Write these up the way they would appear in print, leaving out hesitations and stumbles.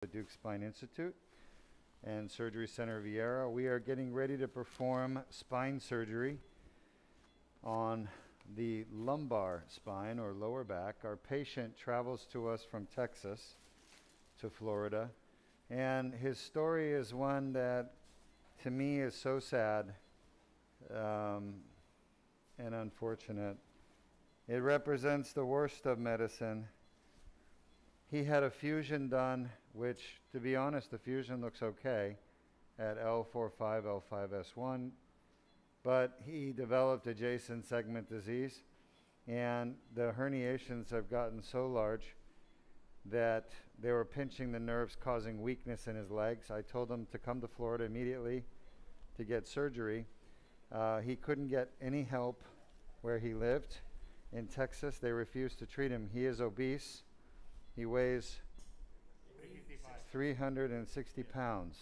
the Deuk Spine Institute and Surgery Center Vieira. We are getting ready to perform spine surgery on the lumbar spine or lower back. Our patient travels to us from Texas to Florida, and his story is one that to me is so sad and unfortunate. It represents the worst of medicine. He had a fusion done, which, to be honest, the fusion looks okay at L4-5, L5-S1, but he developed adjacent segment disease, and the herniations have gotten so large that they were pinching the nerves, causing weakness in his legs. I told him to come to Florida immediately to get surgery. He couldn't get any help where he lived in Texas. They refused to treat him. He is obese. He weighs 360 pounds.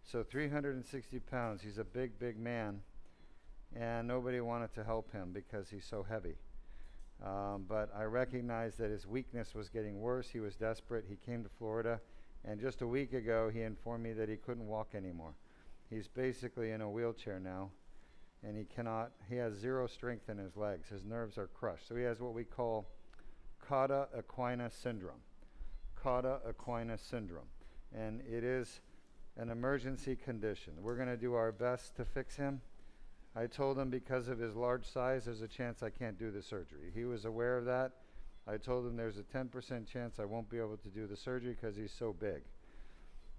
So 360 pounds, he's a big, big man. And nobody wanted to help him because he's so heavy. But I recognized that his weakness was getting worse. He was desperate. He came to Florida. And just a week ago, he informed me that he couldn't walk anymore. He's basically in a wheelchair now. And he has zero strength in his legs. His nerves are crushed. So he has what we call Cauda equina syndrome. Cauda equina syndrome. And it is an emergency condition. We're going to do our best to fix him. I told him because of his large size, there's a chance I can't do the surgery. He was aware of that. I told him there's a 10% chance I won't be able to do the surgery because he's so big.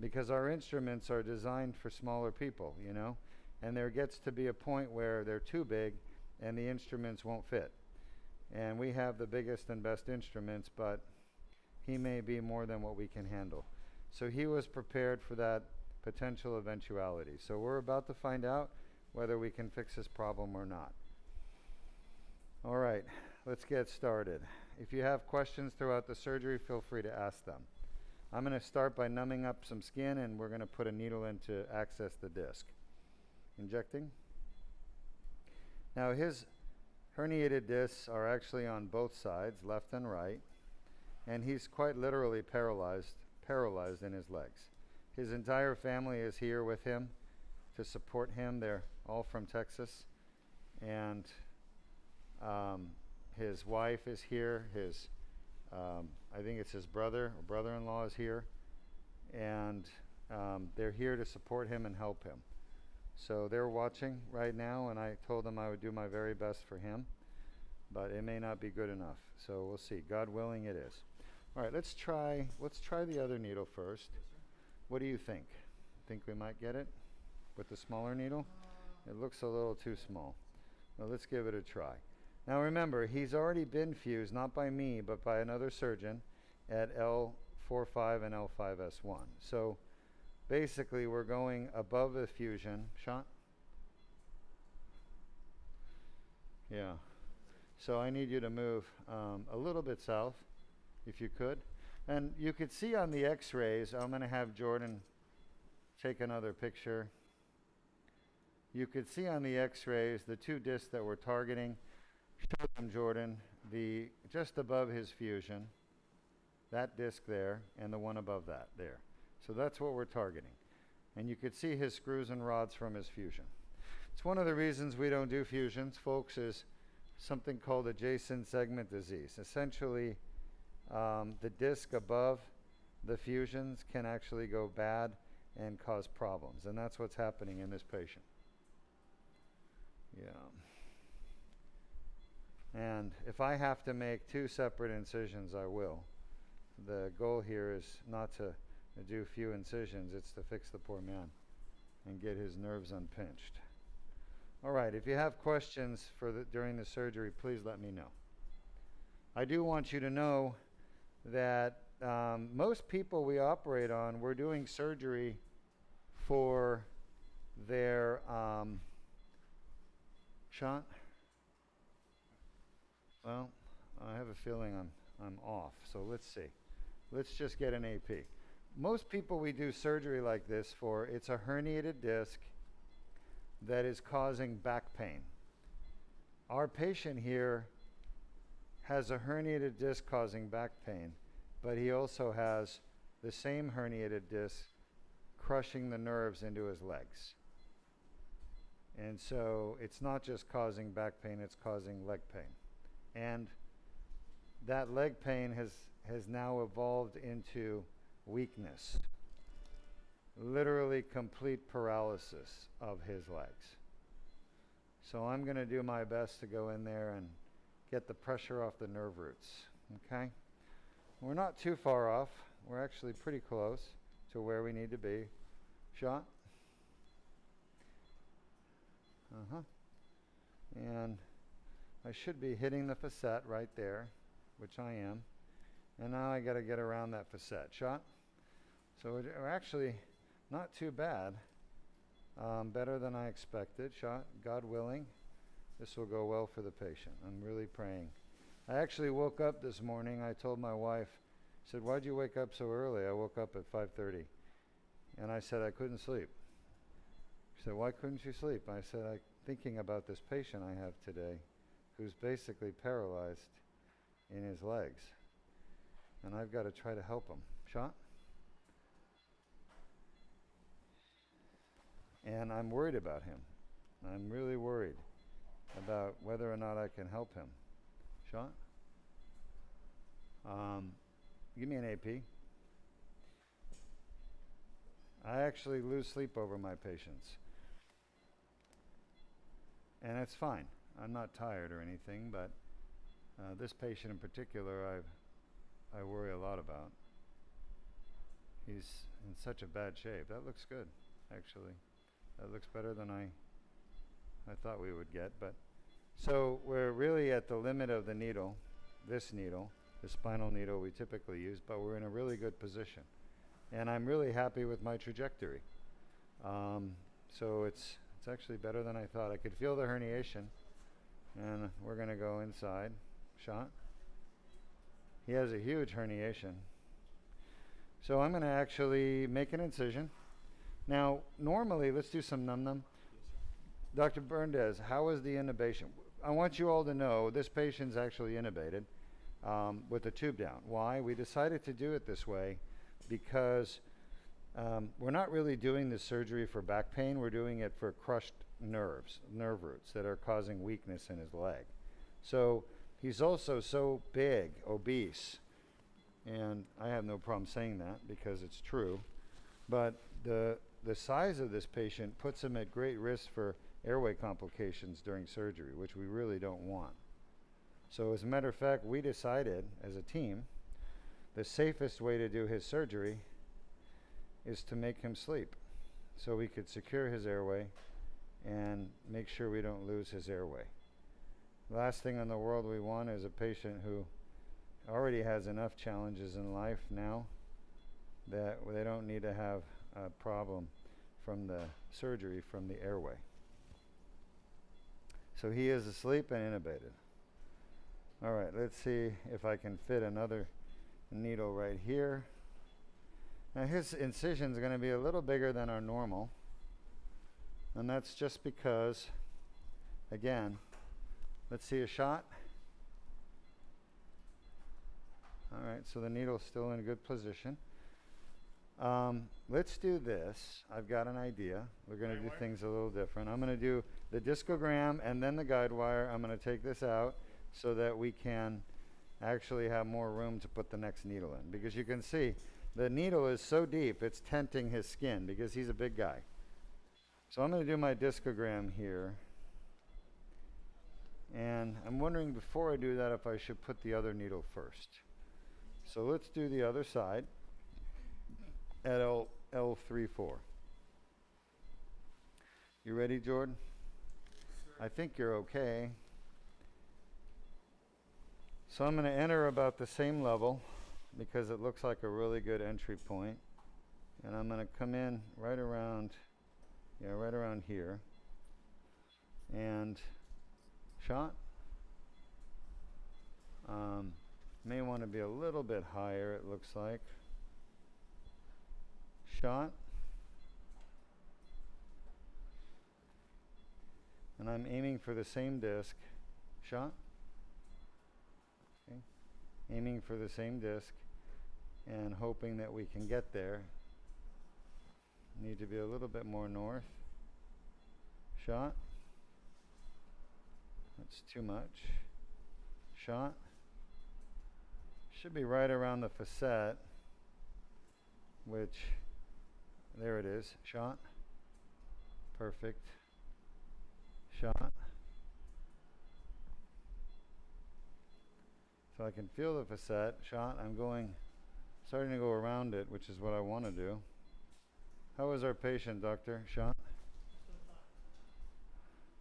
Because our instruments are designed for smaller people, you know, and there gets to be a point where they're too big and the instruments won't fit. And we have the biggest and best instruments, but he may be more than what we can handle. So he was prepared for that potential eventuality. So we're about to find out whether we can fix this problem or not. All right, let's get started. If you have questions throughout the surgery, feel free to ask them. I'm going to start by numbing up some skin, and we're going to put a needle in to access the disc. Injecting. Now his herniated discs are actually on both sides, left and right, and he's quite literally paralyzed in his legs. His entire family is here with him to support him. They're all from Texas, and his wife is here. I think it's his brother or brother-in-law is here, and they're here to support him and help him. So they're watching right now, and I told them I would do my very best for him, but it may not be good enough. So we'll see. God willing, it is. All right, let's try the other needle first. Yes, sir. What do you think? Think we might get it with the smaller needle? It looks a little too small. Well, let's give it a try. Now remember, he's already been fused, not by me, but by another surgeon at L4-5 and L5-S1. So basically, we're going above the fusion. Sean? Yeah. So I need you to move a little bit south, if you could. And you could see on the x-rays, I'm going to have Jordan take another picture. You could see on the x-rays the two discs that we're targeting. Show them, Jordan, just above his fusion, that disc there, and the one above that there. So that's what we're targeting. And you could see his screws and rods from his fusion. It's one of the reasons we don't do fusions, folks, is something called adjacent segment disease. Essentially, the disc above the fusions can actually go bad and cause problems. And that's what's happening in this patient. Yeah. And if I have to make two separate incisions, I will. The goal here is not to do few incisions, it's to fix the poor man and get his nerves unpinched. All right, if you have questions during the surgery, please let me know. I do want you to know that most people we operate on, we're doing surgery for their Sean? Well, I have a feeling I'm off, so let's see. Let's just get an AP. Most people we do surgery like this for, it's a herniated disc that is causing back pain. Our patient here has a herniated disc causing back pain, but he also has the same herniated disc crushing the nerves into his legs. And so it's not just causing back pain, it's causing leg pain. And that leg pain has now evolved into weakness, literally complete paralysis of his legs. So I'm going to do my best to go in there and get the pressure off the nerve roots, okay? We're not too far off. We're actually pretty close to where we need to be. Shot. And I should be hitting the facet right there, which I am. And now I got to get around that facet. Shot. So we're actually not too bad. Better than I expected. Shot. God willing, this will go well for the patient. I'm really praying. I actually woke up this morning. I told my wife, I said, "Why'd you wake up so early?" I woke up at 5:30. And I said, "I couldn't sleep." She said, "Why couldn't you sleep?" I said, "I'm thinking about this patient I have today who's basically paralyzed in his legs. And I've got to try to help him." Shot. And I'm worried about him. I'm really worried about whether or not I can help him. Shot. Give me an AP. I actually lose sleep over my patients. And it's fine. I'm not tired or anything, but this patient in particular I worry a lot about. He's in such a bad shape. That looks good, actually. That looks better than I thought we would get. But so we're really at the limit of the needle, the spinal needle we typically use, but we're in a really good position. And I'm really happy with my trajectory. So it's actually better than I thought. I could feel the herniation. And we're going to go inside. Shot. He has a huge herniation. So I'm going to actually make an incision. Now, normally, let's do some num-num. Dr. Berndes, how is the intubation? I want you all to know this patient's actually intubated with the tube down. Why? We decided to do it this way because we're not really doing the surgery for back pain. We're doing it for crushed nerve roots that are causing weakness in his leg. So he's also so big, obese, and I have no problem saying that because it's true. But the size of this patient puts him at great risk for airway complications during surgery, which we really don't want. So as a matter of fact, we decided as a team the safest way to do his surgery is to make him sleep so we could secure his airway and make sure we don't lose his airway. Last thing in the world we want is a patient who already has enough challenges in life now that they don't need to have a problem from the surgery from the airway. So he is asleep and intubated. All right, let's see if I can fit another needle right here. Now his incision is going to be a little bigger than our normal, and that's just because, again, let's see a shot. All right, so the needle's still in a good position. Let's do this. I've got an idea. We're going to do things a little different. I'm going to do the discogram and then the guide wire. I'm going to take this out so that we can actually have more room to put the next needle in. Because you can see the needle is so deep, it's tenting his skin because he's a big guy. So I'm going to do my discogram here. And I'm wondering before I do that if I should put the other needle first. So let's do the other side at L3-4. You ready, Jordan? I think you're okay. So I'm going to enter about the same level because it looks like a really good entry point. And I'm going to come in right around here. And shot. May want to be a little bit higher, it looks like. Shot. And I'm aiming for the same disc. Shot. Okay. Aiming for the same disc. and hoping that we can get there. Need to be a little bit more north. Shot. That's too much. Shot. Should be right around the facet, which, there it is. Shot. Perfect. Shot. So I can feel the facet. Shot. I'm starting to go around it, which is what I want to do. How is our patient, doctor? Shot.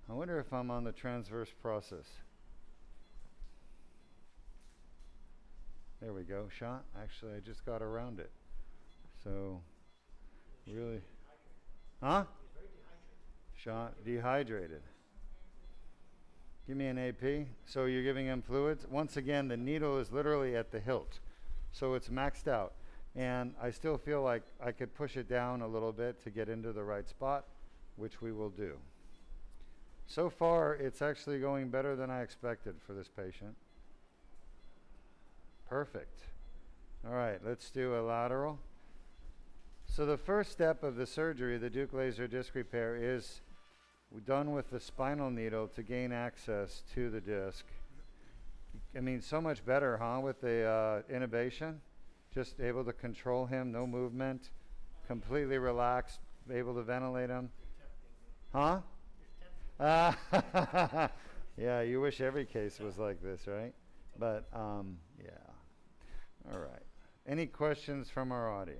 I wonder if I'm on the transverse process. There we go. Shot. Actually, I just got around it. So, really. Huh? Shot. Dehydrated. Give me an AP. So you're giving him fluids. Once again, the needle is literally at the hilt. So it's maxed out. And I still feel like I could push it down a little bit to get into the right spot, which we will do. So far, it's actually going better than I expected for this patient. Perfect. All right, let's do a lateral. So the first step of the surgery, the Deuk laser disc repair, is done with the spinal needle to gain access to the disc. I mean, so much better, huh, with the intubation? Just able to control him, no movement, completely relaxed, able to ventilate him. Huh? Yeah, you wish every case was like this, right? But, yeah. All right. Any questions from our audience?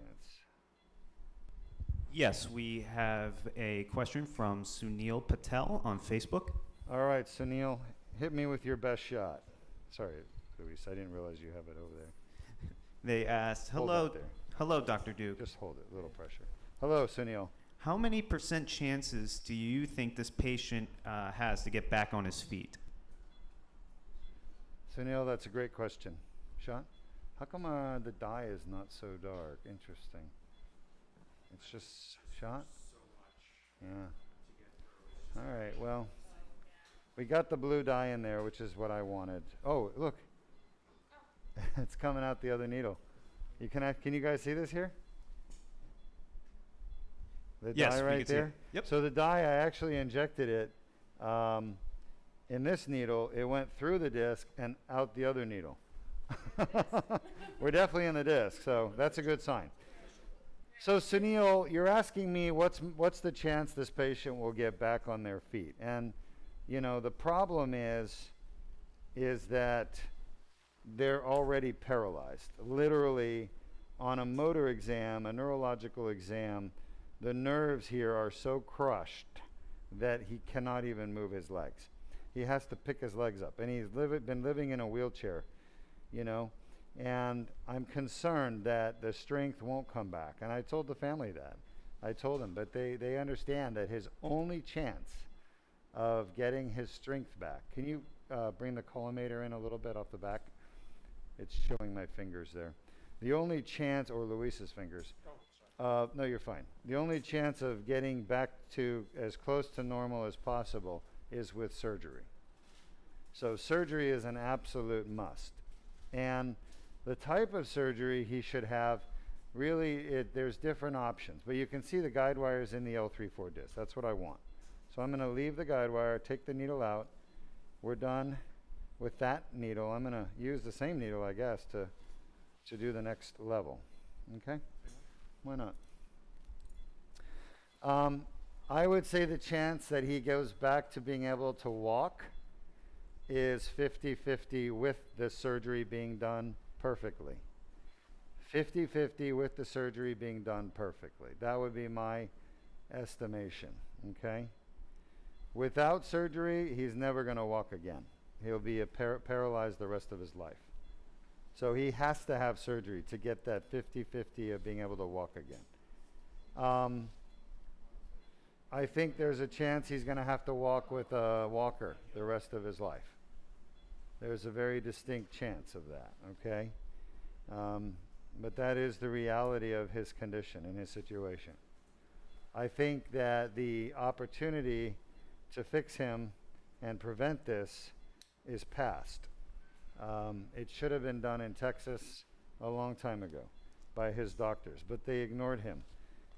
Yes, we have a question from Sunil Patel on Facebook. All right, Sunil, hit me with your best shot. Sorry, Luis, I didn't realize you have it over there. They asked, hello, Dr. Deuk. Just hold it, a little pressure. Hello, Sunil. How many % chances do you think this patient has to get back on his feet? Sunil, that's a great question. Sean, how come the dye is not so dark? Interesting. It's just shot? Yeah. All right, well, we got the blue dye in there, which is what I wanted. Oh, look. It's coming out the other needle. Can you guys see this here? The yes, dye right there? Yep. So the dye, I actually injected it in this needle. It went through the disc and out the other needle. We're definitely in the disc, so that's a good sign. So Sunil, you're asking me what's the chance this patient will get back on their feet? And you know, the problem is that they're already paralyzed. Literally, on a motor exam, a neurological exam, the nerves here are so crushed that he cannot even move his legs. He has to pick his legs up, and he's been living in a wheelchair, you know, and I'm concerned that the strength won't come back. And I told the family that. I told them, but they understand that his only chance of getting his strength back. Can you bring the collimator in a little bit off the back? It's showing my fingers there. The only chance, or Luis's fingers. Oh, no, you're fine. The only chance of getting back to as close to normal as possible is with surgery. So surgery is an absolute must. And the type of surgery he should have, really, there's different options. But you can see the guide wires in the L3-4 disc. That's what I want. So I'm going to leave the guide wire, take the needle out. We're done with that needle. I'm going to use the same needle, I guess, to do the next level. Okay? Why not? I would say the chance that he goes back to being able to walk is 50-50 with the surgery being done perfectly. 50-50 with the surgery being done perfectly. That would be my estimation, okay? Without surgery, he's never going to walk again. He'll be paralyzed the rest of his life. So he has to have surgery to get that 50-50 of being able to walk again. I think there's a chance he's going to have to walk with a walker the rest of his life. There's a very distinct chance of that, okay? But that is the reality of his condition and his situation. I think that the opportunity to fix him and prevent this is past. It should have been done in Texas a long time ago. by his doctors, but they ignored him.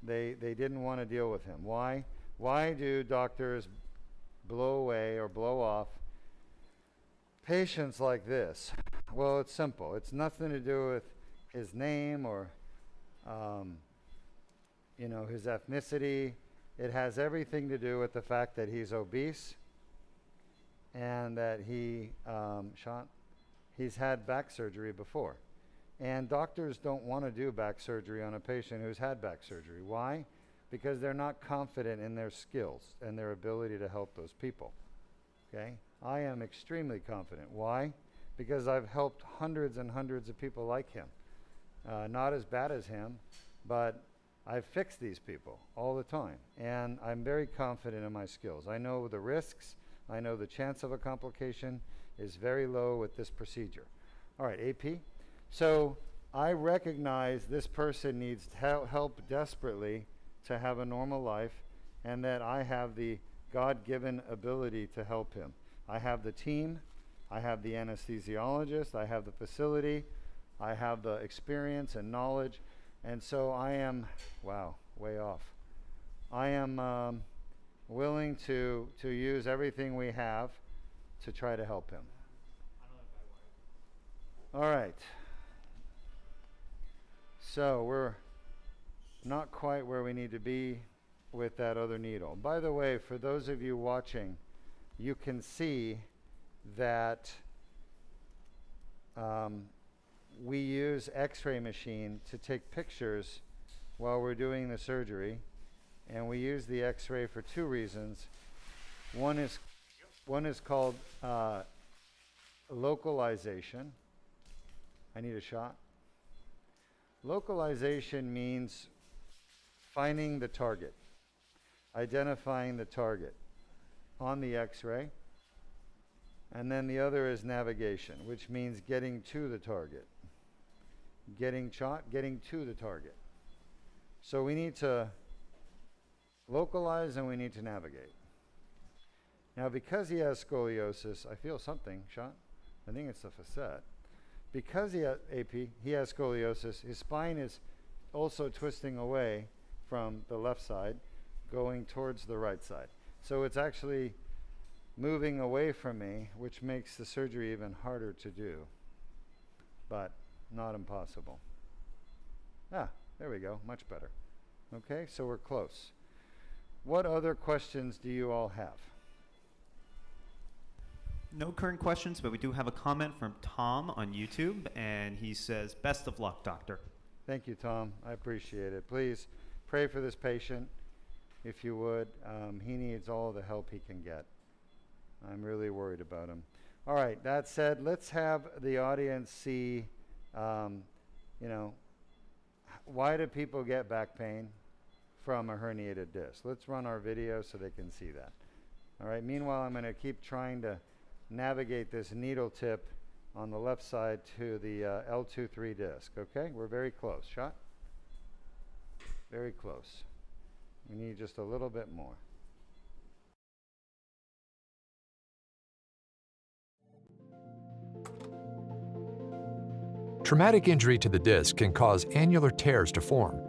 They didn't want to deal with him. Why? Why do doctors blow away or blow off patients like this? Well, it's simple. It's nothing to do with his name or his ethnicity. It has everything to do with the fact that he's obese and that he's had back surgery before. And doctors don't want to do back surgery on a patient who's had back surgery. Why? Because they're not confident in their skills and their ability to help those people. Okay? I am extremely confident. Why? Because I've helped hundreds and hundreds of people like him. Not as bad as him, but I've fixed these people all the time. And I'm very confident in my skills. I know the risks. I know the chance of a complication is very low with this procedure. All right, AP. So I recognize this person needs help desperately to have a normal life, and that I have the God-given ability to help him. I have the team, I have the anesthesiologist, I have the facility, I have the experience and knowledge, and so I am, way off. I am willing to use everything we have to try to help him. All right. So we're not quite where we need to be with that other needle. By the way, for those of you watching, you can see that we use X-ray machine to take pictures while we're doing the surgery, and we use the X-ray for two reasons. One is called localization. I need a shot. Localization means finding the target, identifying the target on the X-ray. And then the other is navigation, which means getting to the target. Getting to the target. So we need to localize and we need to navigate. Now, because he has scoliosis, I feel something, shot. I think it's the facet. Because he has scoliosis, his spine is also twisting away from the left side, going towards the right side. So it's actually moving away from me, which makes the surgery even harder to do, but not impossible. There we go, much better. Okay, so we're close. What other questions do you all have? No current questions, but we do have a comment from Tom on YouTube, and he says, "Best of luck, doctor." Thank you, Tom. I appreciate it. Please pray for this patient, if you would. He needs all the help he can get. I'm really worried about him. All right, that said, let's have the audience see, why do people get back pain from a herniated disc? Let's run our video so they can see that. All right, meanwhile, I'm going to keep trying to navigate this needle tip on the left side to the L2-3 disc. Okay, we're very close. Shot? Very close. We need just a little bit more. Traumatic injury to the disc can cause annular tears to form.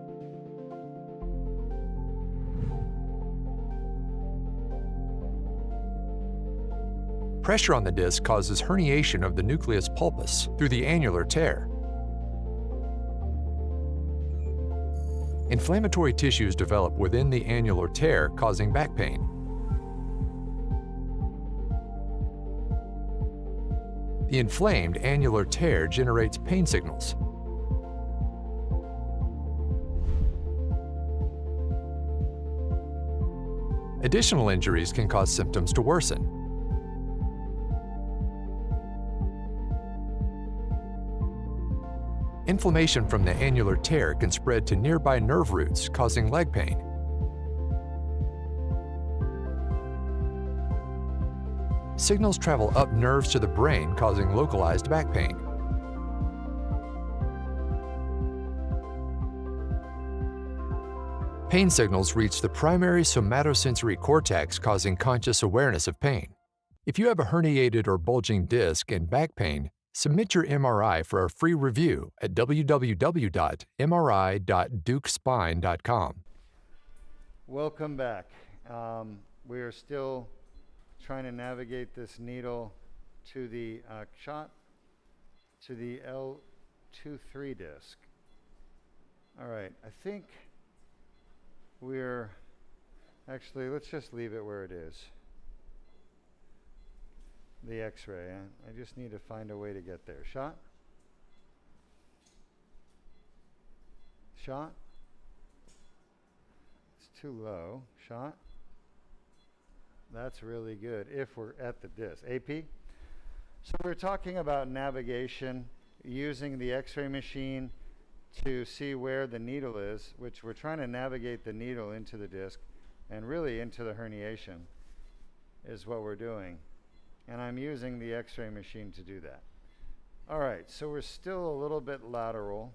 Pressure on the disc causes herniation of the nucleus pulpus through the annular tear. Inflammatory tissues develop within the annular tear, causing back pain. The inflamed annular tear generates pain signals. Additional injuries can cause symptoms to worsen. Inflammation from the annular tear can spread to nearby nerve roots, causing leg pain. Signals travel up nerves to the brain, causing localized back pain. Pain signals reach the primary somatosensory cortex, causing conscious awareness of pain. If you have a herniated or bulging disc and back pain, Submit your MRI for a free review at www.mri.deukspine.com. Welcome back. We are still trying to navigate this needle to the shot to the L2-3 disc. All right, I think we're actually, let's just leave it where it is. The X-ray. I just need to find a way to get there. Shot. Shot. It's too low. Shot. That's really good if we're at the disc. AP. So we're talking about navigation using the X-ray machine to see where the needle is, which we're trying to navigate the needle into the disc and really into the herniation is what we're doing. And I'm using the X-ray machine to do that. All right, so we're still a little bit lateral,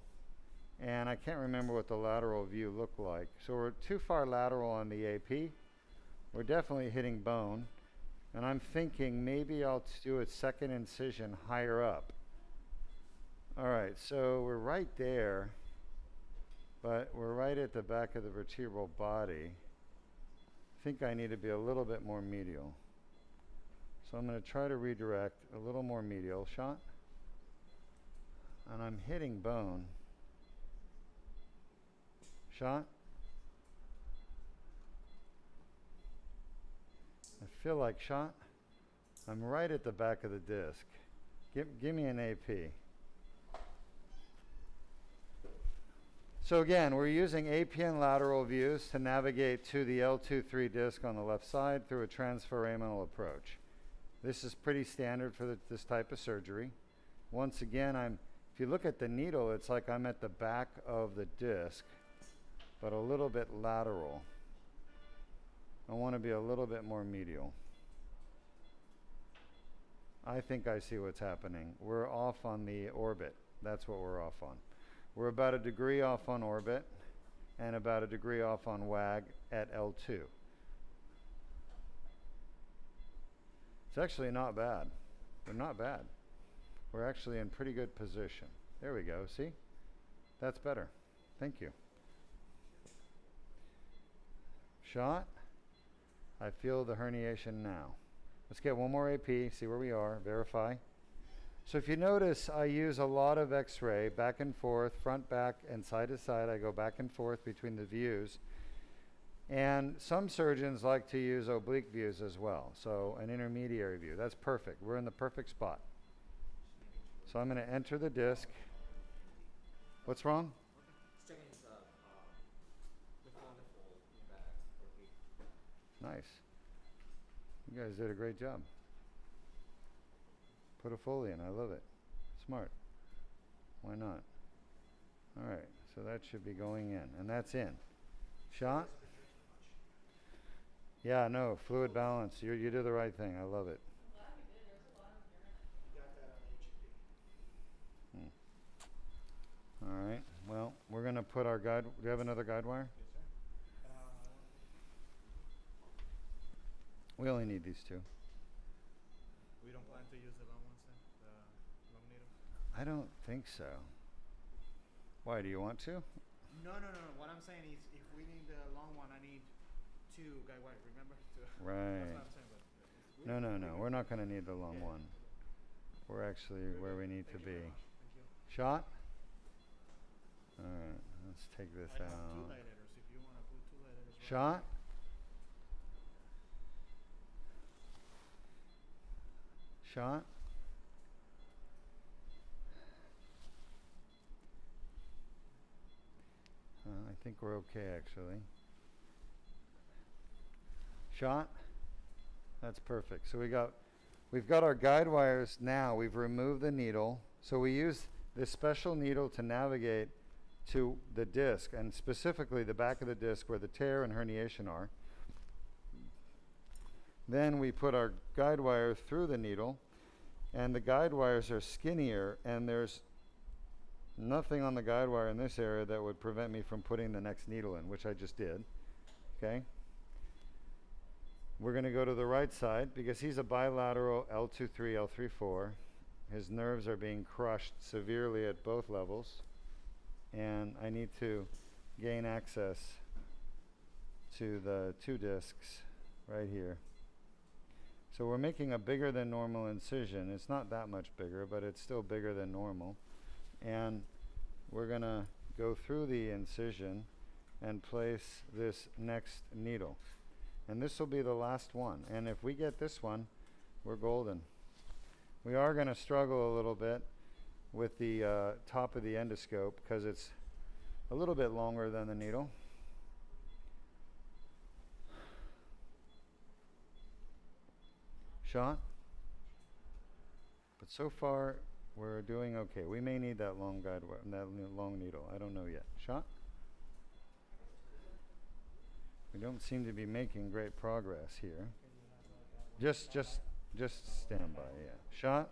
and I can't remember what the lateral view looked like. So we're too far lateral on the AP. We're definitely hitting bone, and I'm thinking maybe I'll do a second incision higher up. All right, so we're right there, but we're right at the back of the vertebral body. I think I need to be a little bit more medial. So I'm going to try to redirect a little more medial. Shot. And I'm hitting bone. Shot. I feel like shot. I'm right at the back of the disc. Give me an AP. So again, we're using AP and lateral views to navigate to the L2-3 disc on the left side through a transforaminal approach. This is pretty standard for this type of surgery. Once again, if you look at the needle, it's like I'm at the back of the disc, but a little bit lateral. I want to be a little bit more medial. I think I see what's happening. We're off on the orbit. That's what we're off on. We're about a degree off on orbit and about a degree off on WAG at L2. It's actually not bad. We're not bad. We're actually in pretty good position. There we go. See? That's better. Thank you. Shot. I feel the herniation now. Let's get one more AP, see where we are, verify. So if you notice, I use a lot of X-ray, back and forth, front, back, and side to side. I go back and forth between the views. And some surgeons like to use oblique views as well. So an intermediary view, that's perfect. We're in the perfect spot. So I'm going to enter the disc. What's wrong? Nice. You guys did a great job. Put a Foley in, I love it. Smart. Why not? All right, so that should be going in, and that's in. Shot? Yeah, no, fluid balance. You did the right thing. I love it. All right, well, we're going to put our guide. Do you have another guide wire? We only need these two. We don't plan to use the long ones then? The long needle? I don't think so. Why, do you want to? No. What I'm saying is if we need the long one, I need two guide wires, remember? Right. That's what I'm saying. But No. We're not going to need the long one. We're actually where we need to be. Thank you. Shot? All right, let's take this I have out. two dilators if you want to put two dilators. Shot? Shot? I think we're okay actually. Shot? That's perfect. So we've got our guide wires now. We've removed the needle. So we use this special needle to navigate to the disc, and specifically the back of the disc where the tear and herniation are. Then we put our guide wire through the needle, and the guide wires are skinnier, and there's nothing on the guide wire in this area that would prevent me from putting the next needle in, which I just did. Okay? We're going to go to the right side because he's a bilateral L2-3, L3-4, His nerves are being crushed severely at both levels, and I need to gain access to the 2 discs right here. So we're making a bigger than normal incision. It's not that much bigger, but it's still bigger than normal. And we're going to go through the incision and place this next needle. And this will be the last one. And if we get this one, we're golden. We are going to struggle a little bit with the top of the endoscope because it's a little bit longer than the needle. Shot. But so far, we're doing okay. We may need that long guide wire, that long needle. I don't know yet. Shot. We don't seem to be making great progress here. Just stand by. Yeah. Shot.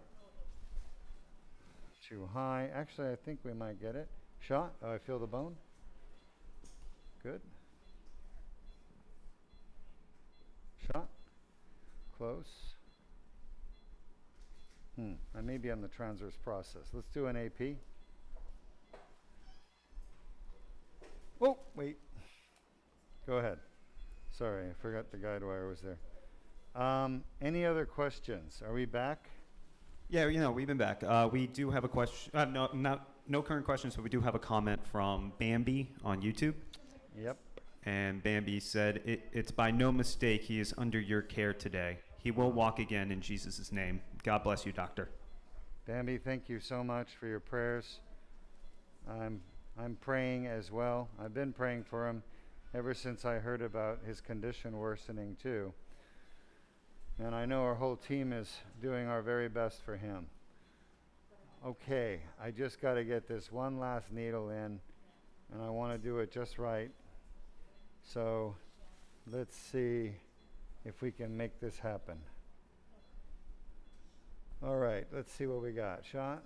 Too high. Actually, I think we might get it. Shot. Oh, I feel the bone. Good. Shot. Close. I may be on the transverse process. Let's do an AP. Oh, wait. Go ahead. Sorry, I forgot the guide wire was there. Any other questions? Are we back? Yeah, we've been back. We do have a question. No current questions, but we do have a comment from Bambi on YouTube. Yep. And Bambi said, it's by no mistake he is under your care today. He will walk again in Jesus' name. God bless you, doctor. Bambi, thank you so much for your prayers. I'm praying as well. I've been praying for him ever since I heard about his condition worsening too. And I know our whole team is doing our very best for him. Okay, I just got to get this one last needle in, and I want to do it just right. So let's see if we can make this happen. All right, let's see what we got. Shot.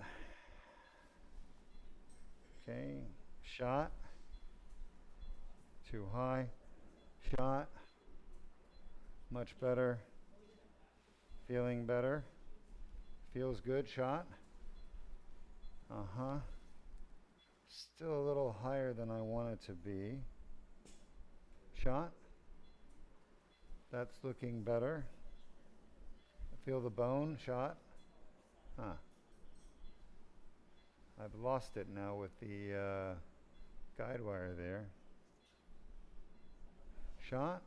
Okay, shot. Too high. Shot. Much better. Feeling better. Feels good. Shot. Still a little higher than I want it to be. Shot. That's looking better. Feel the bone. Shot. I've lost it now with the guide wire there. Shot.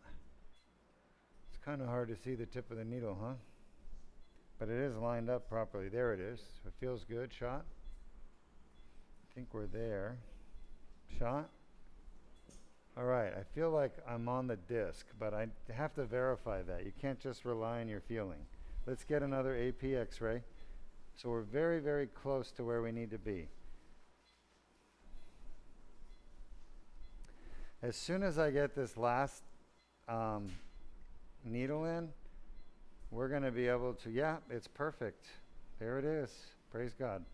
It's kind of hard to see the tip of the needle, huh? But it is lined up properly. There it is. It feels good. Shot. I think we're there. Shot. All right. I feel like I'm on the disc, but I have to verify that. You can't just rely on your feeling. Let's get another AP X-ray. So we're very, very close to where we need to be. As soon as I get this last needle in, we're going to be able to, yeah, it's perfect. There it is. Praise God.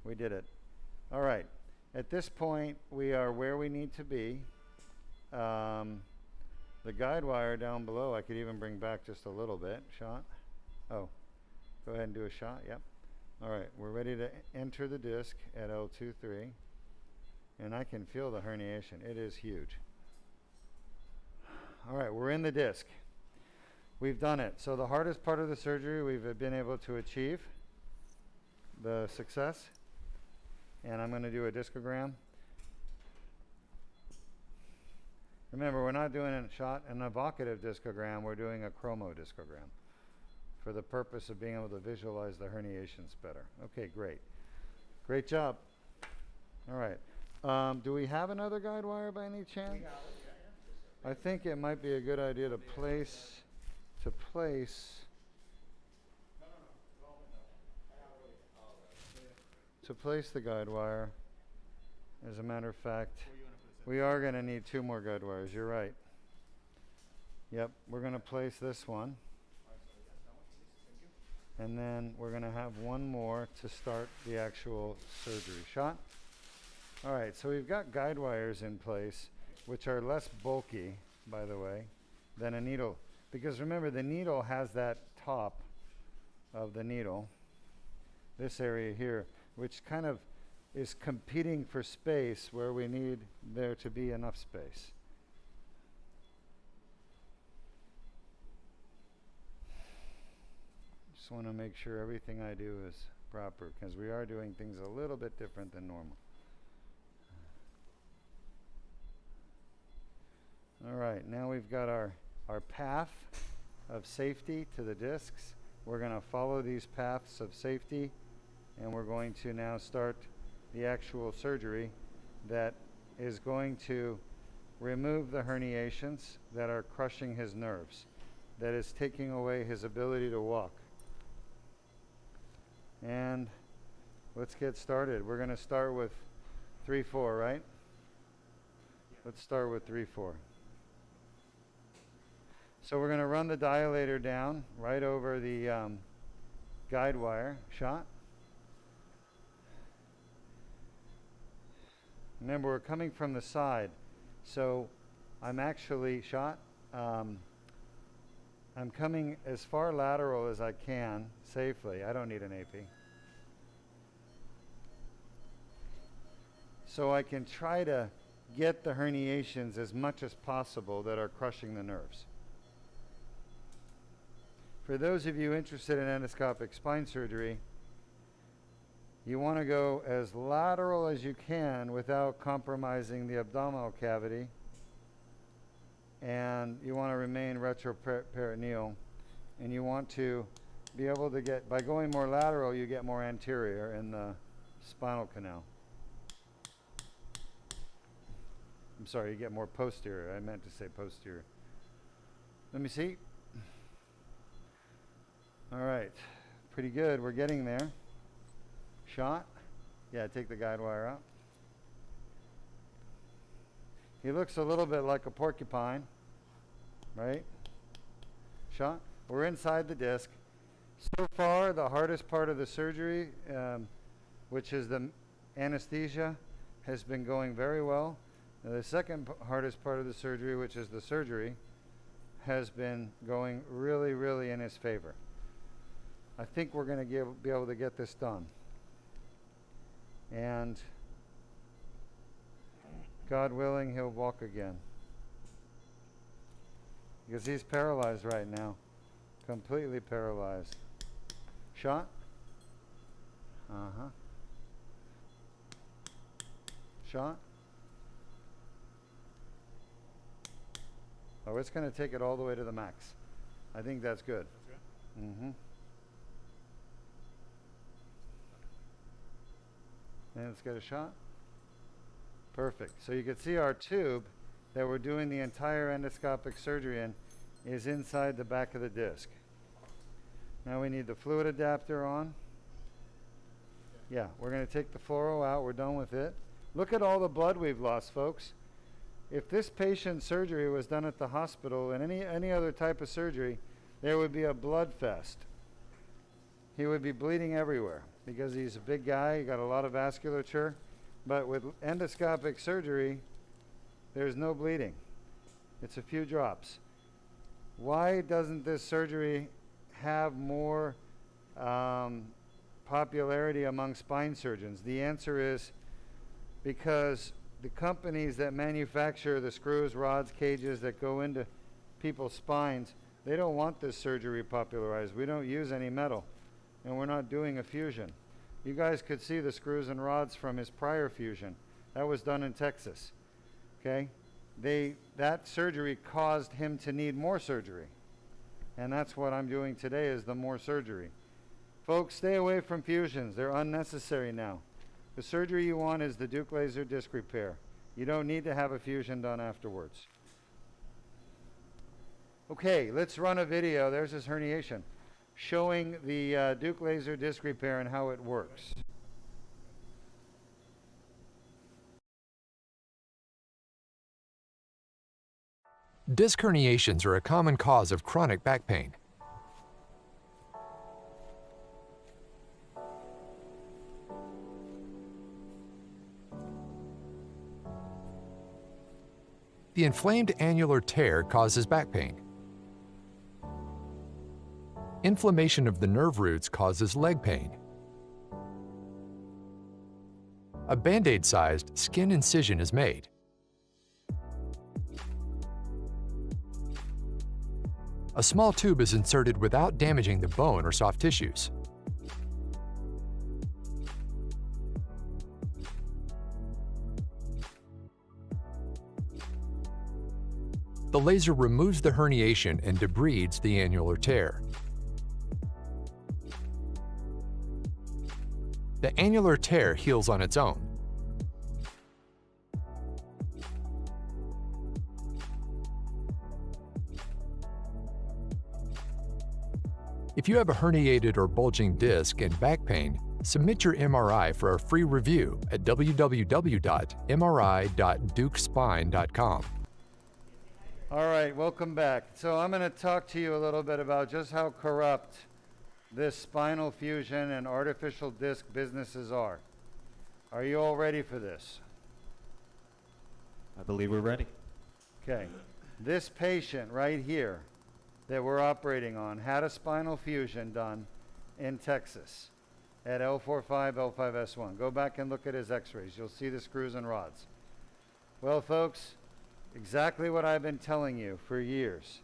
We did it. All right. At this point, we are where we need to be. The guide wire down below, I could even bring back just a little bit. Shot. Oh, go ahead and do a shot. Yep. All right. We're ready to enter the disc at L2-3. And I can feel the herniation. It is huge. All right. We're in the disc. We've done it. So the hardest part of the surgery we've been able to achieve the success. And I'm going to do a discogram. Remember, we're not doing an evocative discogram. We're doing a chromo discogram for the purpose of being able to visualize the herniations better. Okay, great. Great job. All right. Do we have another guide wire by any chance? I think it might be a good idea to place the guide wire. As a matter of fact, we are going to need 2 more guide wires. You're right. Yep, we're going to place this one. And then we're going to have one more to start the actual surgery. Shot? All right, so we've got guide wires in place, which are less bulky, by the way, than a needle. Because remember, the needle has that top of the needle. this area here, which kind of is competing for space where we need there to be enough space. Just want to make sure everything I do is proper, because we are doing things a little bit different than normal. All right, now we've got our path of safety to the discs. We're going to follow these paths of safety, and we're going to now start the actual surgery that is going to remove the herniations that are crushing his nerves, that is taking away his ability to walk. And let's get started. We're going to start with 3-4, right? Let's start with 3-4. So we're going to run the dilator down right over the guide wire. Shot. Remember, we're coming from the side, so I'm actually shot. I'm coming as far lateral as I can safely. I don't need an AP. So I can try to get the herniations as much as possible that are crushing the nerves. For those of you interested in endoscopic spine surgery, you want to go as lateral as you can without compromising the abdominal cavity, and you want to remain retroperitoneal, and you want to be able to get, by going more lateral, you get more anterior in the spinal canal. I'm sorry, you get more posterior. I meant to say posterior. Let me see. All right, pretty good. We're getting there. Shot. Yeah, take the guide wire out. He looks a little bit like a porcupine, right? Shot. We're inside the disc. So far, the hardest part of the surgery, which is the anesthesia, has been going very well. Now, the second hardest part of the surgery, which is the surgery, has been going really, really in his favor. I think we're going to be able to get this done. And God willing, he'll walk again. Because he's paralyzed right now. Completely paralyzed. Shot. Uh-huh. Shot. Oh, it's going to take it all the way to the max. I think that's good. That's good. Mm-hmm. And let's get a shot. Perfect. So you can see our tube that we're doing the entire endoscopic surgery in is inside the back of the disc. Now we need the fluid adapter on. Yeah, we're going to take the fluoro out. We're done with it. Look at all the blood we've lost, folks. If this patient's surgery was done at the hospital and any other type of surgery, there would be a blood fest. He would be bleeding everywhere because he's a big guy, he got a lot of vasculature. But with endoscopic surgery, there's no bleeding. It's a few drops. Why doesn't this surgery have more popularity among spine surgeons? The answer is because the companies that manufacture the screws, rods, cages that go into people's spines, they don't want this surgery popularized. We don't use any metal, and we're not doing a fusion. You guys could see the screws and rods from his prior fusion. That was done in Texas. Okay? That surgery caused him to need more surgery. And that's what I'm doing today, is the more surgery. Folks, stay away from fusions. They're unnecessary now. The surgery you want is the Deuk laser disc repair. You don't need to have a fusion done afterwards. Okay, let's run a video. There's his herniation, showing the Deuk laser disc repair and how it works. Disc herniations are a common cause of chronic back pain. The inflamed annular tear causes back pain. Inflammation of the nerve roots causes leg pain. a Band-Aid-sized skin incision is made. A small tube is inserted without damaging the bone or soft tissues. The laser removes the herniation and debrides the annular tear. The annular tear heals on its own. If you have a herniated or bulging disc and back pain, submit your MRI for a free review at www.mri.deukspine.com. All right, welcome back. So I'm going to talk to you a little bit about just how corrupt this spinal fusion and artificial disc businesses are. Are you all ready for this? I believe we're ready. Okay. This patient right here that we're operating on had a spinal fusion done in Texas at L4-5, L5-S1. Go back and look at his x-rays. You'll see the screws and rods. Well, folks, exactly what I've been telling you for years.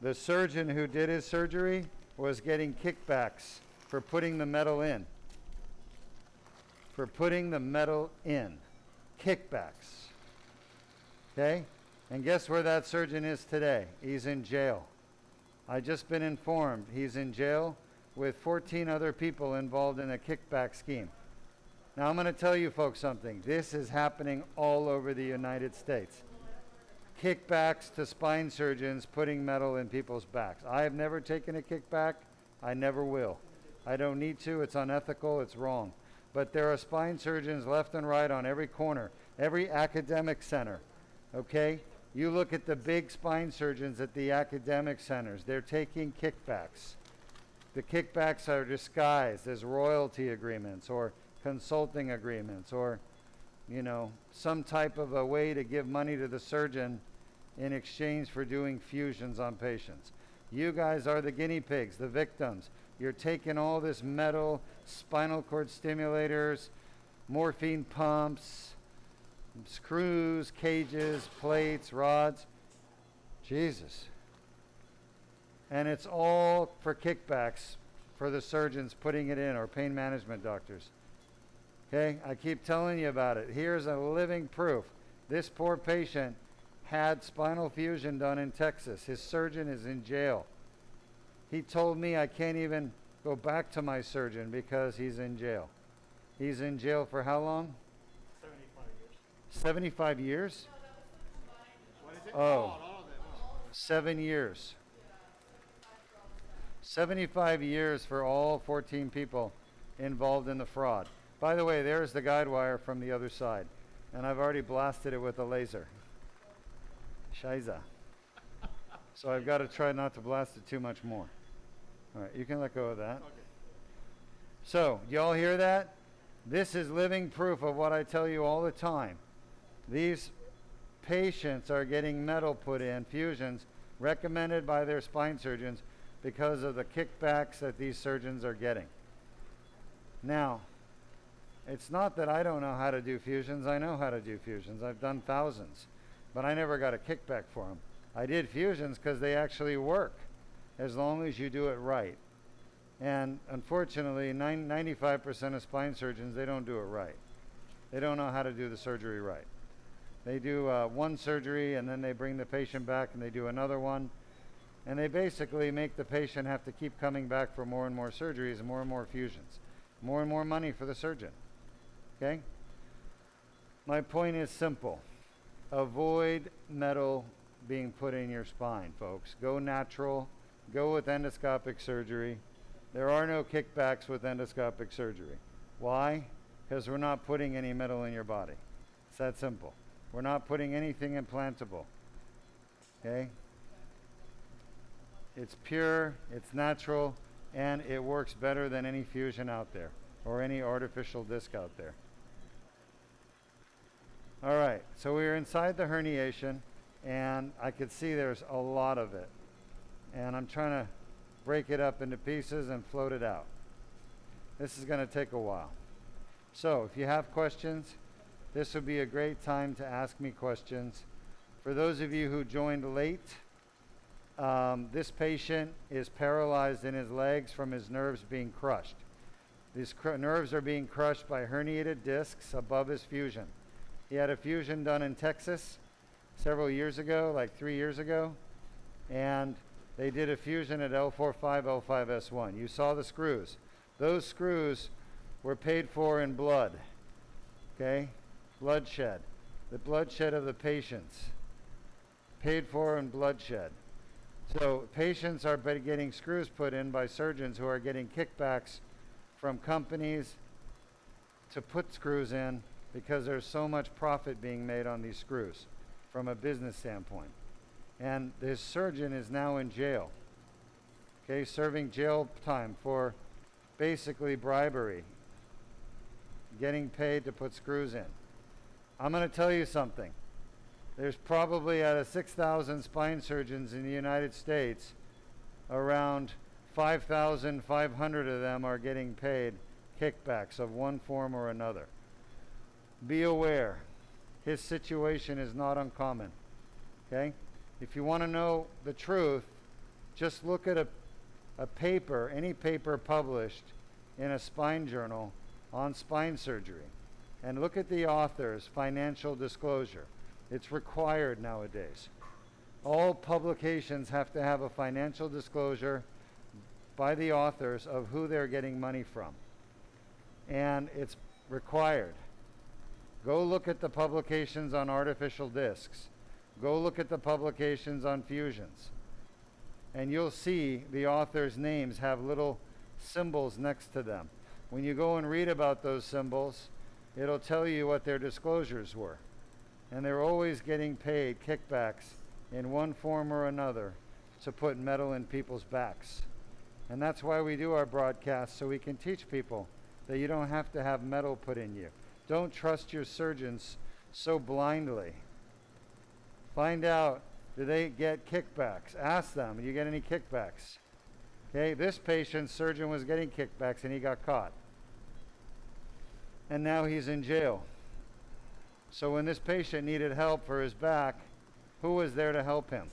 The surgeon who did his surgery was getting kickbacks for putting the metal in. For putting the metal in. Kickbacks. Okay? And guess where that surgeon is today? He's in jail. I just been informed he's in jail with 14 other people involved in a kickback scheme. Now I'm going to tell you folks something. This is happening all over the United States. Kickbacks to spine surgeons putting metal in people's backs. I have never taken a kickback. I never will. I don't need to. It's unethical. It's wrong. But there are spine surgeons left and right on every corner, every academic center. Okay? You look at the big spine surgeons at the academic centers. They're taking kickbacks. The kickbacks are disguised as royalty agreements or consulting agreements or, you know, some type of a way to give money to the surgeon in exchange for doing fusions on patients. You guys are the guinea pigs, the victims. You're taking all this metal, spinal cord stimulators, morphine pumps, screws, cages, plates, rods. Jesus. And it's all for kickbacks for the surgeons putting it in, or pain management doctors. Okay, I keep telling you about it. Here's a living proof. This poor patient had spinal fusion done in Texas. His surgeon is in jail. He told me I can't even go back to my surgeon because he's in jail. He's in jail for how long? 75 years. 75 years? What is it? Oh, All of them. 7 years. 75 years for all 14 people involved in the fraud. By the way, there's the guide wire from the other side. And I've already blasted it with a laser. Shiza. So I've got to try not to blast it too much more. All right, you can let go of that. Okay. So, y'all hear that? This is living proof of what I tell you all the time. These patients are getting metal put in, fusions, recommended by their spine surgeons because of the kickbacks that these surgeons are getting. Now, it's not that I don't know how to do fusions. I know how to do fusions. I've done thousands. But I never got a kickback for them. I did fusions because they actually work, as long as you do it right. And unfortunately, 95% of spine surgeons, they don't do it right. They don't know how to do the surgery right. They do one surgery, and then they bring the patient back, and they do another one. And they basically make the patient have to keep coming back for more and more surgeries and more fusions. More and more money for the surgeon. Okay? My point is simple. Avoid metal being put in your spine, folks. Go natural. Go with endoscopic surgery. There are no kickbacks with endoscopic surgery. Why? Because we're not putting any metal in your body. It's that simple. We're not putting anything implantable. Okay? It's pure, it's natural, and it works better than any fusion out there or any artificial disc out there. All right, so we were inside the herniation, and I could see there's a lot of it. And I'm trying to break it up into pieces and float it out. This is going to take a while. So if you have questions, this would be a great time to ask me questions. For those of you who joined late, this patient is paralyzed in his legs from his nerves being crushed. These nerves are being crushed by herniated discs above his fusion. He had a fusion done in Texas several years ago, like 3 years ago, and they did a fusion at L4-5, L5-S1. You saw the screws. Those screws were paid for in blood, okay? Bloodshed. The bloodshed of the patients. Paid for in bloodshed. So patients are getting screws put in by surgeons who are getting kickbacks from companies to put screws in because there's so much profit being made on these screws from a business standpoint. And this surgeon is now in jail, okay, serving jail time for basically bribery, getting paid to put screws in. I'm going to tell you something. There's probably out of 6,000 spine surgeons in the United States, around 5,500 of them are getting paid kickbacks of one form or another. Be aware, his situation is not uncommon, okay? If you want to know the truth, just look at a paper, any paper published in a spine journal on spine surgery, and look at the author's financial disclosure. It's required nowadays. All publications have to have a financial disclosure by the authors of who they're getting money from. And it's required. Go look at the publications on artificial discs. Go look at the publications on fusions. And you'll see the authors' names have little symbols next to them. When you go and read about those symbols, it'll tell you what their disclosures were. And they're always getting paid kickbacks in one form or another to put metal in people's backs. And that's why we do our broadcasts, so we can teach people that you don't have to have metal put in you. Don't trust your surgeons so blindly. Find out, do they get kickbacks? Ask them, do you get any kickbacks? Okay, this patient's surgeon was getting kickbacks and he got caught. And now he's in jail. So when this patient needed help for his back, who was there to help him?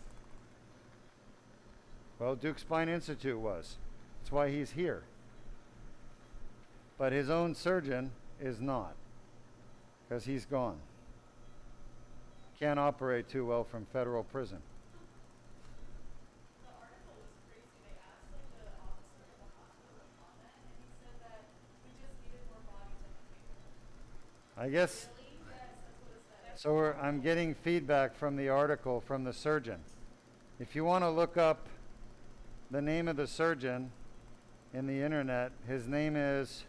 Well, Deuk Spine Institute was. That's why he's here. But his own surgeon is not, because he's gone. Can't operate too well from federal prison. The article was crazy. They asked the officer at the hospital to comment, and he said that we just needed more bodies on the table. I guess. Really? Yes, that's what it said. So I'm getting feedback from the article from the surgeon. If you want to look up the name of the surgeon in the internet, his name is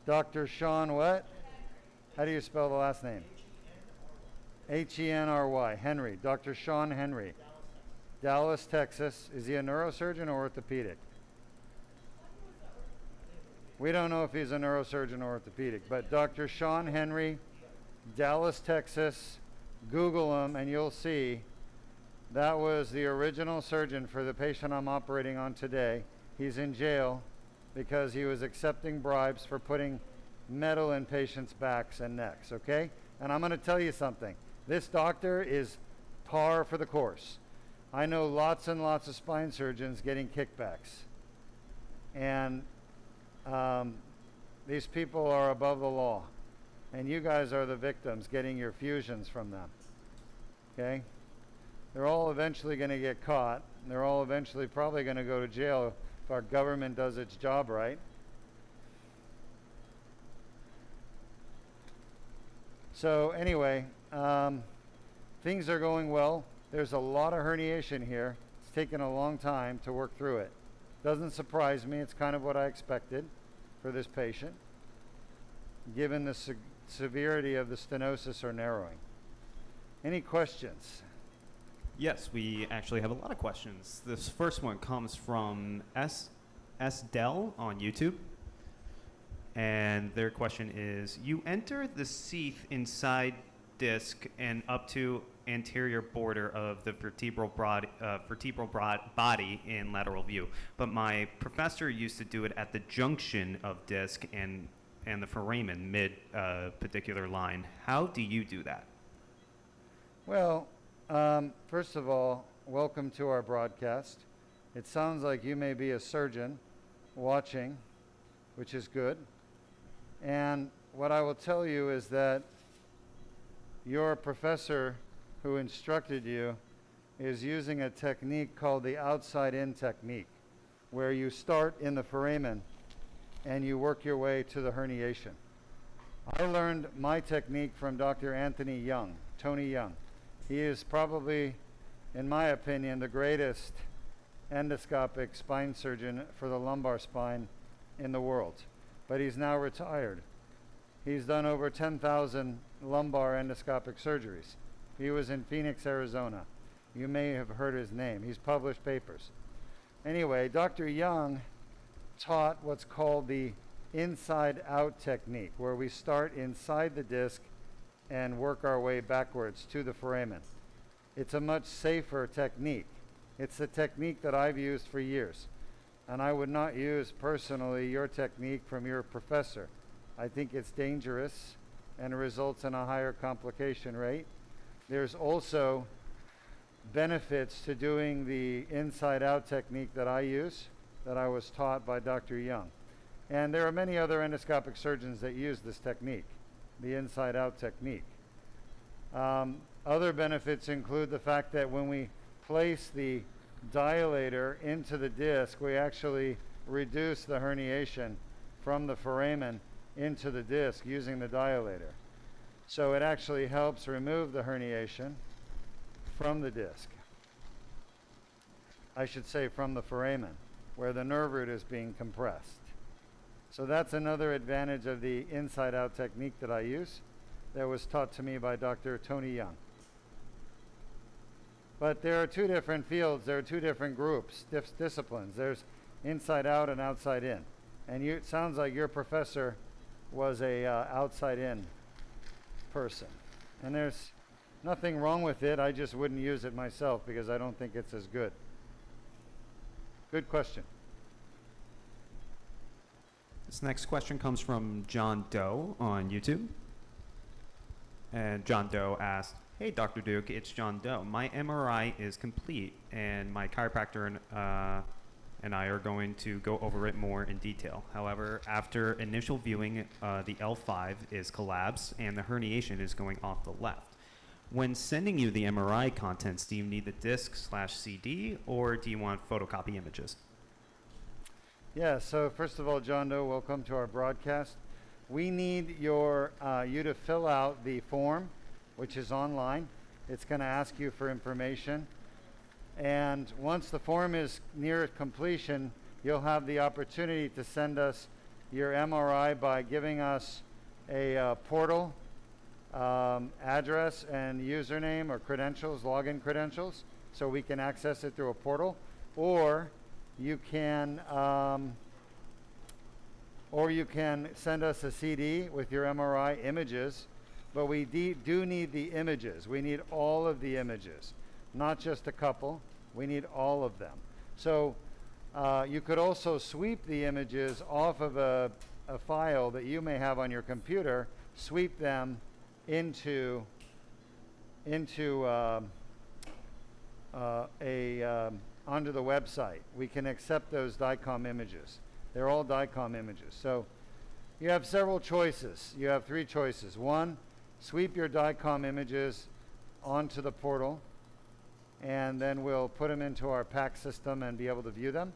Dr. Sean what? How do you spell the last name? Henry. Henry. Dr. Sean Henry. Dallas, Texas. Is he a neurosurgeon or orthopedic? We don't know if he's a neurosurgeon or orthopedic, but Dr. Sean Henry, Dallas, Texas. Google him and you'll see that was the original surgeon for the patient I'm operating on today. He's in jail because he was accepting bribes for putting metal in patients' backs and necks, okay? And I'm going to tell you something. This doctor is par for the course. I know lots and lots of spine surgeons getting kickbacks. And these people are above the law. And you guys are the victims getting your fusions from them, okay? They're all eventually going to get caught. And they're all eventually probably going to go to jail if our government does its job right. So anyway, things are going well. There's a lot of herniation here. It's taken a long time to work through it. Doesn't surprise me. It's kind of what I expected for this patient, given the severity of the stenosis or narrowing. Any questions? Yes, we actually have a lot of questions. This first one comes from Dell on YouTube. And their question is, you enter the sheath inside disc and up to anterior border of the vertebral body in lateral view. But my professor used to do it at the junction of disc and the foramen mid particular line. How do you do that? Well, first of all, welcome to our broadcast. It sounds like you may be a surgeon watching, which is good. And what I will tell you is that your professor who instructed you is using a technique called the outside-in technique, where you start in the foramen and you work your way to the herniation. I learned my technique from Dr. Tony Young. He is probably, in my opinion, the greatest endoscopic spine surgeon for the lumbar spine in the world. But he's now retired. He's done over 10,000 lumbar endoscopic surgeries. He was in Phoenix, Arizona. You may have heard his name. He's published papers. Anyway, Dr. Young taught what's called the inside-out technique, where we start inside the disc and work our way backwards to the foramen. It's a much safer technique. It's a technique that I've used for years, and I would not use personally your technique from your professor. I think it's dangerous and results in a higher complication rate. There's also benefits to doing the inside-out technique that I use, that I was taught by Dr. Young. And there are many other endoscopic surgeons that use this technique, the inside-out technique. Other benefits include the fact that when we place the dilator into the disc, we actually reduce the herniation from the foramen into the disc using the dilator. So it actually helps remove the herniation from the disc. I should say from the foramen, where the nerve root is being compressed. So that's another advantage of the inside-out technique that I use that was taught to me by Dr. Tony Young. But there are two different fields, there are two different groups, disciplines. There's inside-out and outside-in. And it sounds like your professor was a outside-in person. And there's nothing wrong with it, I just wouldn't use it myself because I don't think it's as good. Good question. This next question comes from John Doe on YouTube. And John Doe asked, "Hey, Dr. Deuk, it's John Doe. My MRI is complete, and my chiropractor and I are going to go over it more in detail. However, after initial viewing, the L5 is collapsed, and the herniation is going off the left. When sending you the MRI contents, do you need the disc/CD, or do you want photocopy images?" Yeah, so first of all, John Doe, welcome to our broadcast. We need you to fill out the form, which is online. It's going to ask you for information. And once the form is near completion, you'll have the opportunity to send us your MRI by giving us a portal address and username or credentials, login credentials, so we can access it through a portal. Or you can send us a CD with your MRI images, but we do need the images. We need all of the images, not just a couple. We need all of them. So you could also sweep the images off of a file that you may have on your computer, sweep them onto the website. We can accept those DICOM images. They're all DICOM images. So you have several choices. You have three choices. One, sweep your DICOM images onto the portal, and then we'll put them into our PAC system and be able to view them.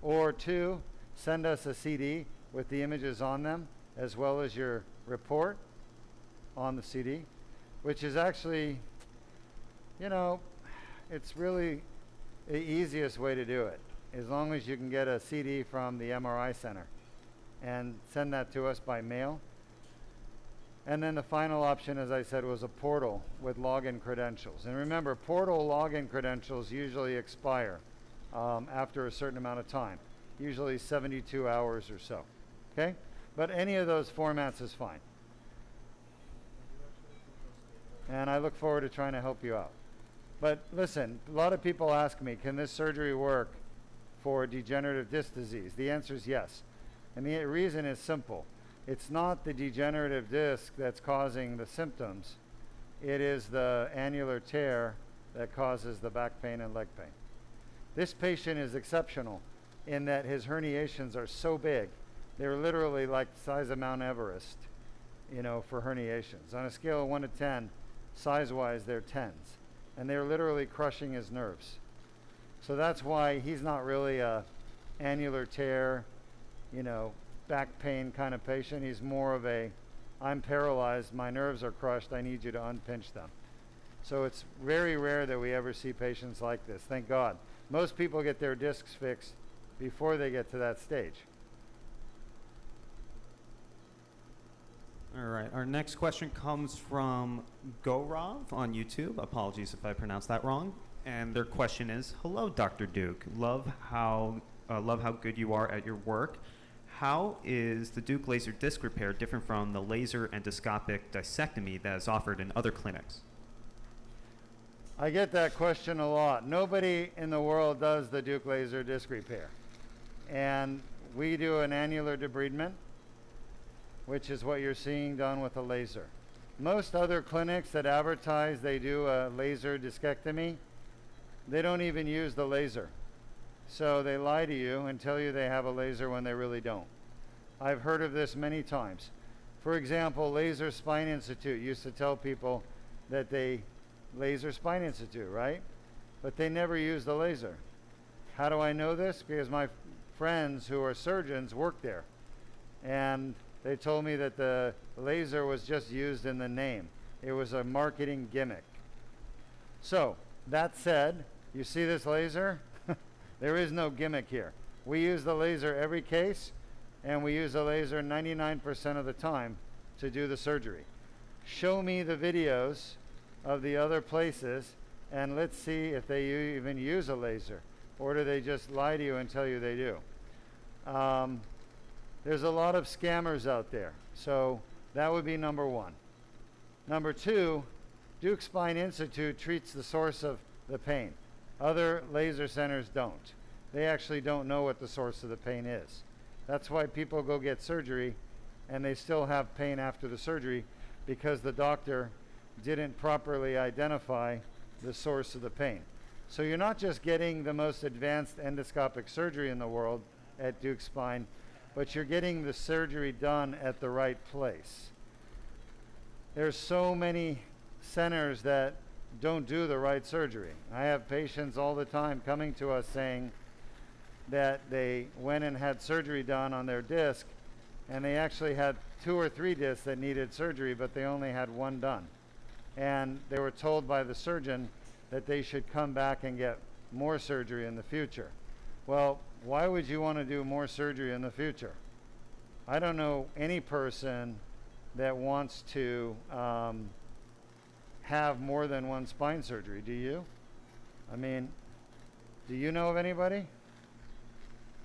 Or two, send us a CD with the images on them, as well as your report on the CD, which is actually, it's really the easiest way to do it, as long as you can get a CD from the MRI center and send that to us by mail. And then the final option, as I said, was a portal with login credentials. And remember, portal login credentials usually expire after a certain amount of time, usually 72 hours or so. Okay? But any of those formats is fine. and I look forward to trying to help you out. But listen, a lot of people ask me, can this surgery work for degenerative disc disease? The answer is yes. And the reason is simple. It's not the degenerative disc that's causing the symptoms. It is the annular tear that causes the back pain and leg pain. This patient is exceptional in that his herniations are so big. They're literally like the size of Mount Everest, you know, for herniations. On a scale of 1 to 10, size-wise, they're 10s. And they're literally crushing his nerves. So that's why he's not really a annular tear, you know, back pain kind of patient. He's more of a, I'm paralyzed, my nerves are crushed, I need you to unpinch them. So it's very rare that we ever see patients like this, thank God. Most people get their discs fixed before they get to that stage. All right, our next question comes from Gorov on YouTube. Apologies if I pronounced that wrong. And their question is, hello, Dr. Deuk. Love how good you are at your work. How is the Deuk laser disc repair different from the laser endoscopic discectomy that is offered in other clinics? I get that question a lot. Nobody in the world does the Deuk laser disc repair. And we do an annular debridement, which is what you're seeing done with a laser. Most other clinics that advertise they do a laser discectomy, they don't even use the laser. So they lie to you and tell you they have a laser when they really don't. I've heard of this many times. For example, Laser Spine Institute used to tell people that they Laser Spine Institute, right? But they never use the laser. How do I know this? Because my friends who are surgeons work there. And they told me that the laser was just used in the name. It was a marketing gimmick. So, that said, you see this laser? There is no gimmick here. We use the laser every case, and we use the laser 99% of the time to do the surgery. Show me the videos of the other places, and let's see if they even use a laser, or do they just lie to you and tell you they do. There's a lot of scammers out there, so that would be number one. Number two, Deuk Spine Institute treats the source of the pain. Other laser centers don't. They actually don't know what the source of the pain is. That's why people go get surgery and they still have pain after the surgery, because the doctor didn't properly identify the source of the pain. So you're not just getting the most advanced endoscopic surgery in the world at Deuk Spine, but you're getting the surgery done at the right place. There's so many centers that don't do the right surgery. I have patients all the time coming to us saying that they went and had surgery done on their disc, and they actually had 2 or 3 discs that needed surgery, but they only had 1 done. And they were told by the surgeon that they should come back and get more surgery in the future. Well, why would you want to do more surgery in the future? I don't know any person that wants to have more than 1 spine surgery, do you? I mean, do you know of anybody?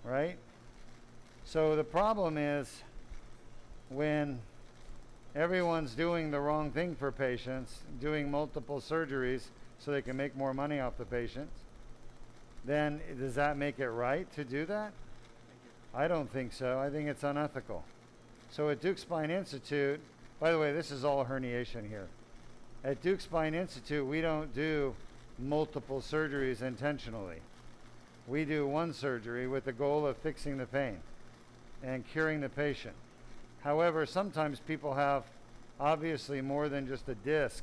Right? So the problem is when everyone's doing the wrong thing for patients, doing multiple surgeries so they can make more money off the patients, then does that make it right to do that? I don't think so. I think it's unethical. So at Deuk Spine Institute, by the way, this is all herniation here. At Deuk Spine Institute, we don't do multiple surgeries intentionally. We do 1 surgery with the goal of fixing the pain and curing the patient. However, sometimes people have obviously more than just a disc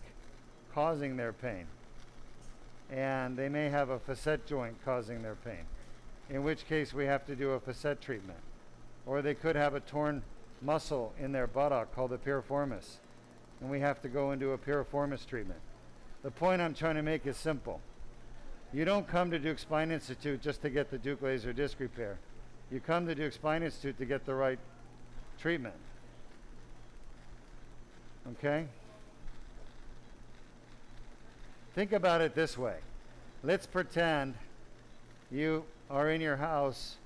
causing their pain. And they may have a facet joint causing their pain, in which case we have to do a facet treatment. Or they could have a torn muscle in their buttock called the piriformis, and we have to go and do a piriformis treatment. The point I'm trying to make is simple. You don't come to Deuk Spine Institute just to get the Deuk laser disc repair. You come to Deuk Spine Institute to get the right treatment. Okay? Think about it this way. Let's pretend you are in your house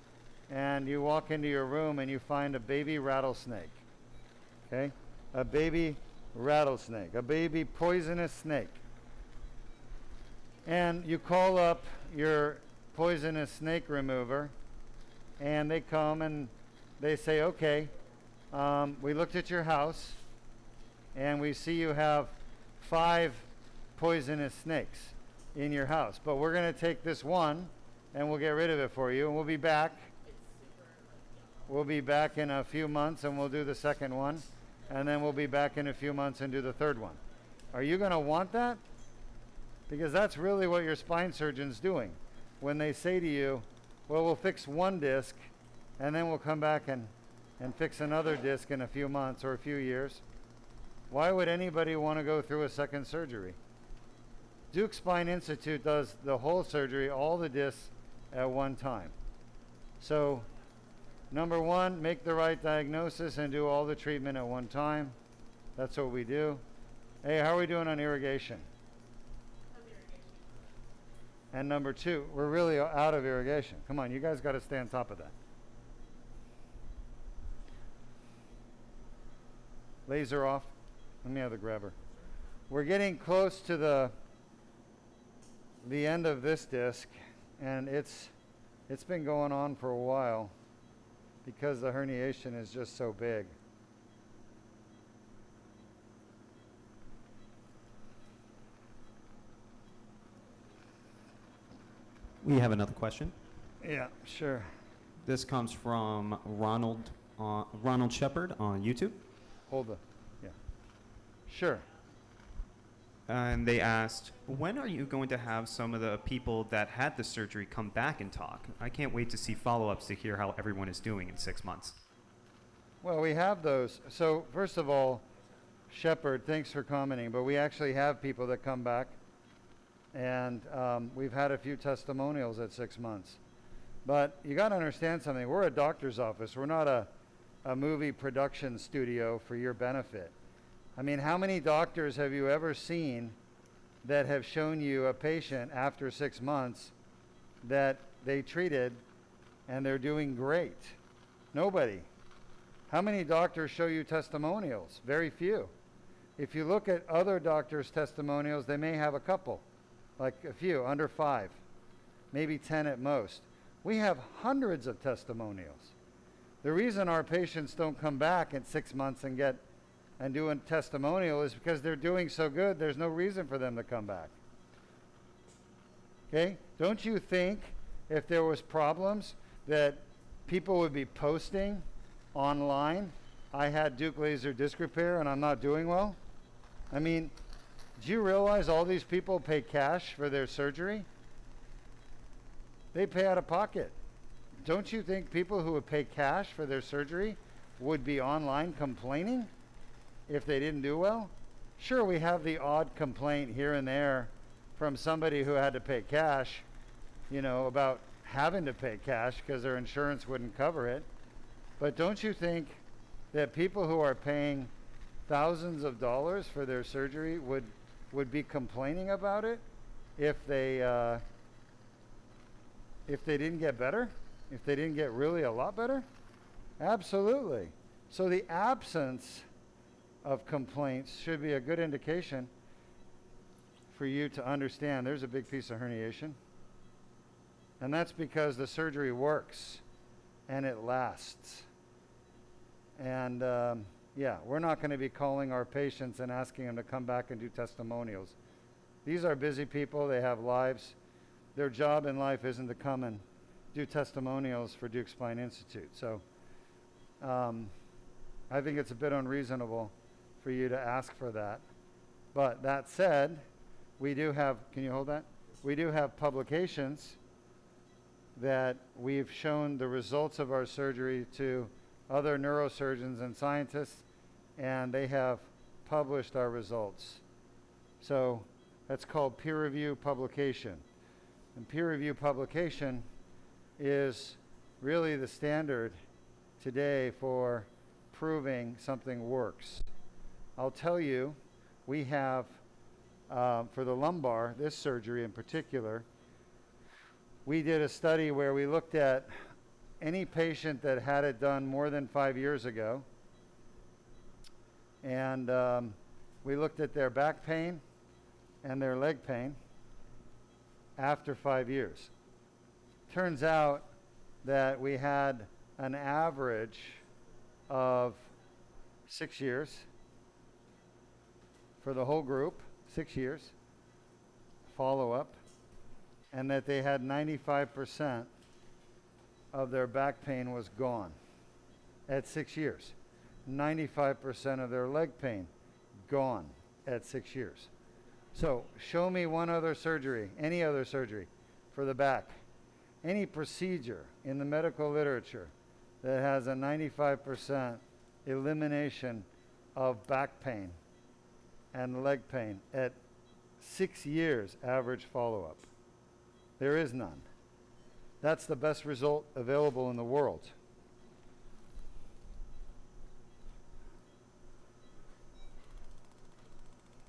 and you walk into your room and you find a baby rattlesnake. Okay? A baby rattlesnake, a baby poisonous snake. And you call up your poisonous snake remover, and they come and they say, okay, we looked at your house, and we see you have 5 poisonous snakes in your house, but we're going to take this one, and we'll get rid of it for you, and we'll be back. We'll be back in a few months, and we'll do the second one, and then we'll be back in a few months and do the third one. Are you going to want that? Because that's really what your spine surgeon's doing when they say to you, well, we'll fix one disc, and then we'll come back and fix another disc in a few months or a few years. Why would anybody want to go through a second surgery? Deuk Spine Institute does the whole surgery, all the discs at one time. So, number one, make the right diagnosis and do all the treatment at one time. That's what we do. Hey, how are we doing on irrigation? And number 2, we're really out of irrigation. Come on, you guys got to stay on top of that. Laser off. Let me have the grabber. We're getting close to the end of this disc, and it's been going on for a while because the herniation is just so big. We have another question. Yeah, sure. This comes from Ronald Shepard on YouTube. Hold the, yeah. Sure. And they asked, when are you going to have some of the people that had the surgery come back and talk? I can't wait to see follow-ups to hear how everyone is doing in 6 months. Well, we have those. So first of all, Shepard, thanks for commenting, but we actually have people that come back, and we've had a few testimonials at 6 months. But you got to understand something. We're a doctor's office. We're not a movie production studio for your benefit. I mean, how many doctors have you ever seen that have shown you a patient after 6 months that they treated and they're doing great? Nobody. How many doctors show you testimonials? Very few. If you look at other doctors' testimonials, they may have a couple, like a few, under 5, maybe 10 at most. We have hundreds of testimonials. The reason our patients don't come back in 6 months and do a testimonial is because they're doing so good, there's no reason for them to come back. Okay? Don't you think if there was problems that people would be posting online, I had Deuk laser disc repair and I'm not doing well? I mean, do you realize all these people pay cash for their surgery? They pay out of pocket. Don't you think people who would pay cash for their surgery would be online complaining if they didn't do well? Sure, we have the odd complaint here and there from somebody who had to pay cash, you know, about having to pay cash because their insurance wouldn't cover it. But don't you think that people who are paying thousands of dollars for their surgery would be complaining about it if they didn't get better? If they didn't get really a lot better? Absolutely. So the absence of complaints should be a good indication for you to understand there's a big piece of herniation. And that's because the surgery works and it lasts. And yeah, we're not going to be calling our patients and asking them to come back and do testimonials. These are busy people. They have lives. Their job in life isn't to come and do testimonials for Deuk Spine Institute. So I think it's a bit unreasonable for you to ask for that. But that said, we do have, can you hold that? We do have publications that we've shown the results of our surgery to other neurosurgeons and scientists, and they have published our results. So that's called peer review publication. And peer review publication is really the standard today for proving something works. I'll tell you, we have, for the lumbar, this surgery in particular, we did a study where we looked at any patient that had it done more than 5 years ago, and we looked at their back pain and their leg pain after 5 years. Turns out that we had an average of 6 years for the whole group, 6 years follow-up, and that they had 95% of their back pain was gone at 6 years. 95% of their leg pain gone at 6 years. So show me one other surgery, any other surgery for the back, any procedure in the medical literature that has a 95% elimination of back pain and leg pain at 6 years average follow-up. There is none. That's the best result available in the world.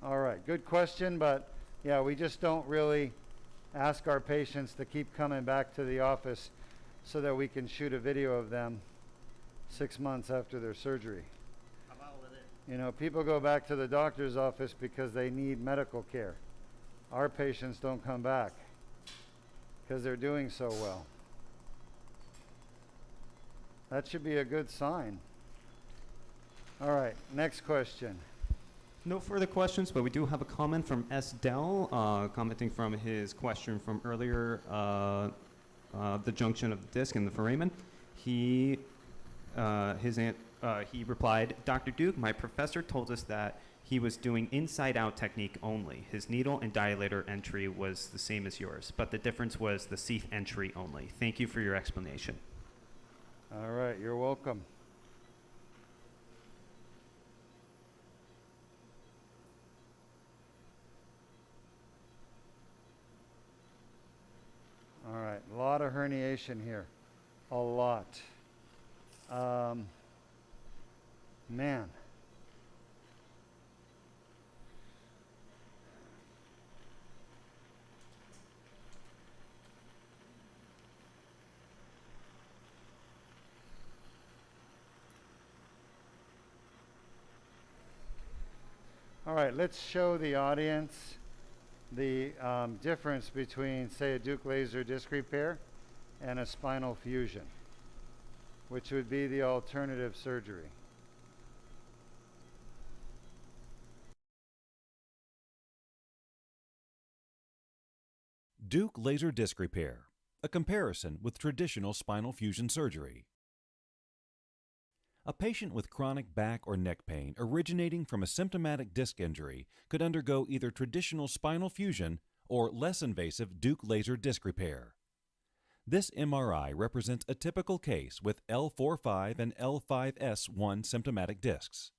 All right, good question, but yeah, we just don't really ask our patients to keep coming back to the office so that we can shoot a video of them 6 months after their surgery. How about with it? You know, people go back to the doctor's office because they need medical care. Our patients don't come back because they're doing so well. That should be a good sign. All right, next question. No further questions, but we do have a comment from S. Dell, commenting from his question from earlier, the junction of the disc and the foramen. He replied, Dr. Deuk, my professor told us that he was doing inside-out technique only. His needle and dilator entry was the same as yours, but the difference was the sheath entry only. Thank you for your explanation. All right, you're welcome. All right, a lot of herniation here, a lot. Man. All right, let's show the audience the difference between, say, a Deuk laser disc repair and a spinal fusion, which would be the alternative surgery. Deuk laser disc repair, a comparison with traditional spinal fusion surgery. A patient with chronic back or neck pain originating from a symptomatic disc injury could undergo either traditional spinal fusion or less invasive Deuk laser disc repair. This MRI represents a typical case with L4-5 and L5-S1 symptomatic discs.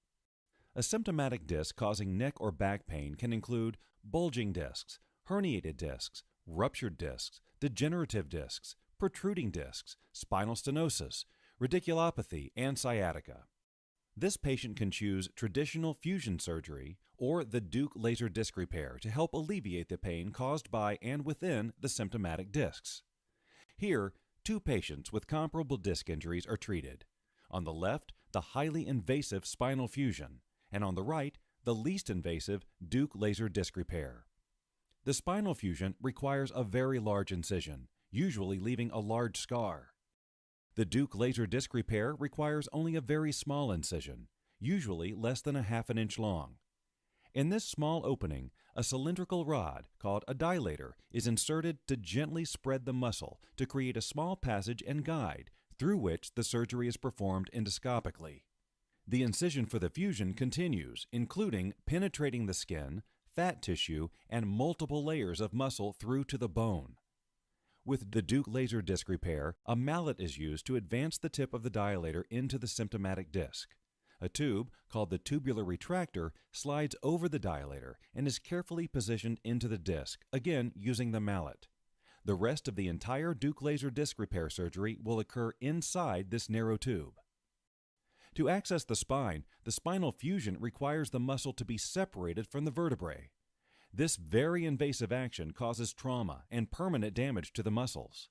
A symptomatic disc causing neck or back pain can include bulging discs, herniated discs, ruptured discs, degenerative discs, protruding discs, spinal stenosis, radiculopathy, and sciatica. This patient can choose traditional fusion surgery or the Deuk laser disc repair to help alleviate the pain caused by and within the symptomatic discs. Here, two patients with comparable disc injuries are treated. On the left, the highly invasive spinal fusion, and on the right, the least invasive Deuk laser disc repair. The spinal fusion requires a very large incision, usually leaving a large scar. The Deuk laser disc repair requires only a very small incision, usually less than a ½ inch long. In this small opening, a cylindrical rod, called a dilator, is inserted to gently spread the muscle to create a small passage and guide through which the surgery is performed endoscopically. The incision for the fusion continues, including penetrating the skin, fat tissue, and multiple layers of muscle through to the bone. With the Deuk laser disc repair, a mallet is used to advance the tip of the dilator into the symptomatic disc. A tube, called the tubular retractor, slides over the dilator and is carefully positioned into the disc, again using the mallet. The rest of the entire Deuk laser disc repair surgery will occur inside this narrow tube. To access the spine, the spinal fusion requires the muscle to be separated from the vertebrae. This very invasive action causes trauma and permanent damage to the muscles.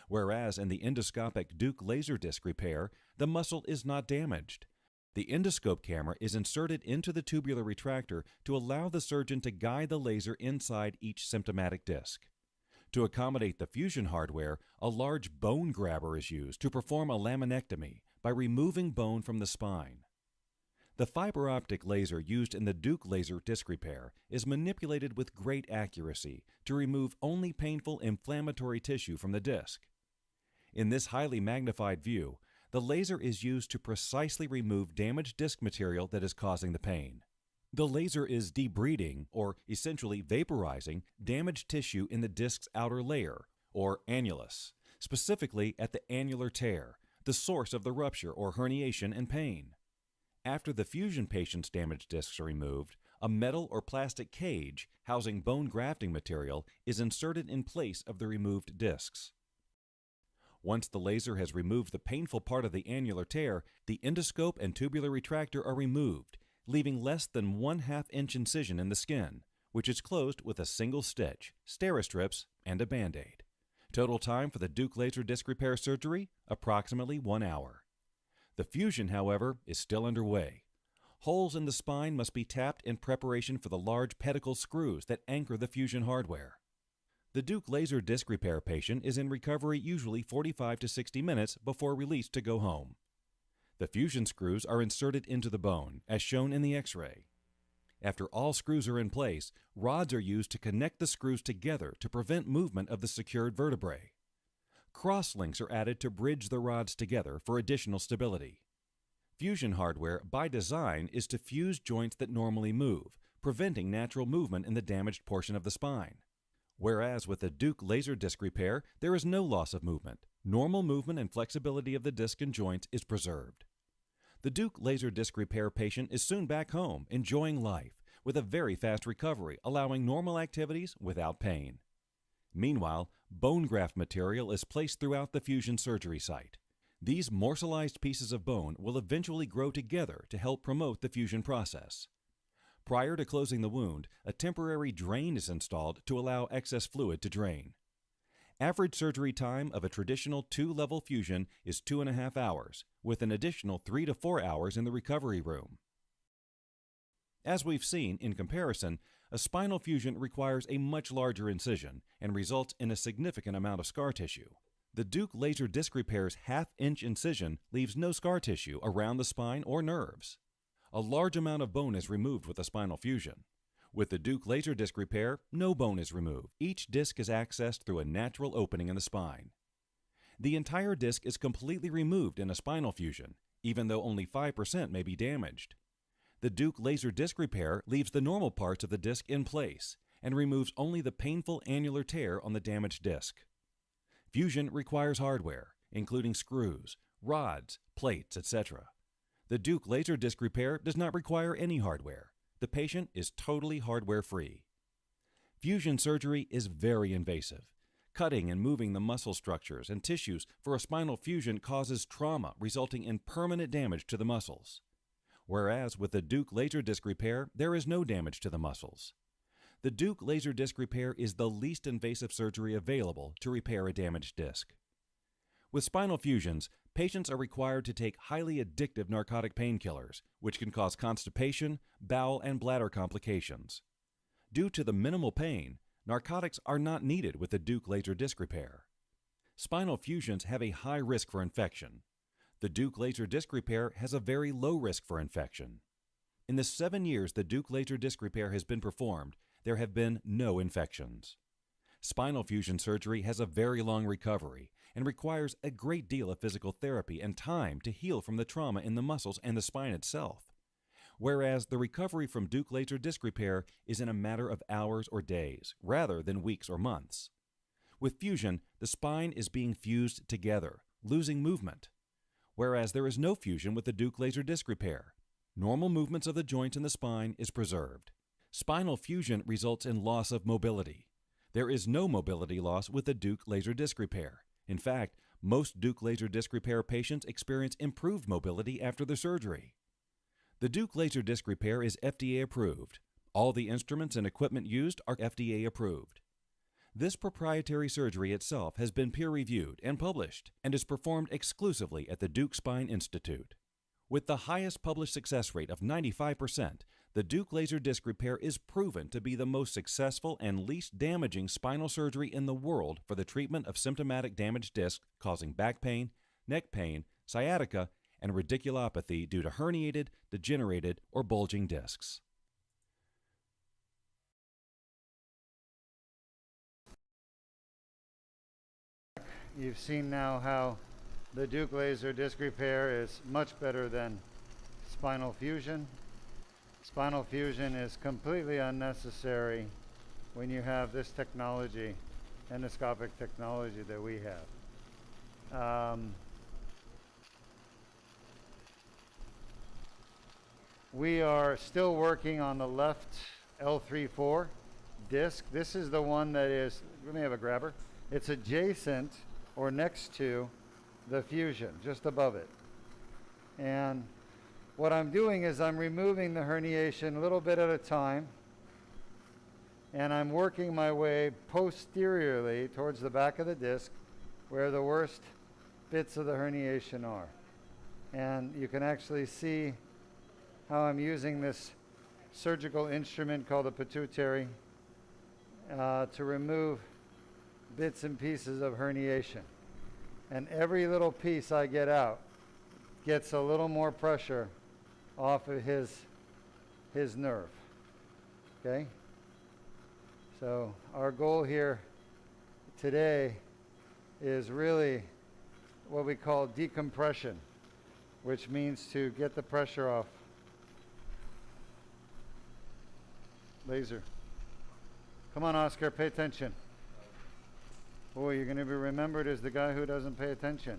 Whereas in the endoscopic Deuk laser disc repair, the muscle is not damaged. The endoscope camera is inserted into the tubular retractor to allow the surgeon to guide the laser inside each symptomatic disc. To accommodate the fusion hardware, a large bone grabber is used to perform a laminectomy by removing bone from the spine. The fiber optic laser used in the Deuk laser disc repair is manipulated with great accuracy to remove only painful inflammatory tissue from the disc. In this highly magnified view, the laser is used to precisely remove damaged disc material that is causing the pain. The laser is debriding, or essentially vaporizing, damaged tissue in the disc's outer layer, or annulus, specifically at the annular tear, the source of the rupture or herniation and pain. After the fusion patient's damaged discs are removed, a metal or plastic cage housing bone grafting material is inserted in place of the removed discs. Once the laser has removed the painful part of the annular tear, the endoscope and tubular retractor are removed, leaving less than 1/2 inch incision in the skin, which is closed with a single stitch, Steri-Strips, and a Band-Aid. Total time for the Deuk laser disc repair surgery, approximately 1 hour. The fusion, however, is still underway. Holes in the spine must be tapped in preparation for the large pedicle screws that anchor the fusion hardware. The Deuk laser disc repair patient is in recovery usually 45 to 60 minutes before released to go home. The fusion screws are inserted into the bone, as shown in the X-ray. After all screws are in place, rods are used to connect the screws together to prevent movement of the secured vertebrae. Cross-links are added to bridge the rods together for additional stability. Fusion hardware, by design, is to fuse joints that normally move, preventing natural movement in the damaged portion of the spine. Whereas with the Deuk laser disc repair, there is no loss of movement. Normal movement and flexibility of the disc and joints is preserved. The Deuk laser disc repair patient is soon back home, enjoying life, with a very fast recovery, allowing normal activities without pain. Meanwhile, bone graft material is placed throughout the fusion surgery site. These morselized pieces of bone will eventually grow together to help promote the fusion process. Prior to closing the wound, a temporary drain is installed to allow excess fluid to drain. Average surgery time of a traditional 2-level fusion is 2.5 hours, with an additional 3 to 4 hours in the recovery room. As we've seen, in comparison, a spinal fusion requires a much larger incision and results in a significant amount of scar tissue. The Deuk laser disc repair's 1/2 inch incision leaves no scar tissue around the spine or nerves. A large amount of bone is removed with a spinal fusion. With the Deuk laser disc repair, no bone is removed. Each disc is accessed through a natural opening in the spine. The entire disc is completely removed in a spinal fusion, even though only 5% may be damaged. The Deuk laser disc repair leaves the normal parts of the disc in place and removes only the painful annular tear on the damaged disc. Fusion requires hardware, including screws, rods, plates, etc. The Deuk laser disc repair does not require any hardware. The patient is totally hardware-free. Fusion surgery is very invasive. Cutting and moving the muscle structures and tissues for a spinal fusion causes trauma, resulting in permanent damage to the muscles. Whereas with the Deuk laser disc repair, there is no damage to the muscles. The Deuk laser disc repair is the least invasive surgery available to repair a damaged disc. With spinal fusions, patients are required to take highly addictive narcotic painkillers, which can cause constipation, bowel, and bladder complications. Due to the minimal pain, narcotics are not needed with the Deuk laser disc repair. Spinal fusions have a high risk for infection. The Deuk laser disc repair has a very low risk for infection. In the 7 years the Deuk laser disc repair has been performed, there have been no infections. Spinal fusion surgery has a very long recovery and requires a great deal of physical therapy and time to heal from the trauma in the muscles and the spine itself. Whereas the recovery from Deuk laser disc repair is in a matter of hours or days, rather than weeks or months. With fusion, the spine is being fused together, losing movement. Whereas there is no fusion with the Deuk laser disc repair. Normal movements of the joints in the spine is preserved. Spinal fusion results in loss of mobility. There is no mobility loss with the Deuk laser disc repair. In fact, most Deuk laser disc repair patients experience improved mobility after the surgery. The Deuk laser disc repair is FDA approved. All the instruments and equipment used are FDA approved. This proprietary surgery itself has been peer-reviewed and published and is performed exclusively at the Deuk Spine Institute. With the highest published success rate of 95%, the Deuk laser disc repair is proven to be the most successful and least damaging spinal surgery in the world for the treatment of symptomatic damaged discs causing back pain, neck pain, sciatica, and radiculopathy due to herniated, degenerated, or bulging discs. You've seen now how the Deuk laser disc repair is much better than spinal fusion. Spinal fusion is completely unnecessary when you have this technology, endoscopic technology that we have. We are still working on the left L3-4 disc. This is the one that is, let me have a grabber. It's adjacent or next to the fusion, just above it. And what I'm doing is I'm removing the herniation a little bit at a time, and I'm working my way posteriorly towards the back of the disc where the worst bits of the herniation are. And you can actually see how I'm using this surgical instrument called the pituitary to remove bits and pieces of herniation. And every little piece I get out gets a little more pressure off of his nerve. Okay? So our goal here today is really what we call decompression, which means to get the pressure off. Laser. Come on, Oscar, pay attention. Oh, you're going to be remembered as the guy who doesn't pay attention.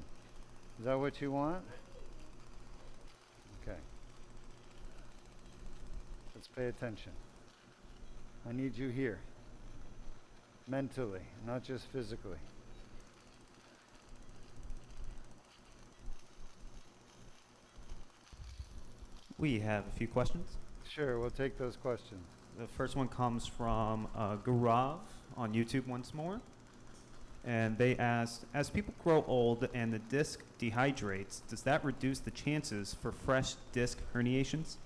Is that what you want? Okay. Let's pay attention. I need you here. Mentally, not just physically. We have a few questions. Sure, we'll take those questions. The first one comes from Gaurav on YouTube once more. And they asked, as people grow old and the disc dehydrates, does that reduce the chances for fresh disc herniations?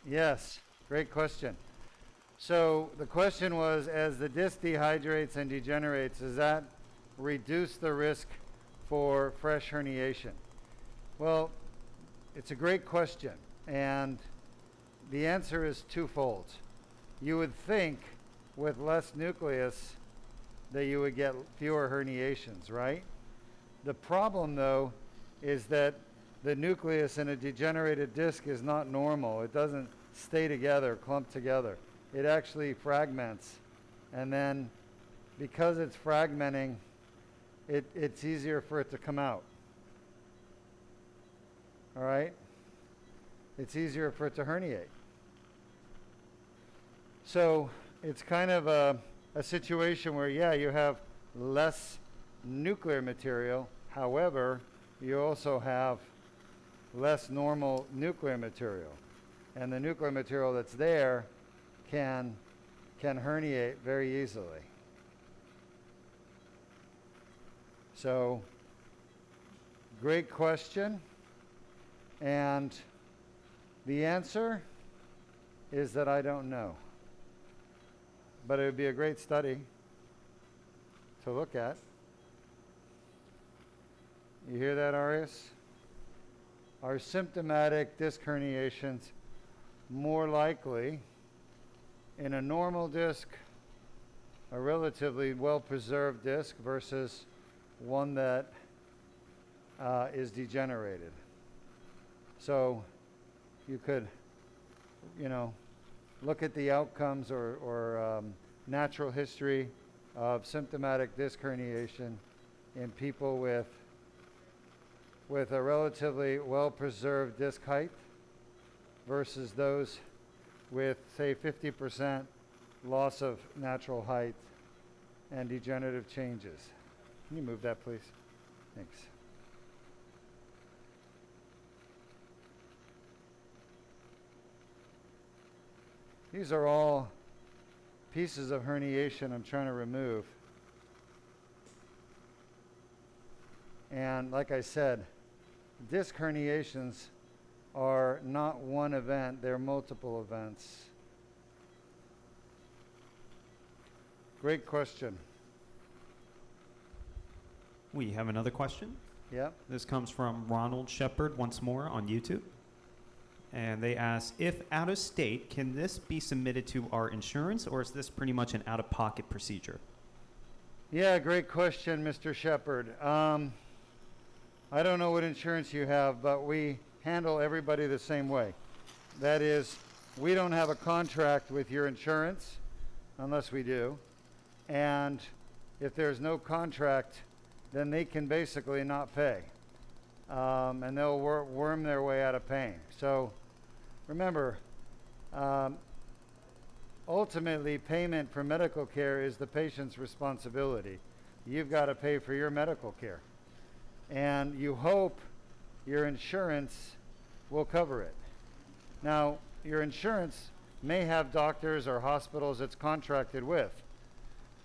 Yes, great question. So the question was, as the disc dehydrates and degenerates, does that reduce the risk for fresh herniation? Well, it's a great question, and the answer is twofold. You would think with less nucleus that you would get fewer herniations, right? The problem, though, is that the nucleus in a degenerated disc is not normal. It doesn't stay together, clump together. It actually fragments. And then because it's fragmenting, it's easier for it to come out. All right? It's easier for it to herniate. So it's kind of a situation where, yeah, you have less nuclear material. However, you also have less normal nuclear material. And the nuclear material that's there can herniate very easily. So, great question. And the answer is that I don't know. But it would be a great study to look at. You hear that, Arias? Are symptomatic disc herniations more likely in a normal disc, a relatively well-preserved disc, versus one that is degenerated? So you could, look at the outcomes or natural history of symptomatic disc herniation in people with a relatively well-preserved disc height versus those with, say, 50% loss of natural height and degenerative changes. Can you move that, please? Thanks. These are all pieces of herniation I'm trying to remove. And like I said, disc herniations are not one event, they're multiple events. Great question. We have another question. Yep. This comes from Ronald Shepard once more on YouTube. And they ask, if out of state, can this be submitted to our insurance, or is this pretty much an out-of-pocket procedure? Yeah, great question, Mr. Shepard. I don't know what insurance you have, but we handle everybody the same way. That is, we don't have a contract with your insurance, unless we do. And if there's no contract, then they can basically not pay. And they'll worm their way out of paying. So remember, ultimately, payment for medical care is the patient's responsibility. You've got to pay for your medical care. And you hope your insurance will cover it. Now, your insurance may have doctors or hospitals it's contracted with,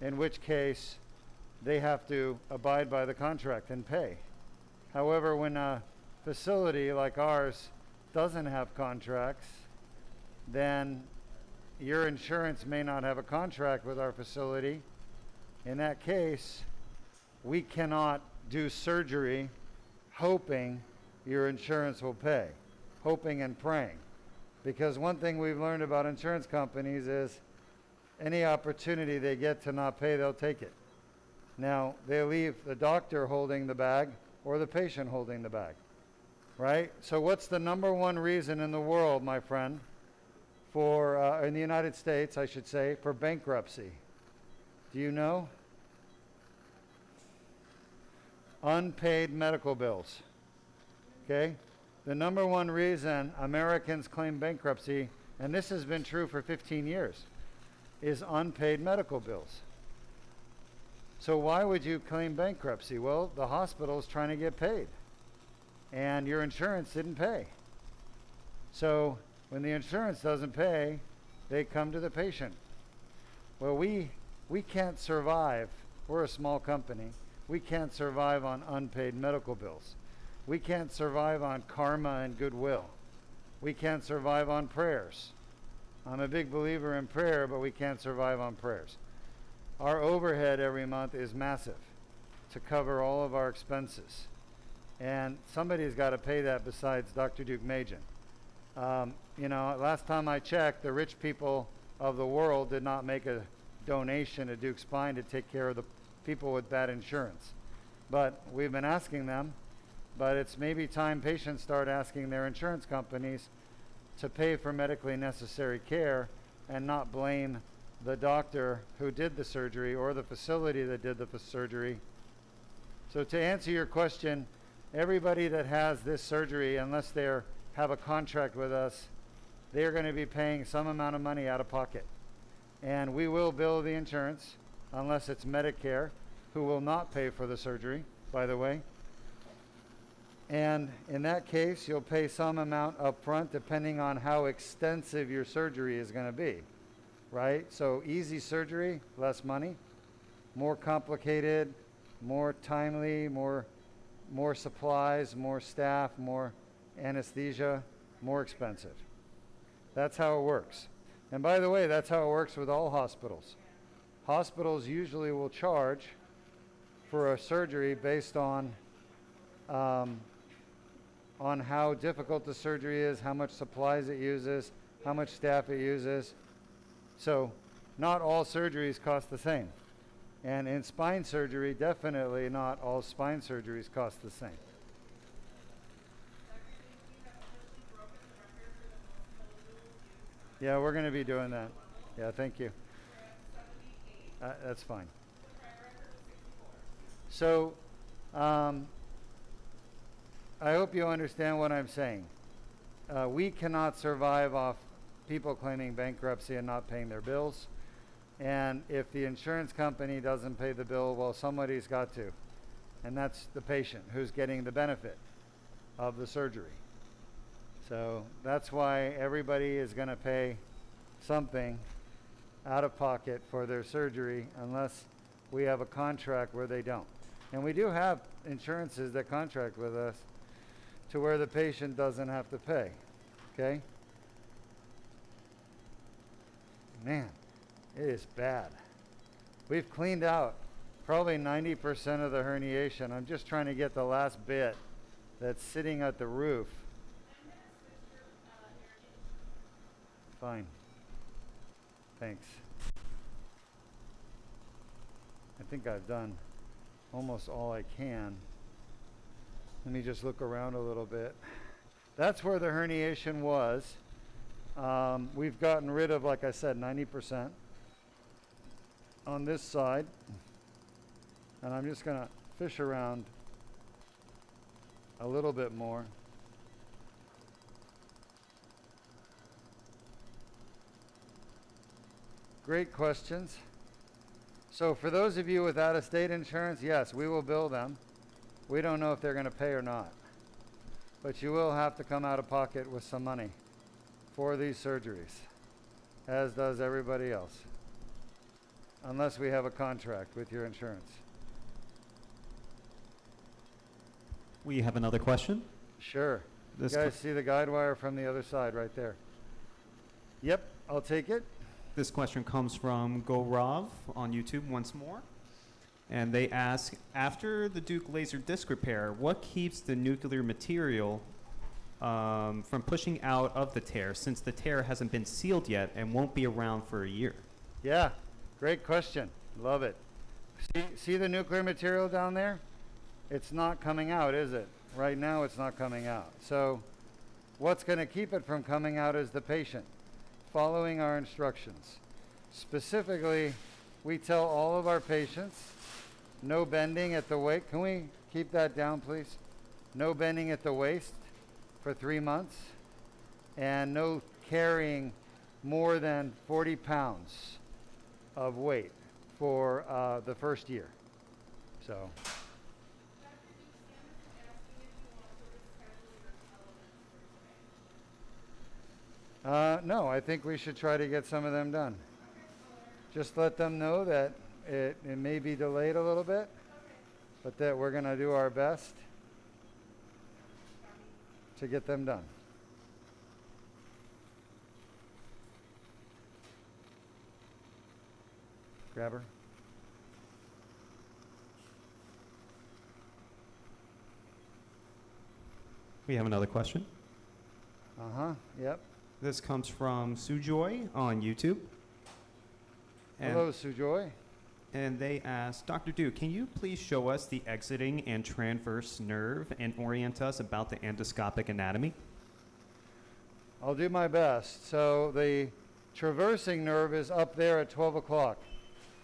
in which case they have to abide by the contract and pay. However, when a facility like ours doesn't have contracts, then your insurance may not have a contract with our facility. In that case, we cannot do surgery hoping your insurance will pay, hoping and praying. Because one thing we've learned about insurance companies is any opportunity they get to not pay, they'll take it. Now, they leave the doctor holding the bag or the patient holding the bag, right? So what's the number one reason in the world, my friend, for, in the United States, I should say, for bankruptcy? Do you know? Unpaid medical bills, okay? The number one reason Americans claim bankruptcy, and this has been true for 15 years, is unpaid medical bills. So why would you claim bankruptcy? Well, the hospital's trying to get paid, and your insurance didn't pay. So when the insurance doesn't pay, they come to the patient. Well, we can't survive. We're a small company. We can't survive on unpaid medical bills. We can't survive on karma and goodwill. We can't survive on prayers. I'm a big believer in prayer, but we can't survive on prayers. Our overhead every month is massive to cover all of our expenses. And somebody's got to pay that besides Dr. Deuk Majin. You know, last time I checked, the rich people of the world did not make a donation to Duke Spine to take care of the people with bad insurance. But we've been asking them, but it's maybe time patients start asking their insurance companies to pay for medically necessary care and not blame the doctor who did the surgery or the facility that did the surgery. So to answer your question, everybody that has this surgery, unless they have a contract with us, they're going to be paying some amount of money out of pocket. And we will bill the insurance, unless it's Medicare, who will not pay for the surgery, by the way. And in that case, you'll pay some amount up front depending on how extensive your surgery is going to be, right? So easy surgery, less money. More complicated, more timely, more supplies, more staff, more anesthesia, more expensive. That's how it works. And by the way, that's how it works with all hospitals. Hospitals usually will charge for a surgery based on how difficult the surgery is, how much supplies it uses, how much staff it uses. So not all surgeries cost the same. And in spine surgery, definitely not all spine surgeries cost the same. Yeah, we're going to be doing that. Yeah, thank you. That's fine. So, I hope you understand what I'm saying. We cannot survive off people claiming bankruptcy and not paying their bills. And if the insurance company doesn't pay the bill, well, somebody's got to. And that's the patient who's getting the benefit of the surgery. So that's why everybody is going to pay something out of pocket for their surgery unless we have a contract where they don't. And we do have insurances that contract with us. to where the patient doesn't have to pay. Okay? Man, it is bad. We've cleaned out probably 90% of the herniation. I'm just trying to get the last bit that's sitting at the roof. Fine. Thanks. I think I've done almost all I can. Let me just look around a little bit. That's where the herniation was. We've gotten rid of, like I said, 90% on this side. And I'm just going to fish around a little bit more. Great questions. So for those of you with out-of-state insurance, yes, we will bill them. We don't know if they're going to pay or not. But you will have to come out of pocket with some money for these surgeries, as does everybody else, unless we have a contract with your insurance. We have another question. Sure. You This guys see the guide wire from the other side right there? Yep, I'll take it. This question comes from Gaurav on YouTube once more. And they ask, after the Deuk laser disc repair, what keeps the nuclear material from pushing out of the tear, since the tear hasn't been sealed yet and won't be around for a year? Yeah, great question. Love it. See the nuclear material down there? It's not coming out, is it? Right now it's not coming out. So what's going to keep it from coming out is the patient following our instructions. Specifically, we tell all of our patients, no bending at the waist. Can we keep that down, please? No bending at the waist for 3 months, and no carrying more than 40 pounds of weight for the first year. So. No, I think we should try to get some of them done. Just let them know that it may be delayed a little bit, but that we're going to do our best to get them done. Grab her. We have another question. Yep. This comes from Sujoy on YouTube. And Hello, Sujoy. And they ask, Dr. Deuk, can you please show us the exiting and transverse nerve and orient us about the endoscopic anatomy? I'll do my best. So the traversing nerve is up there at 12 o'clock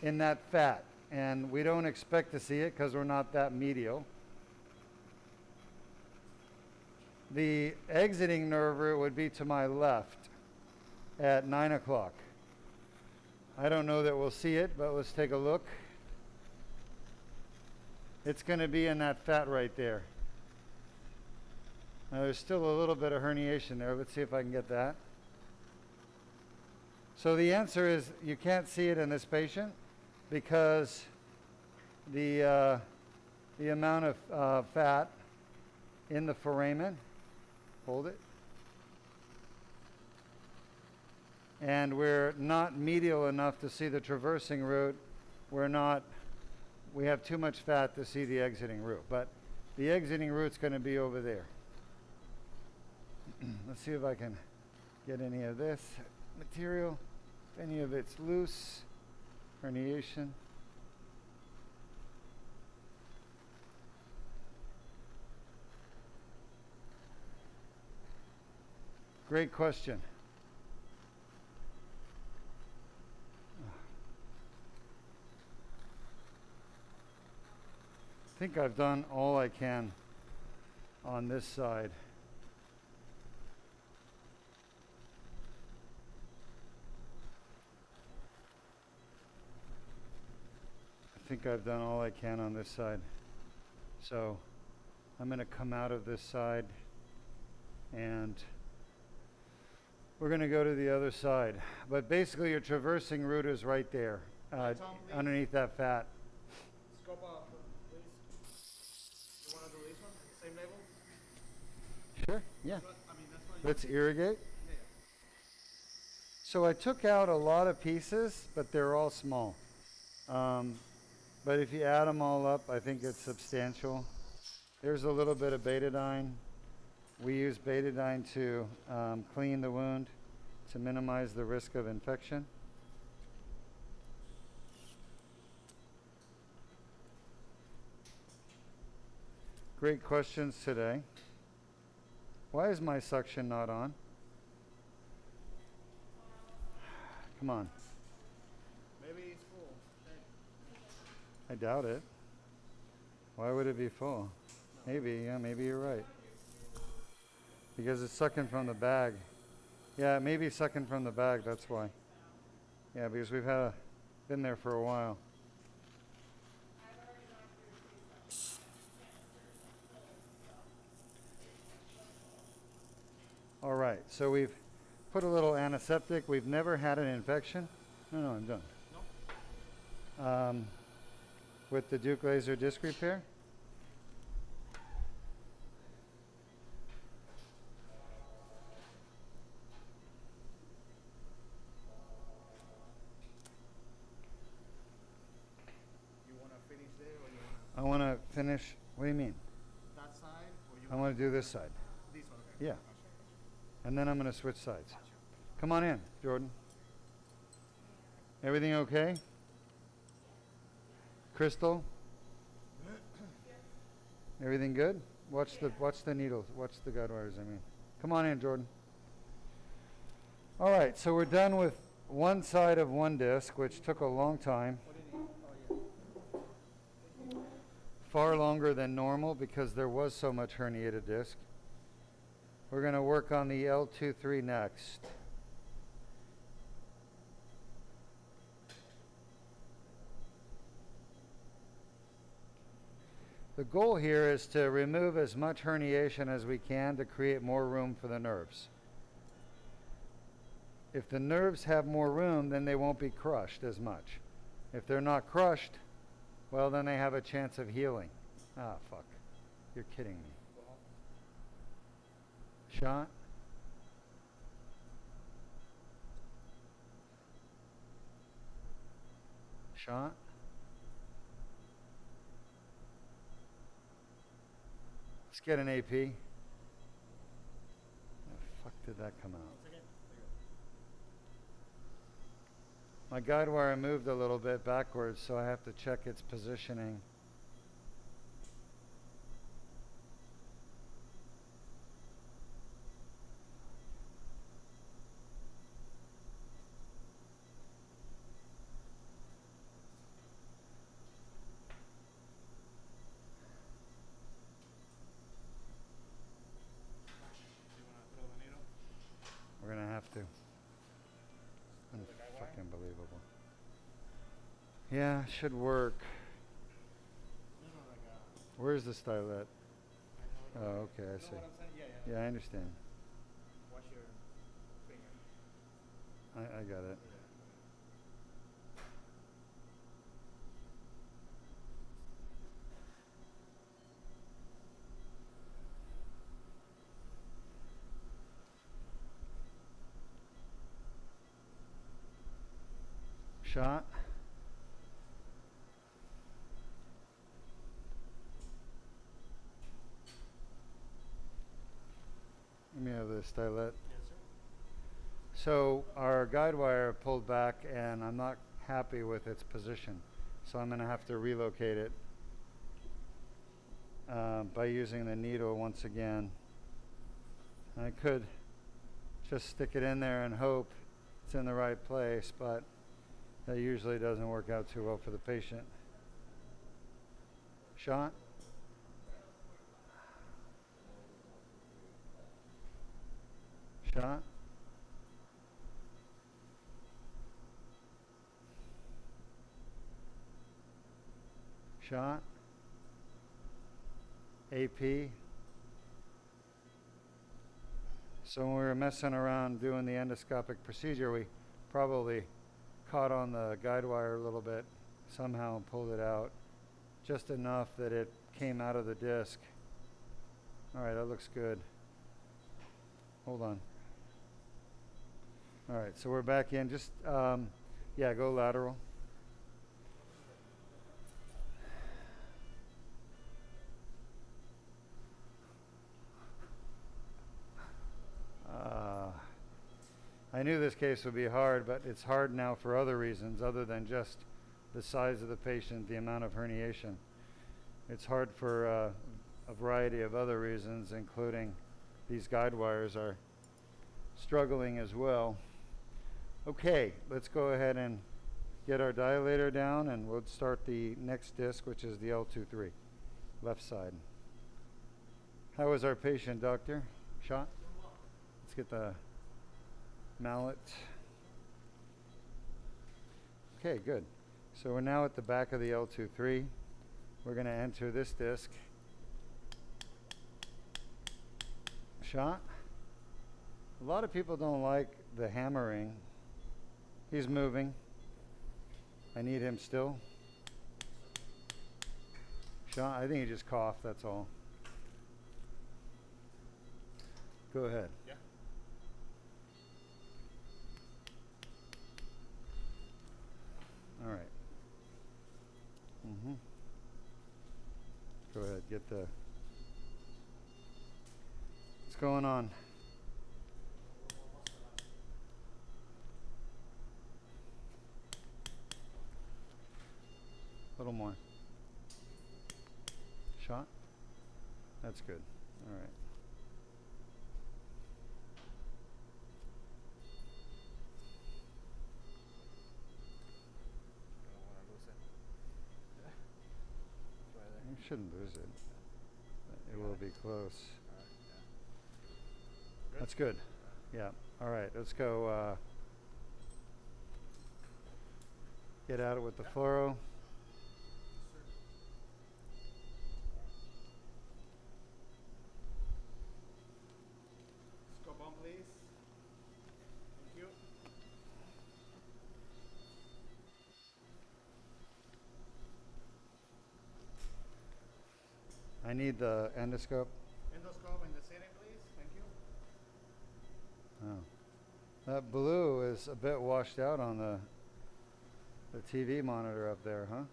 in that fat, and we don't expect to see it because we're not that medial. The exiting nerve root would be to my left at 9 o'clock. I don't know that we'll see it, but let's take a look. It's going to be in that fat right there. Now there's still a little bit of herniation there. Let's see if I can get that. So the answer is you can't see it in this patient because the amount of fat in the foramen. Hold it. And we're not medial enough to see the traversing root. We have too much fat to see the exiting root. But the exiting root's going to be over there. Let's see if I can get any of this material. If any of it's loose, herniation. Great question. I think I've done all I can on this side. I think I've done all I can on this side. So I'm going to come out of this side and we're going to go to the other side. But basically your traversing root is right there, underneath that fat. Scope up, please. You want to do this one? Same level? Yeah. I mean, that's why. Let's irrigate. Yeah, yeah. So I took out a lot of pieces, but they're all small. But if you add them all up, I think it's substantial. There's a little bit of betadine. We use betadine to clean the wound to minimize the risk of infection. Great questions today. Why is my suction not on? Come on. Maybe it's full. I doubt it. Why would it be full? Maybe, yeah, maybe you're right. Because it's sucking from the bag. Yeah, it may be sucking from the bag, that's why. Yeah, because we've been there for a while. All right, so we've put a little antiseptic. We've never had an infection. No, I'm done. With the Deuk laser disc repair. You want to finish there or you want I want to finish. What do you mean? that side or you I want to do this side. this one? Okay. Yeah. And then I'm going to switch sides. Come on in, Jordan. Everything okay? Crystal? Everything good? Watch the needles. Watch the guide wires, I mean. Come on in, Jordan. All right, so we're done with one side of one disc, which took a long time. Far longer than normal because there was so much herniated disc. We're going to work on the L2-3 next. The goal here is to remove as much herniation as we can to create more room for the nerves. If the nerves have more room, then they won't be crushed as much. If they're not crushed, well, then they have a chance of healing. Ah, fuck. You're kidding me. Shot? Shot? Let's get an AP. How the fuck did that come out? My guide wire moved a little bit backwards, so I have to check its positioning. You want to throw the needle? We're gonna have to. Fucking unbelievable. Yeah, should work. No, like Where's the stylet? I know. Oh, okay, I You know see. what I'm saying? Yeah. Yeah, I understand. Wash your finger. I got it. Shot. Let me have the stylet. Yes, sir. So our guide wire pulled back and I'm not happy with its position. So I'm gonna have to relocate it by using the needle once again. I could just stick it in there and hope it's in the right place, but that usually doesn't work out too well for the patient. Shot. Shot. Shot. AP. So when we were messing around doing the endoscopic procedure, we probably caught on the guide wire a little bit, somehow pulled it out, just enough that it came out of the disc. All right, that looks good. hold on. All right, so we're back in. Just, yeah, go lateral. I knew this case would be hard, but it's hard now for other reasons other than just the size of the patient, the amount of herniation. It's hard for a variety of other reasons, including these guide wires are struggling as well. Okay, let's go ahead and get our dilator down, and we'll start the next disc, which is the L2-3, left side. How is our patient, doctor? Shot? Let's get the mallet. Okay, good. So we're now at the back of the L2-3. We're going to enter this disc. Shot. A lot of people don't like the hammering. He's moving. I need him still. Shot. I think he just coughed, that's all. Go ahead. Yeah. All right. Go ahead, get the... What's going on? A little more. Shot? That's good. All right. You shouldn't lose it. It will be close. That's good. Yeah. All right. Let's go. Get at it with the fluoro. Scope on, please. Thank you. I need the endoscope. Endoscope in the center, please. Thank you. Oh. That blue is a bit washed out on the TV monitor up there, huh?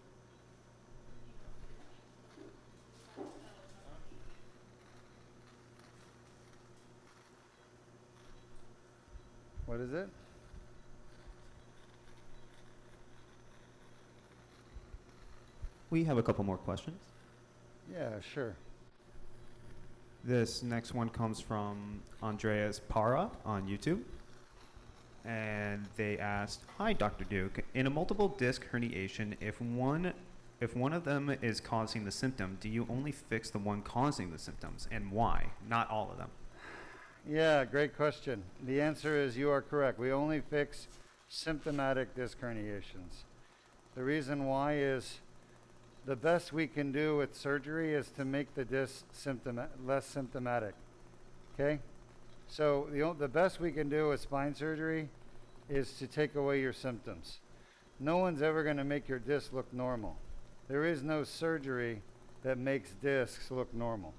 What is it? We have a couple more questions. Yeah, sure. This next one comes from Andreas Para on YouTube. And they asked, "Hi, Dr. Deuk. In a multiple disc herniation, if one of them is causing the symptom, do you only fix the one causing the symptoms, and why? Not all of them." Yeah, great question. The answer is you are correct. We only fix symptomatic disc herniations. The reason why is the best we can do with surgery is to make the disc less symptomatic. Okay? So the best we can do with spine surgery is to take away your symptoms. No one's ever going to make your disc look normal. There is no surgery that makes discs look normal.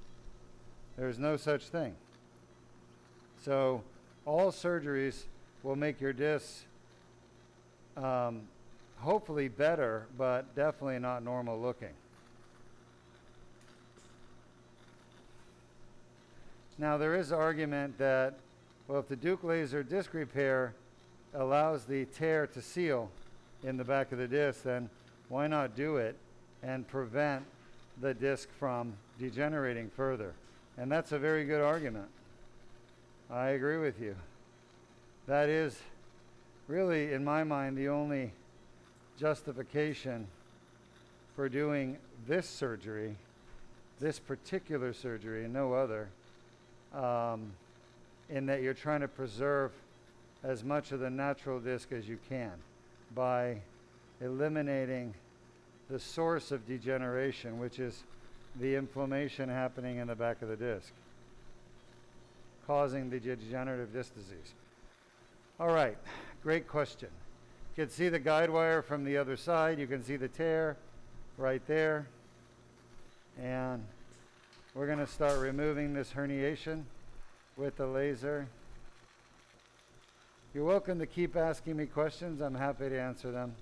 There's no such thing. So all surgeries will make your discs hopefully better, but definitely not normal looking. Now there is argument that, well, if the Deuk laser disc repair allows the tear to seal in the back of the disc, then why not do it and prevent the disc from degenerating further? And that's a very good argument. I agree with you. That is really, in my mind, the only justification for doing this surgery, this particular surgery, and no other, in that you're trying to preserve as much of the natural disc as you can by eliminating the source of degeneration, which is the inflammation happening in the back of the disc, causing the degenerative disc disease. All right, great question. You can see the guide wire from the other side. You can see the tear right there. And we're going to start removing this herniation with the laser. You're welcome to keep asking me questions. I'm happy to answer them.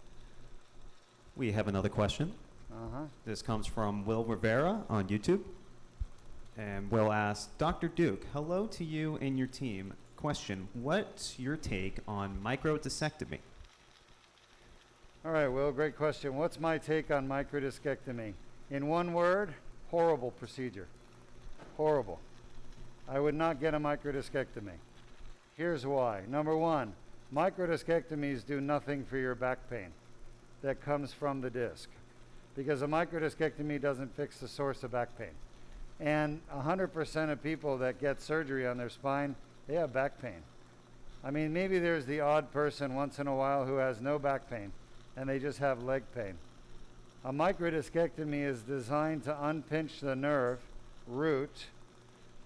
We have another question. Uh-huh. This comes from Will Rivera on YouTube. And Will asks, Dr. Deuk, hello to you and your team. Question, what's your take on microdiscectomy? All right, Will, great question. What's my take on microdiscectomy? In one word, horrible procedure. Horrible. I would not get a microdiscectomy. Here's why. Number one, microdiscectomies do nothing for your back pain that comes from the disc, because a microdiscectomy doesn't fix the source of back pain. And 100% of people that get surgery on their spine, they have back pain. I mean, maybe there's the odd person once in a while who has no back pain and they just have leg pain. A microdiscectomy is designed to unpinch the nerve root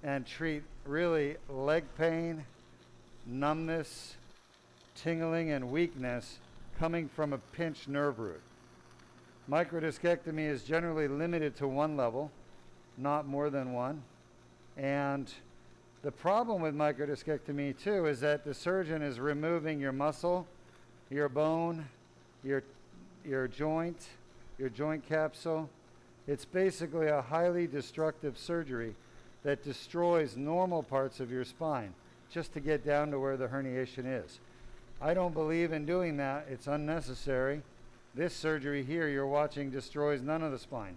and treat really leg pain, numbness, tingling, and weakness coming from a pinched nerve root. Microdiscectomy is generally limited to one level, not more than one. And the problem with microdiscectomy too is that the surgeon is removing your muscle, your bone, your joint capsule. It's basically a highly destructive surgery that destroys normal parts of your spine just to get down to where the herniation is. I don't believe in doing that. It's unnecessary. This surgery here you're watching destroys none of the spine.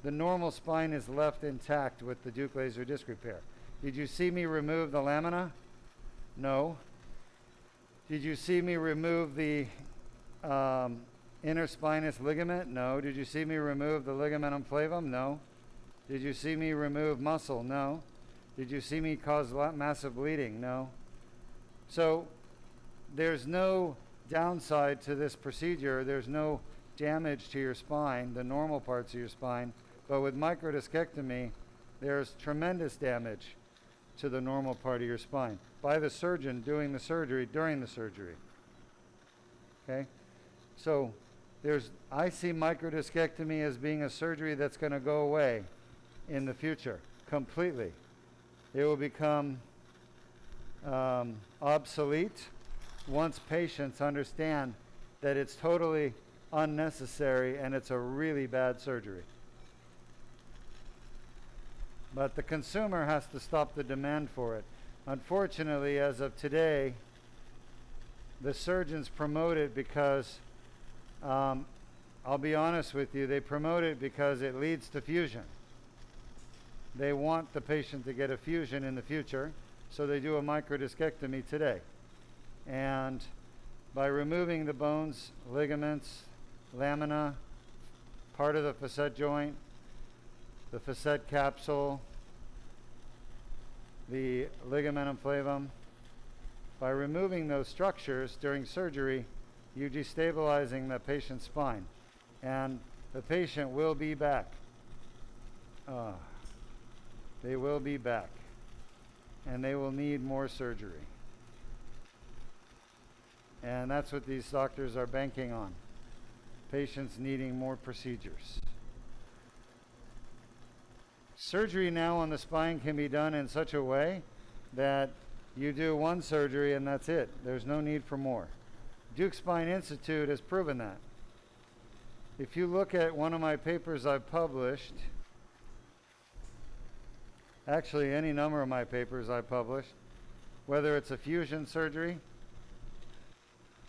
The normal spine is left intact with the Deuk laser disc repair. Did you see me remove the lamina? No. Did you see me remove the interspinous ligament? No. Did you see me remove the ligamentum flavum? No. Did you see me remove muscle? No. Did you see me cause massive bleeding? No. So there's no downside to this procedure. There's no damage to your spine, the normal parts of your spine. But with microdiscectomy, there's tremendous damage to the normal part of your spine by the surgeon doing the surgery during the surgery. Okay? So I see microdiscectomy as being a surgery that's going to go away in the future completely. It will become obsolete once patients understand that it's totally unnecessary and it's a really bad surgery. But the consumer has to stop the demand for it. Unfortunately, as of today, the surgeons promote it because, I'll be honest with you, they promote it because it leads to fusion. They want the patient to get a fusion in the future, so they do a microdiscectomy today. And by removing the bones, ligaments, lamina, part of the facet joint, the facet capsule, the ligamentum flavum, by removing those structures during surgery, you're destabilizing the patient's spine. And the patient will be back. They will be back. And they will need more surgery. And that's what these doctors are banking on. Patients needing more procedures. Surgery now on the spine can be done in such a way that you do one surgery and that's it. There's no need for more. Deuk Spine Institute has proven that. If you look at one of my papers I've published, actually any number of my papers I've published, whether it's a fusion surgery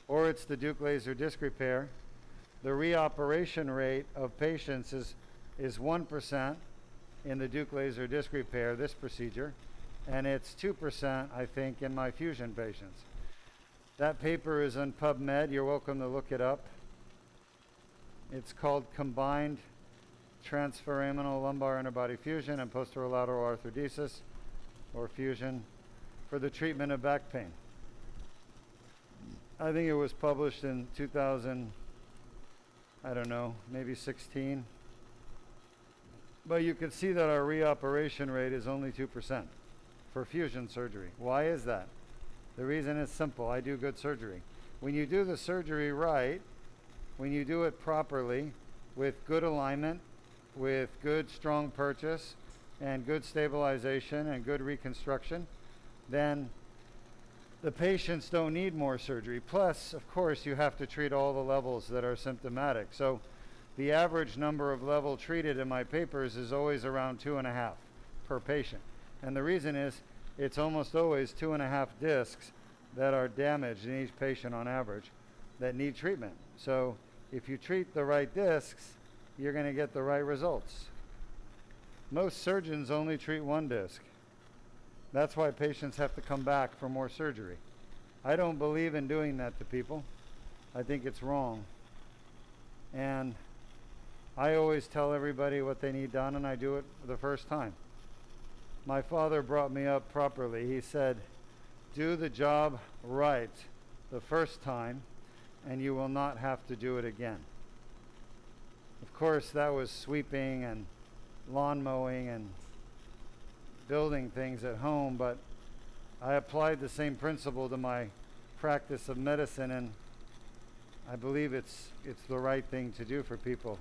or it's the Deuk laser disc repair, the reoperation rate of patients is 1% in the Deuk laser disc repair, this procedure, and it's 2%, I think, in my fusion patients. That paper is on PubMed. You're welcome to look it up. It's called Combined Transforaminal Lumbar Interbody Fusion and Posterolateral Arthrodesis, or fusion, for the treatment of back pain. I think it was published in 2000, I don't know, maybe 16. But you can see that our reoperation rate is only 2% for fusion surgery. Why is that? The reason is simple. I do good surgery. When you do the surgery right, when you do it properly, with good alignment, with good strong purchase, and good stabilization and good reconstruction, then the patients don't need more surgery. Plus, of course, you have to treat all the levels that are symptomatic. So the average number of level treated in my papers is always around 2.5 per patient. And the reason is it's almost always 2.5 discs that are damaged in each patient on average that need treatment. So if you treat the right discs, you're going to get the right results. Most surgeons only treat one disc. That's why patients have to come back for more surgery. I don't believe in doing that to people. I think it's wrong. And I always tell everybody what they need done, and I do it the first time. My father brought me up properly. He said, do the job right the first time, and you will not have to do it again. Of course, that was sweeping and lawn mowing and building things at home, but I applied the same principle to my practice of medicine, and I believe it's the right thing to do for people.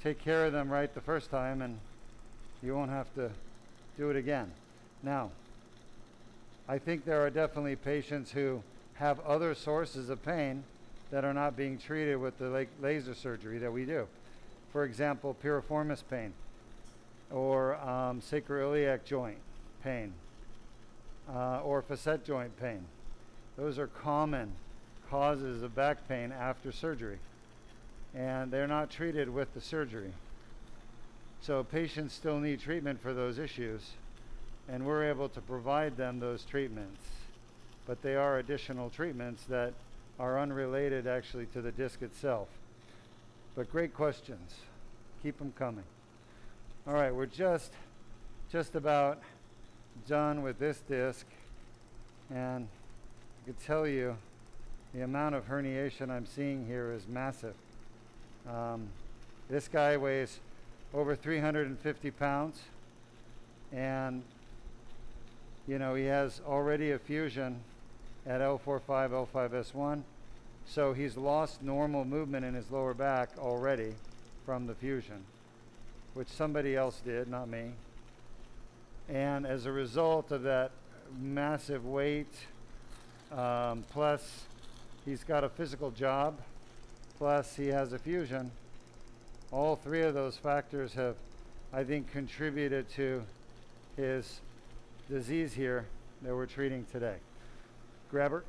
Take care of them right the first time, and you won't have to do it again. Now, I think there are definitely patients who have other sources of pain that are not being treated with the laser surgery that we do. For example, piriformis pain, or sacroiliac joint pain, or facet joint pain. Those are common causes of back pain after surgery, and they're not treated with the surgery. So patients still need treatment for those issues, and we're able to provide them those treatments. But they are additional treatments that are unrelated actually to the disc itself. But great questions. Keep them coming. All right, we're just about done with this disc, and I can tell you the amount of herniation I'm seeing here is massive. This guy weighs over 350 pounds, and you know, he has already a fusion at L4-5, L5-S1, so he's lost normal movement in his lower back already from the fusion, which somebody else did, not me. And as a result of that massive weight, plus he's got a physical job, plus he has a fusion, all three of those factors have, I think, contributed to his disease here that we're treating today. Grab her.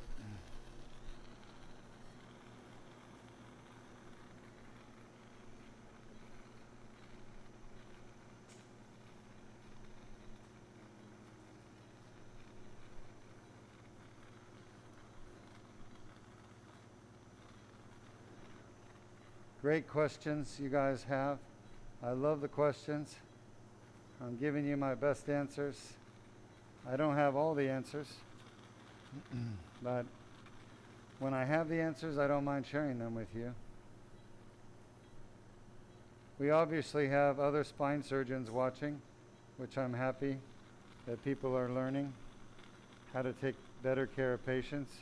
Great questions you guys have. I love the questions. I'm giving you my best answers. I don't have all the answers, but when I have the answers, I don't mind sharing them with you. We obviously have other spine surgeons watching, which I'm happy that people are learning how to take better care of patients.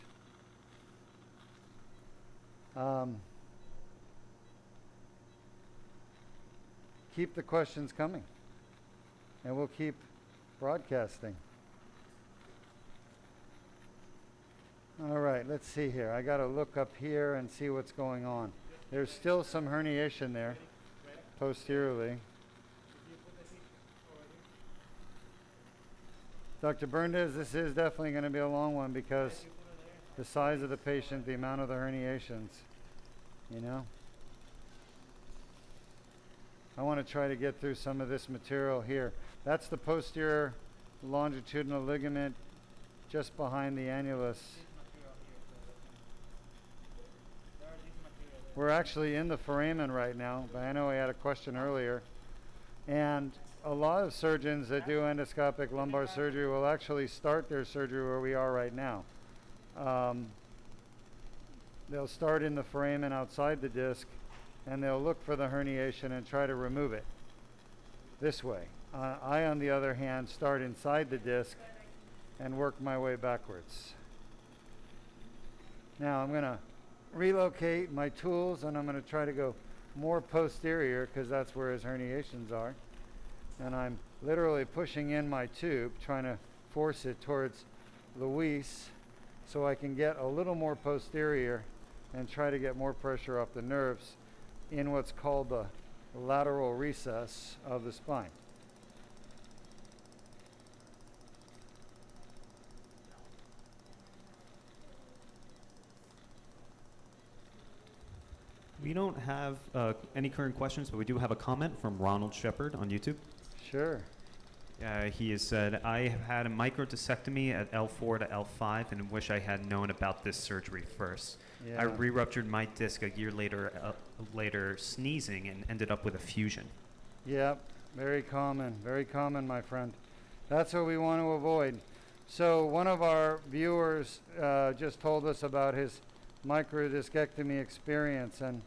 Keep the questions coming, and we'll keep broadcasting. All right, let's see here. I got to look up here and see what's going on. There's still some herniation there, posteriorly. Dr. Berndes, this is definitely going to be a long one because the size of the patient, the amount of the herniations, you know. I want to try to get through some of this material here. That's the posterior longitudinal ligament just behind the annulus. We're actually in the foramen right now, but I know I had a question earlier. And a lot of surgeons that do endoscopic lumbar surgery will actually start their surgery where we are right now. They'll start in the foramen outside the disc, and they'll look for the herniation and try to remove it this way. I, on the other hand, start inside the disc and work my way backwards. Now I'm going to relocate my tools, and I'm going to try to go more posterior because that's where his herniations are. And I'm literally pushing in my tube, trying to force it towards Luis so I can get a little more posterior and try to get more pressure off the nerves in what's called the lateral recess of the spine. We don't have any current questions, but we do have a comment from Ronald Shepard on YouTube. Sure. He has said, I have had a microdiscectomy at L4 to L5 and wish I had known about this surgery first. Yeah. I re-ruptured my disc a year later sneezing and ended up with a fusion. Yep, very common, my friend. That's what we want to avoid. So one of our viewers just told us about his microdiscectomy experience, and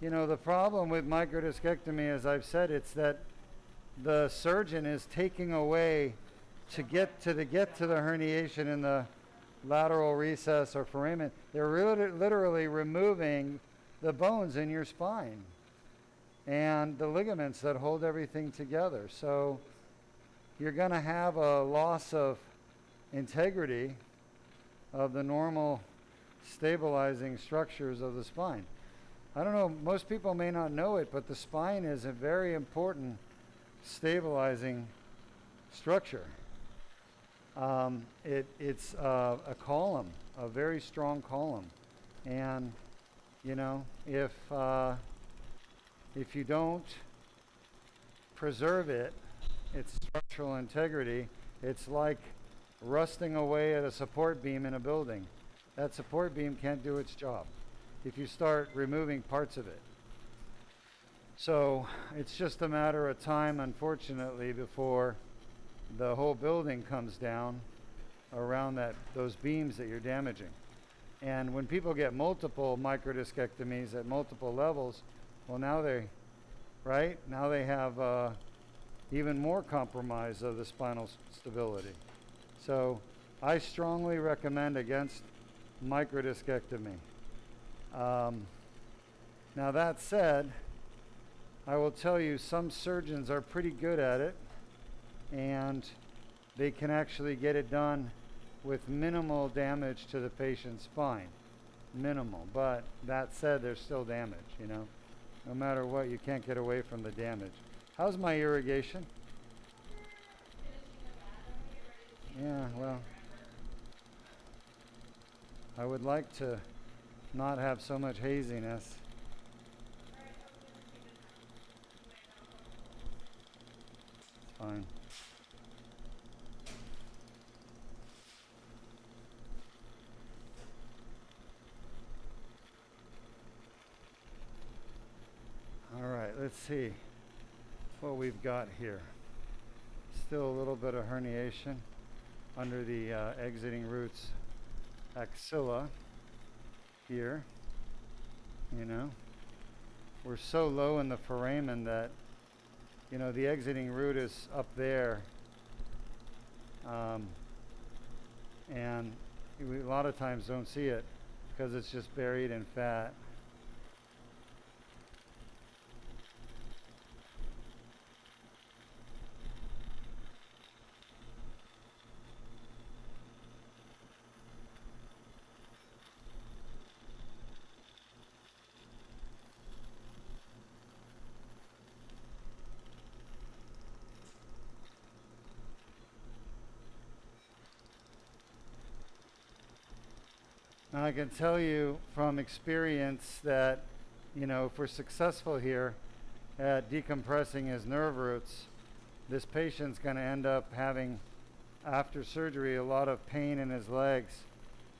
you know, the problem with microdiscectomy, as I've said, it's that the surgeon is taking away to get to the herniation in the lateral recess or foramen. They're literally removing the bones in your spine and the ligaments that hold everything together. So you're going to have a loss of integrity of the normal stabilizing structures of the spine. I don't know, most people may not know it, but the spine is a very important stabilizing structure. It's a column, a very strong column, and you know, if you don't preserve its structural integrity, it's like rusting away at a support beam in a building. That support beam can't do its job if you start removing parts of it. So it's just a matter of time, unfortunately, before the whole building comes down around those beams that you're damaging. And when people get multiple microdiscectomies at multiple levels, well, now they have even more compromise of the spinal stability. So I strongly recommend against microdiscectomy. Now that said, I will tell you some surgeons are pretty good at it, and they can actually get it done with minimal damage to the patient's spine. Minimal. But that said, there's still damage, you know. No matter what, you can't get away from the damage. How's my irrigation? Yeah, well, I would like to not have so much haziness. Fine. All right, let's see what we've got here. Still a little bit of herniation under the exiting roots axilla here. You know, we're so low in the foramen that, you know, the exiting root is up there, and we a lot of times don't see it because it's just buried in fat. Now I can tell you from experience that, you know, if we're successful here at decompressing his nerve roots, this patient's going to end up having, after surgery, a lot of pain in his legs,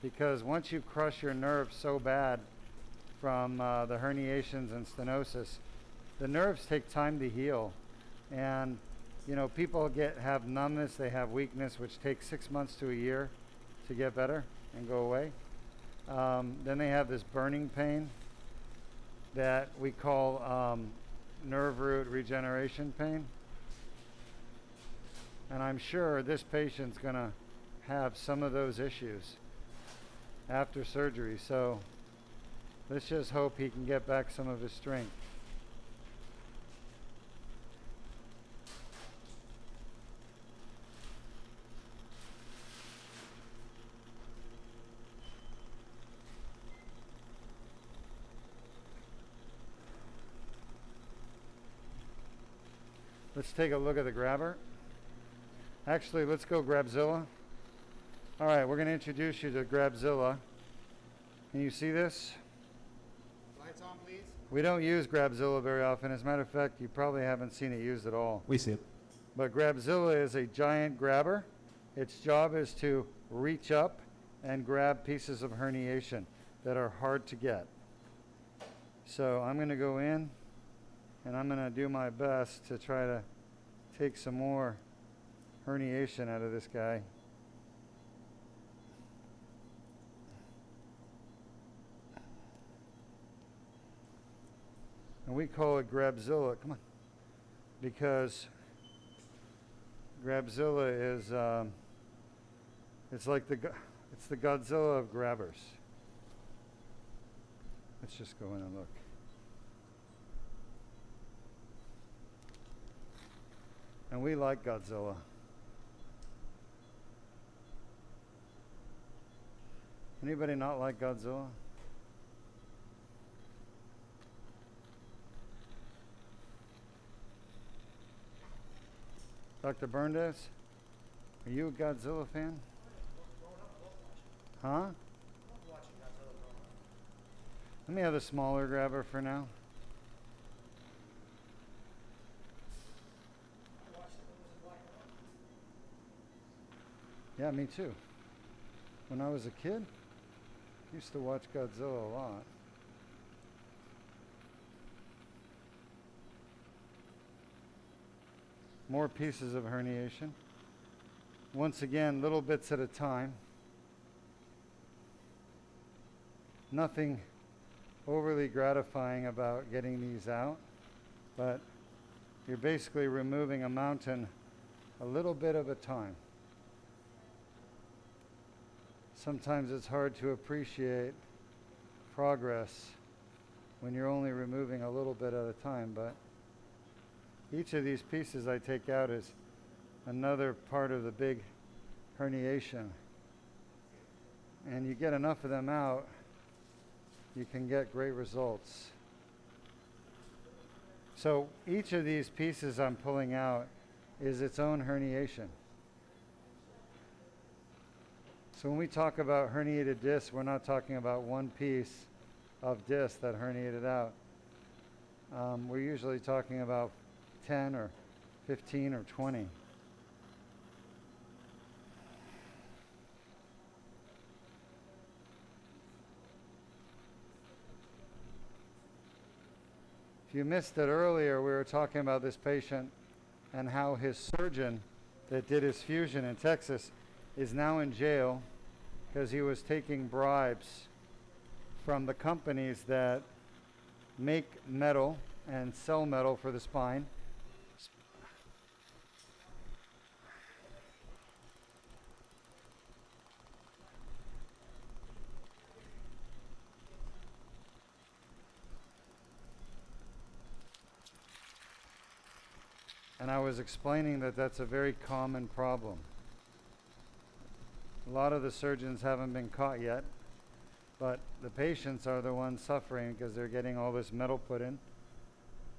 because once you crush your nerves so bad from the herniations and stenosis, the nerves take time to heal. And, you know, people have numbness, they have weakness, which takes 6 months to a year to get better and go away. Then they have this burning pain that we call nerve root regeneration pain. And I'm sure this patient's going to have some of those issues after surgery. So let's just hope he can get back some of his strength. Let's take a look at the grabber. Actually, let's go Grabzilla. All right, we're going to introduce you to Grabzilla. Can you see this? Lights on, please. We don't use Grabzilla very often. As a matter of fact, you probably haven't seen it used at all. We see it. But Grabzilla is a giant grabber. Its job is to reach up and grab pieces of herniation that are hard to get. So I'm going to go in and I'm going to do my best to try to take some more herniation out of this guy. And we call it Grabzilla, come on, because Grabzilla is, it's the Godzilla of grabbers. Let's just go in and look. And we like Godzilla. Anybody not like Godzilla? Dr. Berndes, are you a Godzilla fan? Huh? Let me have the smaller grabber for now. Yeah, me too. When I was a kid, I used to watch Godzilla a lot. More pieces of herniation. Once again, little bits at a time. Nothing overly gratifying about getting these out, but you're basically removing a mountain a little bit at a time. Sometimes it's hard to appreciate progress when you're only removing a little bit at a time, but each of these pieces I take out is another part of the big herniation. And you get enough of them out, you can get great results. So each of these pieces I'm pulling out is its own herniation. So when we talk about herniated discs, we're not talking about one piece of disc that herniated out. We're usually talking about 10 or 15 or 20. If you missed it earlier, we were talking about this patient and how his surgeon that did his fusion in Texas is now in jail because he was taking bribes from the companies that make metal and sell metal for the spine. And I was explaining that that's a very common problem. A lot of the surgeons haven't been caught yet, but the patients are the ones suffering because they're getting all this metal put in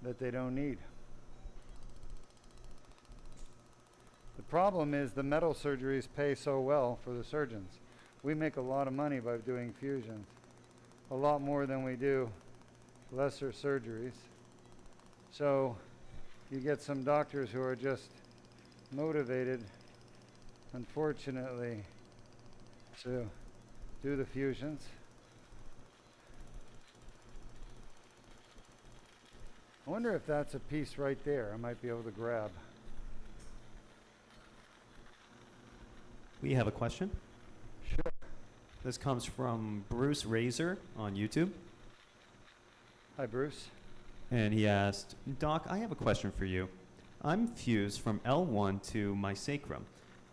that they don't need. The problem is the metal surgeries pay so well for the surgeons. We make a lot of money by doing fusions, a lot more than we do lesser surgeries. So you get some doctors who are just motivated, unfortunately, to do the fusions. I wonder if that's a piece right there I might be able to grab. We have a question. Sure. This comes from Bruce Razor on YouTube. Hi, Bruce. And he asked, Doc, I have a question for you. I'm fused from L1 to my sacrum.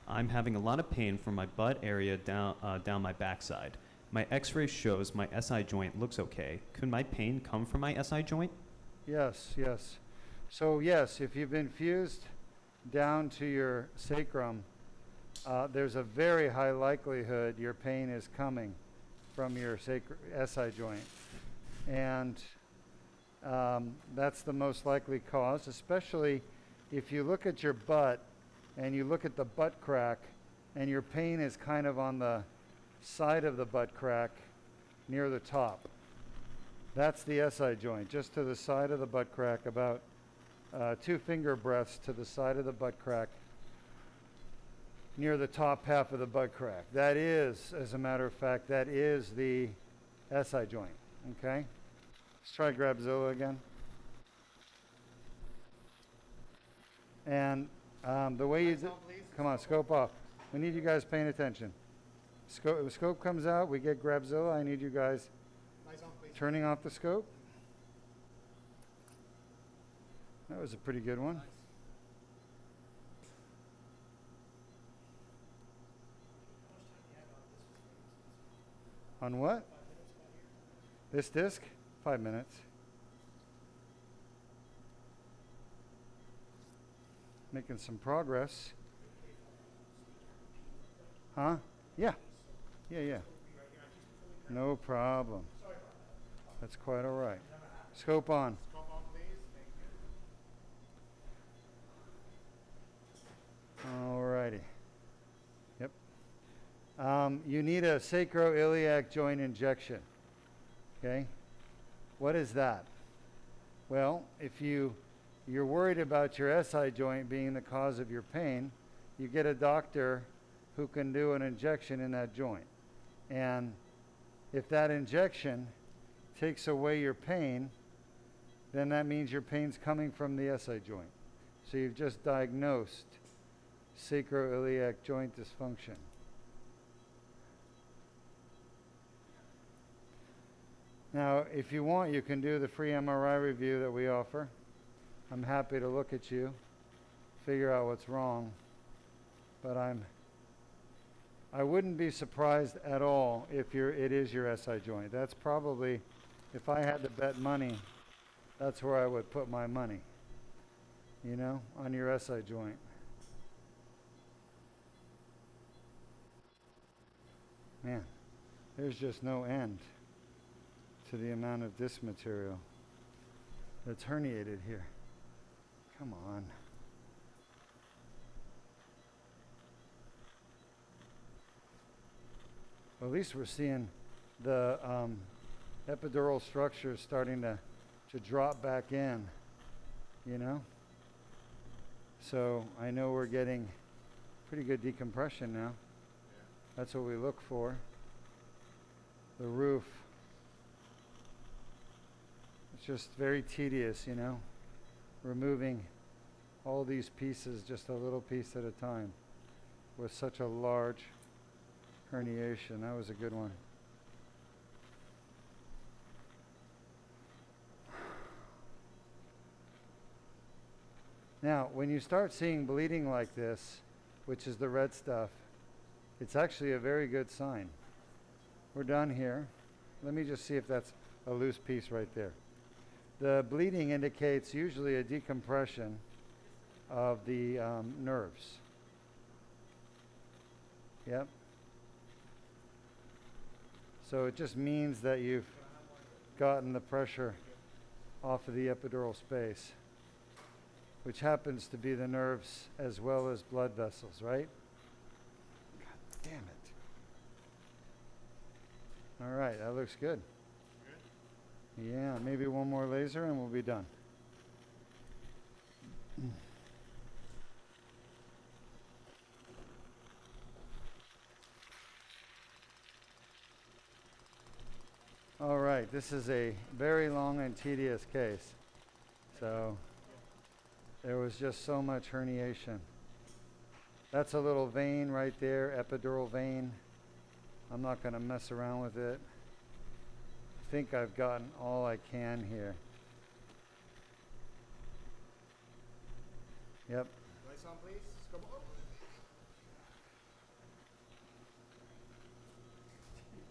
I'm having a lot of pain from my butt area down my backside. My x-ray shows my SI joint looks okay. Could my pain come from my SI joint? Yes, yes. So yes, if you've been fused down to your sacrum, there's a very high likelihood your pain is coming from your SI joint. And that's the most likely cause, especially if you look at your butt and you look at the butt crack and your pain is kind of on the side of the butt crack near the top, that's the SI joint, just to the side of the butt crack, about 2 finger breaths to the side of the butt crack near the top half of the butt crack. That is, as a matter of fact, that is the SI joint, okay? Let's try Grabzilla again. And the way you, come on, scope off. We need you guys paying attention. Scope comes out, we get Grabzilla. I need you guys turning off the scope. That was a pretty good one. On what? This disc? 5 minutes. Making some progress. Huh? Yeah. Yeah. No problem. That's quite all right. Scope on. All righty. Yep. You need a sacroiliac joint injection. Okay? What is that? Well, if you're worried about your SI joint being the cause of your pain, you get a doctor who can do an injection in that joint. And if that injection takes away your pain, then that means your pain's coming from the SI joint. So you've just diagnosed sacroiliac joint dysfunction. Now, if you want, you can do the free MRI review that we offer. I'm happy to look at you, figure out what's wrong, but I wouldn't be surprised at all if it is your SI joint. That's probably, if I had to bet money, that's where I would put my money, you know, on your SI joint. Man, there's just no end to the amount of disc material that's herniated here. Come on. Well, at least we're seeing the epidural structure starting to drop back in, you know? So I know we're getting pretty good decompression now. That's what we look for. The roof. It's just very tedious, you know, removing all these pieces just a little piece at a time with such a large herniation. That was a good one. Now, when you start seeing bleeding like this, which is the red stuff, it's actually a very good sign. We're done here. Let me just see if that's a loose piece right there. The bleeding indicates usually a decompression of the nerves. Yep. So it just means that you've gotten the pressure off of the epidural space, which happens to be the nerves as well as blood vessels, right? God damn it. All right, that looks good. Yeah, maybe one more laser and we'll be done. All right, this is a very long and tedious case. So there was just so much herniation. That's a little vein right there, epidural vein. I'm not going to mess around with it. I think I've gotten all I can here. Yep. Lights on, please. Come on.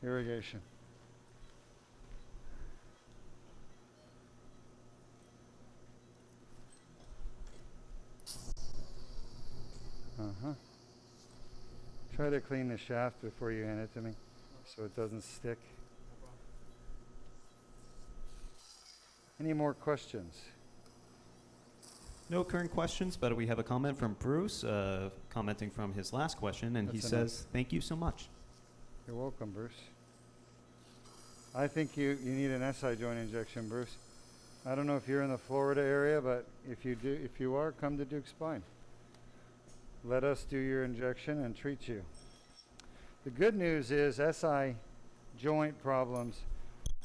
Irrigation. Try to clean the shaft before you hand it to me so it doesn't stick. Any more questions? No current questions, but we have a comment from Bruce, commenting from his last question, and he That's enough. says, "Thank you so much." You're welcome, Bruce. I think you need an SI joint injection, Bruce. I don't know if you're in the Florida area, but if you are, come to Deuk Spine. Let us do your injection and treat you. The good news is SI joint problems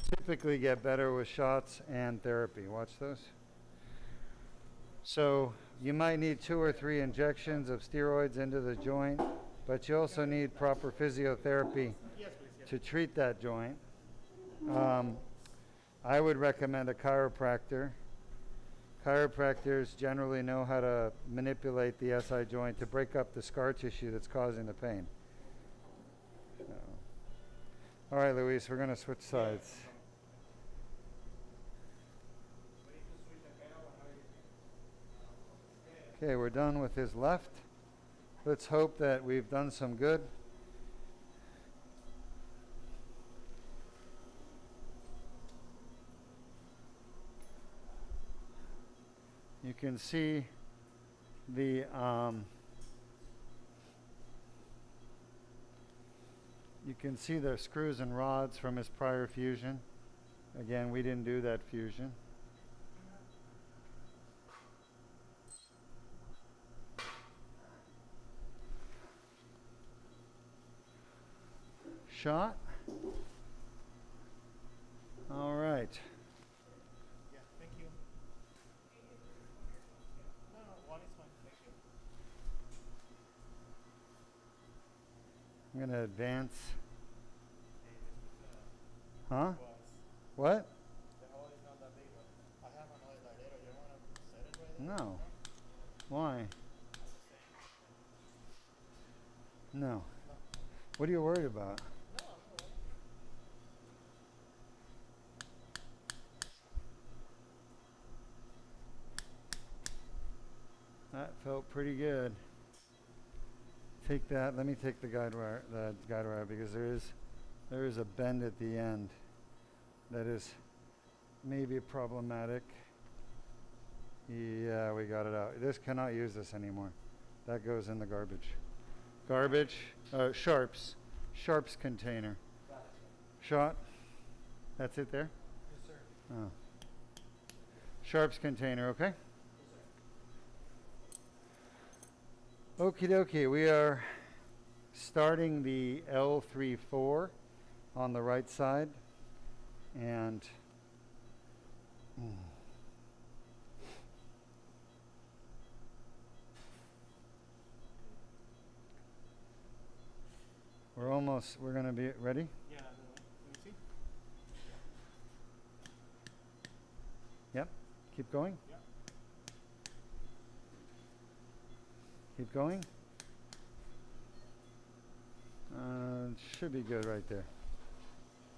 typically get better with shots and therapy. Watch those. So you might need 2 or 3 injections of steroids into the joint, but you also need proper physiotherapy to treat that joint. I would recommend a chiropractor. Chiropractors generally know how to manipulate the SI joint to break up the scar tissue that's causing the pain. So. All right, Luis, we're going to switch sides. Okay, we're done with his left. Let's hope that we've done some good. You can see the screws and rods from his prior fusion. Again, we didn't do that fusion. Shot. All right. Yeah, thank you. No, one is fine. Thank you. I'm going to advance. Huh? What? The hole is not that big, but I have another dilado. You want to set it right there? No. Why? No. What are you worried about? That felt pretty good. Take that. Let me take the guide wire because there is a bend at the end that is maybe problematic. Yeah, we got it out. This cannot use this anymore. That goes in the garbage. Garbage. Sharps container. Shot. That's it there? Yes, sir. Oh. Sharps container, okay? Okie dokie, we are starting the L3-4 on the right side, and we're going to be ready? Yeah, let me see. Yep, keep going. Yeah. Keep going. Should be good right there.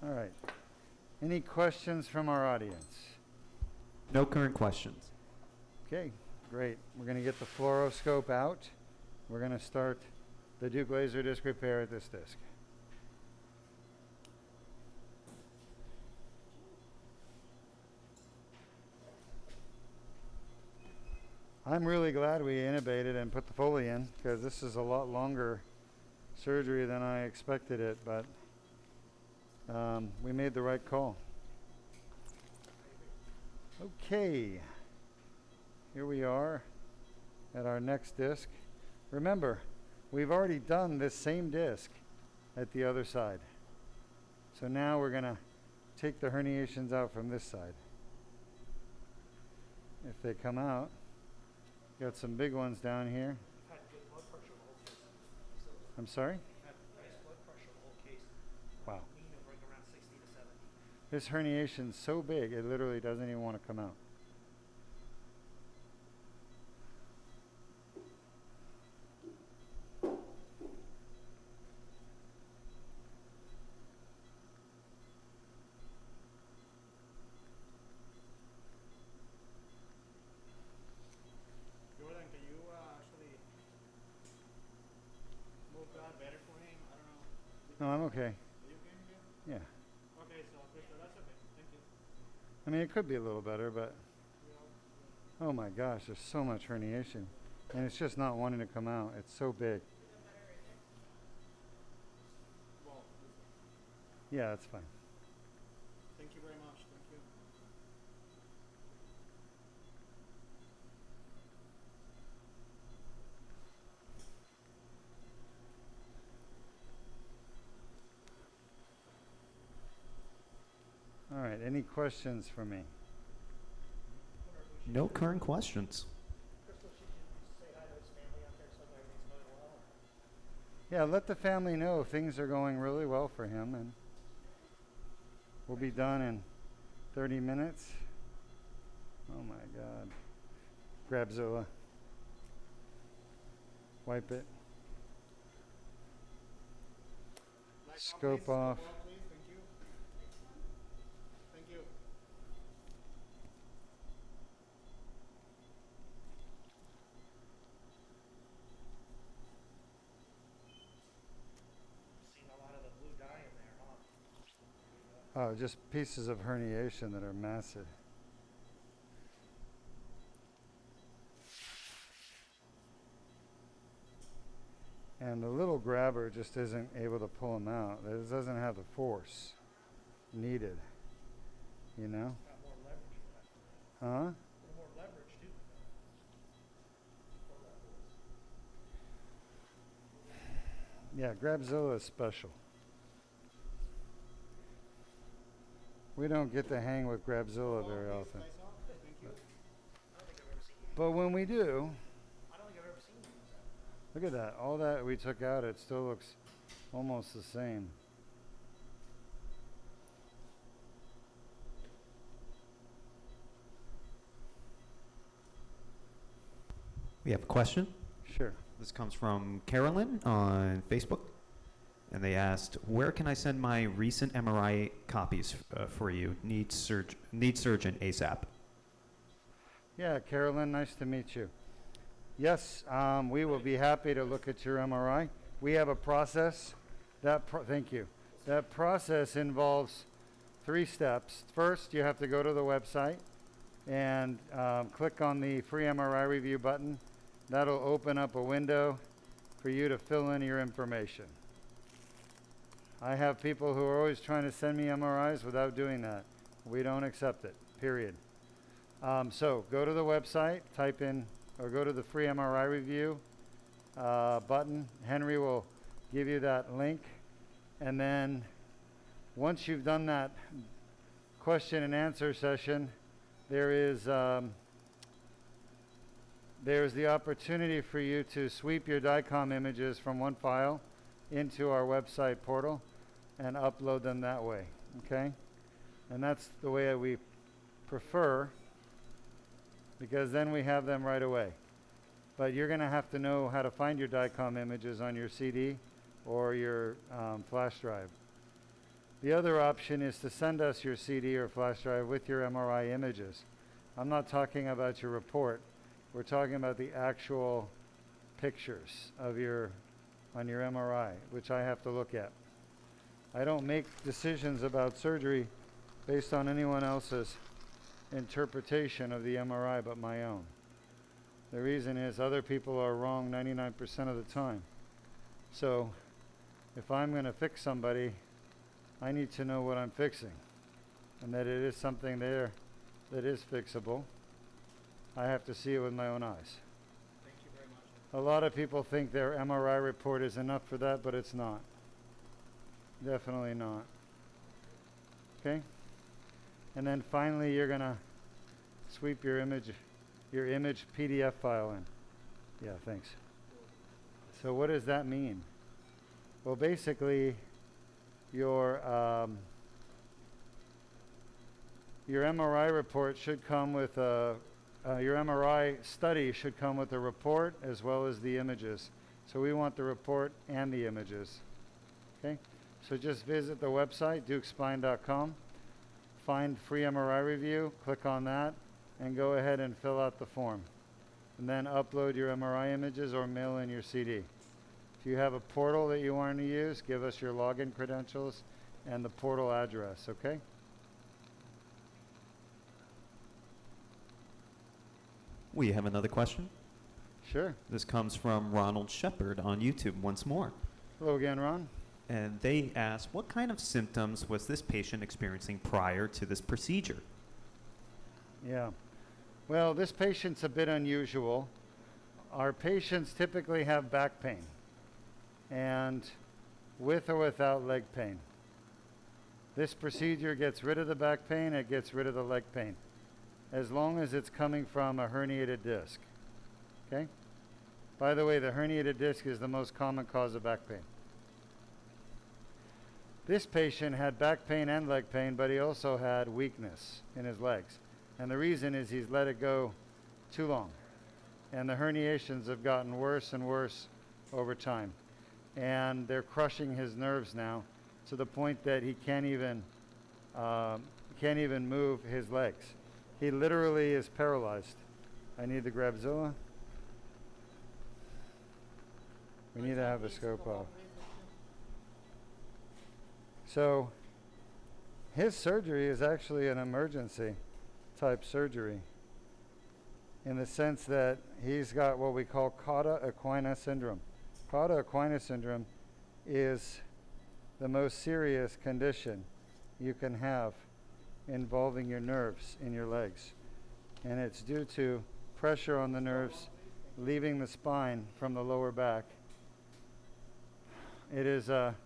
All right. Any questions from our audience? No current questions. Okay, great. We're going to get the fluoroscope out. We're going to start the Deuk laser disc repair at this disc. I'm really glad we intubated and put the Foley in because this is a lot longer surgery than I expected it, but we made the right call. Okay, here we are at our next disc. Remember, we've already done this same disc at the other side. So now we're going to take the herniations out from this side. If they come out, got some big ones down here. I'm sorry? Wow. This herniation's so big, it literally doesn't even want to come out. Jordan, can you actually move that better for him? I don't know. No, I'm okay. Are you getting good? Yeah. Okay, so Crystal, that's okay. Thank you. I mean, it could be a little better, but Oh my gosh, there's so much herniation. And it's just not wanting to come out. It's so big. Well, Yeah, that's fine. thank you very much. Thank you. All right, any questions for me? No current questions. Crystal, should you say hi to his family out there so everything's going well? Yeah, let the family know things are going really well for him, and we'll be done in 30 minutes. Oh my God. Grab Zilla. Wipe it. Scope off. Please. Thank you. Thank you. Seen a lot of the blue dye in there, huh? Oh, just pieces of herniation that are massive. And the little grabber just isn't able to pull him out. It doesn't have the force needed, you know? Got more leverage for that. Huh? A little more leverage, too. Yeah, Grabzilla is special. We don't get to hang with Grabzilla very often. Thank you. I don't think I've ever seen you. But when we do, I don't think I've ever seen you use that. look at that. All that we took out, it still looks almost the same. We have a question. Sure. This comes from Carolyn on Facebook. And they asked, where can I send my recent MRI copies for you? Need surgeon ASAP. Yeah, Carolyn, nice to meet you. Yes, we will be happy to look at your MRI. We have a process. Thank you. That process involves 3 steps. First, you have to go to the website and click on the free MRI review button. That'll open up a window for you to fill in your information. I have people who are always trying to send me MRIs without doing that. We don't accept it, period. So go to the website, type in, or go to the free MRI review button. Henry will give you that link. And then once you've done that question and answer session, there's the opportunity for you to sweep your DICOM images from one file into our website portal and upload them that way, okay? And that's the way we prefer, because then we have them right away. But you're gonna have to know how to find your DICOM images on your CD or your flash drive. The other option is to send us your CD or flash drive with your MRI images. I'm not talking about your report. We're talking about the actual pictures of on your MRI, which I have to look at. I don't make decisions about surgery based on anyone else's interpretation of the MRI but my own. The reason is other people are wrong 99% of the time. So if I'm going to fix somebody, I need to know what I'm fixing and that it is something there that is fixable. I have to see it with my own eyes. Thank you very much. A lot of people think their MRI report is enough for that, but it's not. Definitely not. Okay? And then finally, you're going to sweep your image PDF file in. Yeah, thanks. So what does that mean? Well, basically, your MRI report should come with your MRI study should come with a report as well as the images. So we want the report and the images. Okay? So just visit the website, deukspine.com, find free MRI review, click on that, and go ahead and fill out the form. And then upload your MRI images or mail in your CD. If you have a portal that you want to use, give us your login credentials and the portal address, okay? We have another question. Sure. This comes from Ronald Shepard on YouTube once more. Hello again, Ron. And they ask, what kind of symptoms was this patient experiencing prior to this procedure? Yeah. Well, this patient's a bit unusual. Our patients typically have back pain, and with or without leg pain. This procedure gets rid of the back pain, it gets rid of the leg pain, as long as it's coming from a herniated disc. Okay? By the way, the herniated disc is the most common cause of back pain. This patient had back pain and leg pain, but he also had weakness in his legs. And the reason is he's let it go too long. And the herniations have gotten worse and worse over time. And they're crushing his nerves now to the point that he can't even move his legs. He literally is paralyzed. I need to grab Zilla. We need to have the scope off. So his surgery is actually an emergency type surgery, in the sense that he's got what we call cauda equina syndrome. Cauda equina syndrome is the most serious condition you can have involving your nerves in your legs. And it's due to pressure on the nerves leaving the spine from the lower back. It is a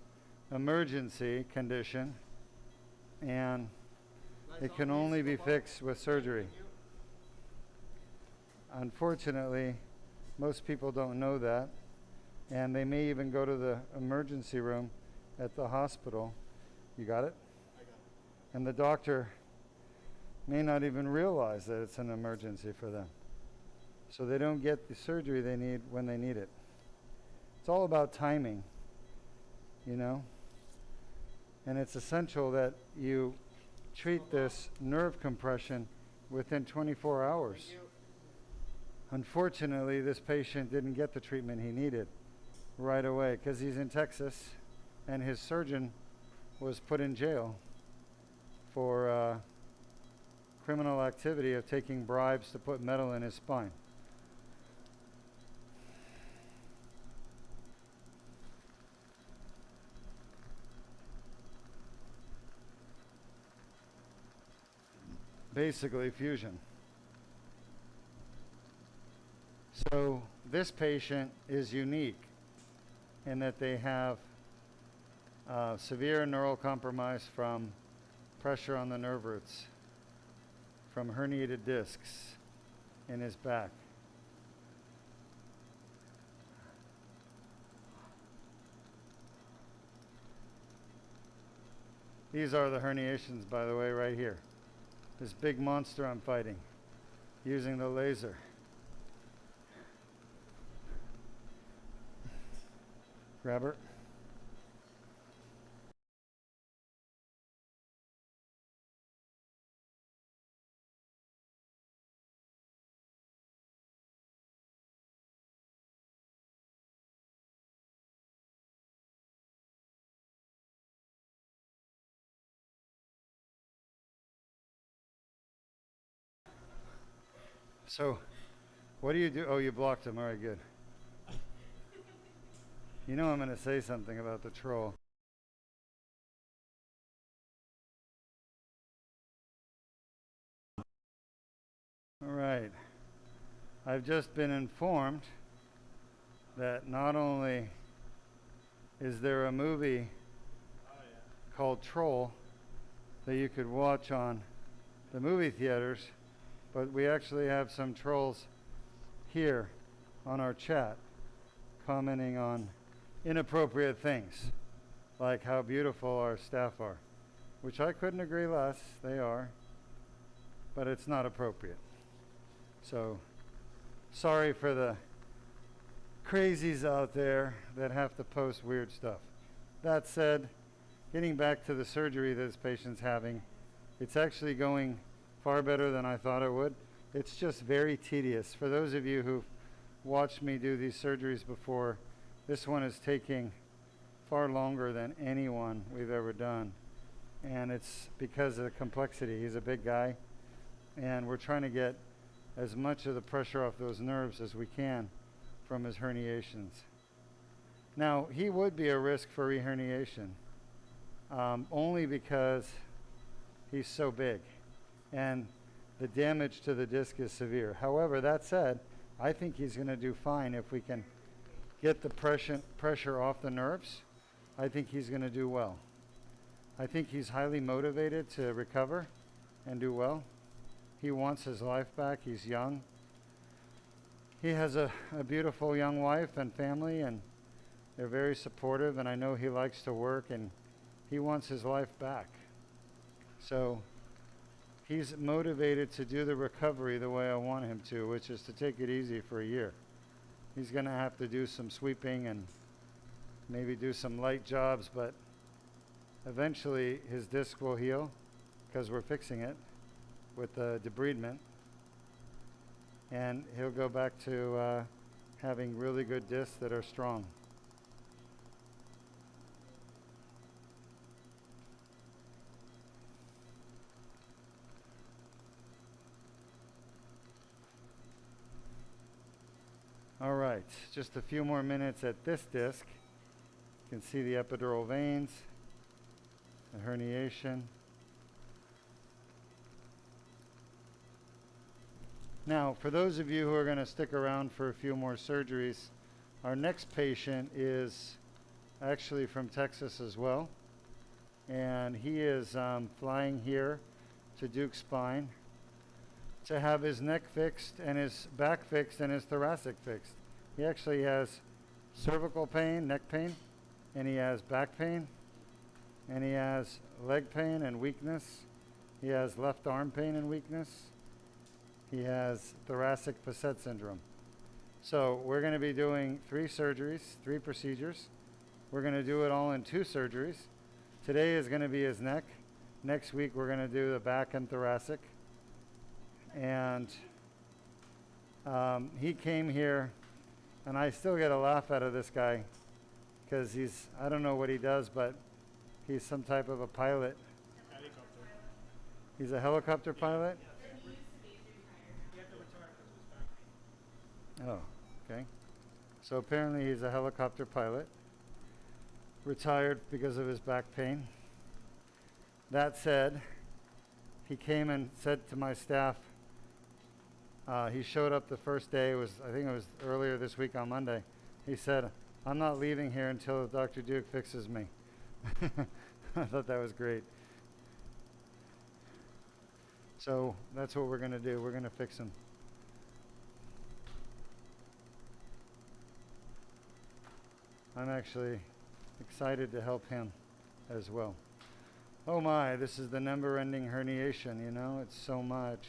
emergency condition, and it can only be fixed with surgery. Unfortunately, most people don't know that, and they may even go to the emergency room at the hospital. You got it? I got it. And the doctor may not even realize that it's an emergency for them. So they don't get the surgery they need when they need it. It's all about timing, you know? And it's essential that you treat this nerve compression within 24 hours. Unfortunately, this patient didn't get the treatment he needed right away because he's in Texas, and his surgeon was put in jail for criminal activity of taking bribes to put metal in his spine. Basically fusion. So this patient is unique in that they have severe neural compromise from pressure on the nerve roots, from herniated discs in his back. These are the herniations, by the way, right here. This big monster I'm fighting using the laser. Grab her. So, what do you do? Oh, you blocked him. All right, good. You know I'm going to say something about the troll. All right. I've just been informed that not only is there a movie called Troll that you could watch on the movie theaters, but we actually have some trolls here on our chat commenting on inappropriate things, like how beautiful our staff are, which I couldn't agree less. They are, but it's not appropriate. So, sorry for the crazies out there that have to post weird stuff. That said, getting back to the surgery this patient's having, it's actually going far better than I thought it would. It's just very tedious. For those of you who've watched me do these surgeries before, this one is taking far longer than any one we've ever done. And it's because of the complexity. He's a big guy, and we're trying to get as much of the pressure off those nerves as we can from his herniations. Now, he would be a risk for reherniation, only because he's so big and the damage to the disc is severe. However, that said, I think he's going to do fine if we can get the pressure off the nerves. I think he's going to do well. I think he's highly motivated to recover and do well. He wants his life back. He's young. He has a beautiful young wife and family, and they're very supportive, and I know he likes to work, and he wants his life back. So he's motivated to do the recovery the way I want him to, which is to take it easy for a year. He's going to have to do some sweeping and maybe do some light jobs, but eventually his disc will heal because we're fixing it with the debridement, and he'll go back to having really good discs that are strong. All right, just a few more minutes at this disc. You can see the epidural veins, the herniation. Now, for those of you who are going to stick around for a few more surgeries, our next patient is actually from Texas as well. And he is flying here to Deuk Spine to have his neck fixed and his back fixed and his thoracic fixed. He actually has cervical pain, neck pain, and he has back pain, and he has leg pain and weakness. He has left arm pain and weakness. He has thoracic facet syndrome. So we're going to be doing 3 surgeries, 3 procedures. We're going to do it all in 2 surgeries. Today is going to be his neck. Next week we're going to do the back and thoracic. And he came here, and I still get a laugh out of this guy because I don't know what he does, but he's some type of a pilot. Helicopter. He's a helicopter pilot? He had to retire because of his back pain. Oh, okay. So apparently he's a helicopter pilot, retired because of his back pain. That said, he came and said to my staff, he showed up the first day, I think it was earlier this week on Monday. He said, "I'm not leaving here until Dr. Deuk fixes me." I thought that was great. So that's what we're going to do. We're going to fix him. I'm actually excited to help him as well. Oh my, this is the never-ending herniation, you know? It's so much.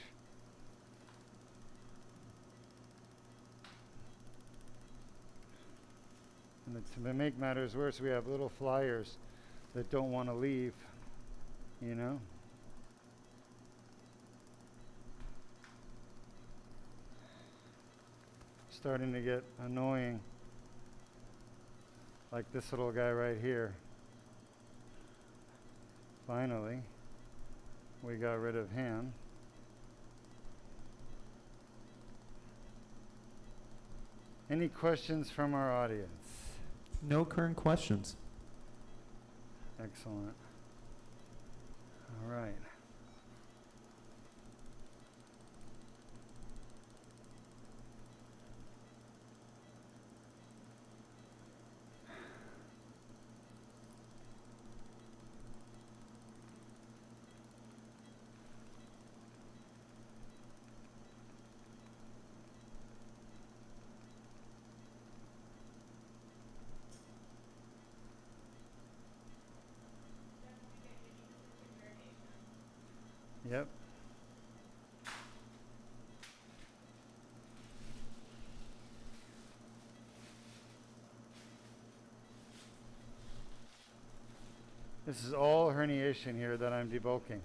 And to make matters worse, we have little flyers that don't want to leave, you know? Starting to get annoying. Like this little guy right here. Finally, we got rid of him. Any questions from our audience? No current questions. Excellent. All right. Yep. This is all herniation here that I'm debulking.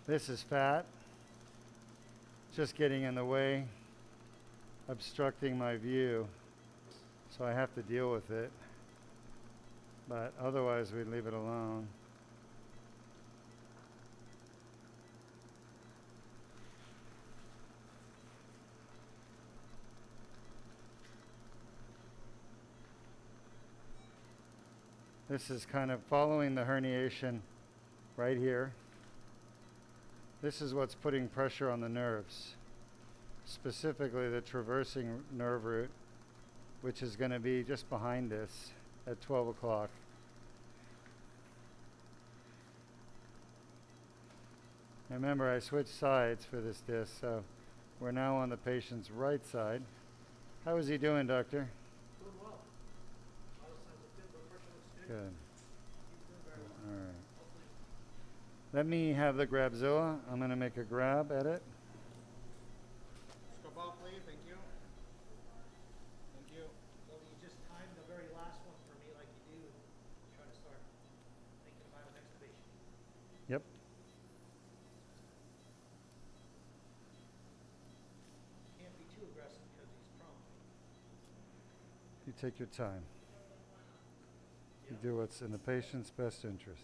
This is fat, just getting in the way. obstructing my view, so I have to deal with it. But otherwise, we'd leave it alone. This is kind of following the herniation right here. This is what's putting pressure on the nerves, specifically the traversing nerve root, which is going to be just behind this at 12 o'clock. Remember, I switched sides for this disc, so we're now on the patient's right side. How is he doing, doctor? Doing well. Vital signs look good, blood pressure looks good. Good. He's doing very well. All right. Hopefully. Let me have the Grabzilla. I'm going to make a grab at it. Scope out, please. Thank you. Thank you. Well, you just timed the very last one for me like you do. Try to start thinking about an extubation. Yep. Can't be too aggressive because he's prone. You take your time. You do what's in the patient's best interest.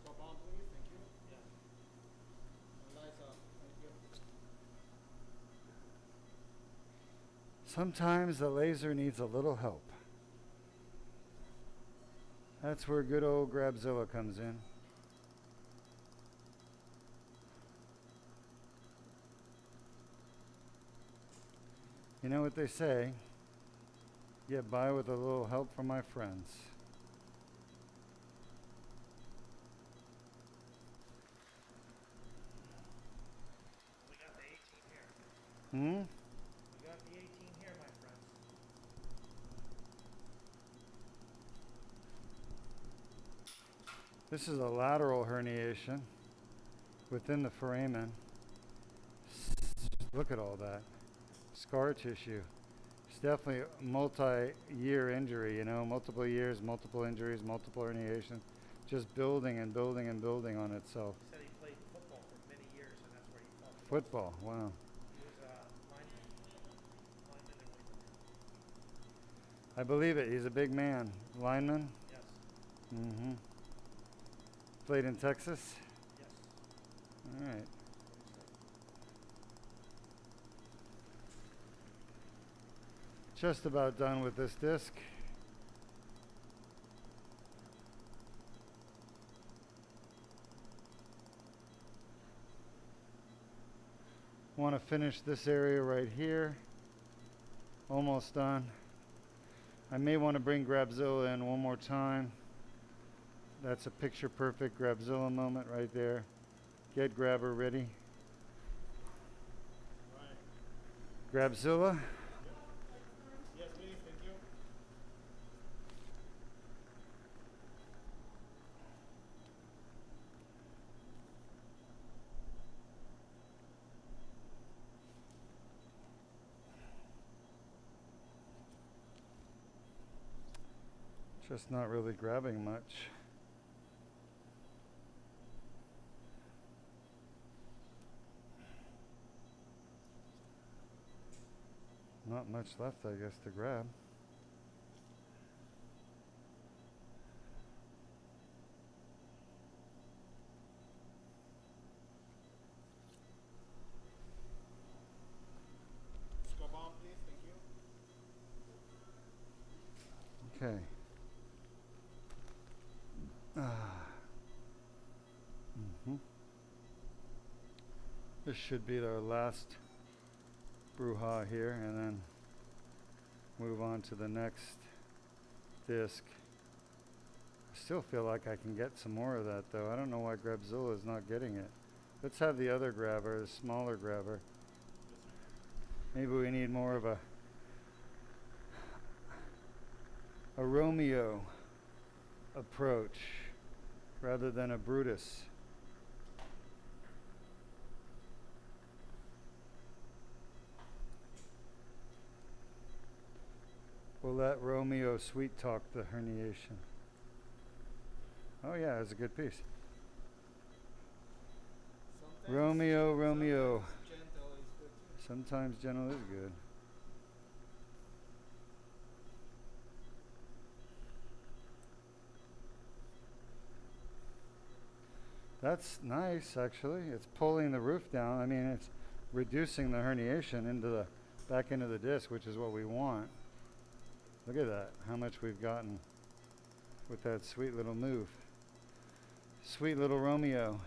Scope on, please. Thank you. Yeah. Lights off. Thank you. Sometimes the laser needs a little help. That's where good old Grabzilla comes in. You know what they say? Get by with a little help from my friends. We got the 18 here. Hmm? We got the 18 here, my friends. This is a lateral herniation within the foramen. Look at all that. Scar tissue. It's definitely a multi-year injury, you know, multiple years, multiple injuries, multiple herniations, just building and building and building on itself. He said he played football for many years, and that's where he fell. Football, wow. He was a lineman and I believe it. He's a big man. Lineman? yes, Mm-hmm. Played in Texas? yes. All right. Just about done with this disc. Want to finish this area right here. Almost done. I may want to bring Grabzilla in one more time. That's a picture perfect Grabzilla moment right there. Get grabber ready. Right. Grabzilla. Yes, please. Thank you. Just not really grabbing much. Not much left, I guess, to grab. Scope on, please. Thank you. Okay. This should be our last brouhaha here, and then move on to the next disc. I still feel like I can get some more of that, though. I don't know why Grabzilla is not getting it. Let's have the other grabber, the smaller grabber. Maybe we need more of a Romeo approach rather than a Brutus. We'll let Romeo sweet talk the herniation. Oh yeah, it's a good piece. Romeo, Romeo. Sometimes gentle is good too. Sometimes gentle is good. That's nice, actually. It's pulling the roof down. I mean, it's reducing the herniation into the back into the disc, which is what we want. Look at that, how much we've gotten with that sweet little move. Sweet little Romeo.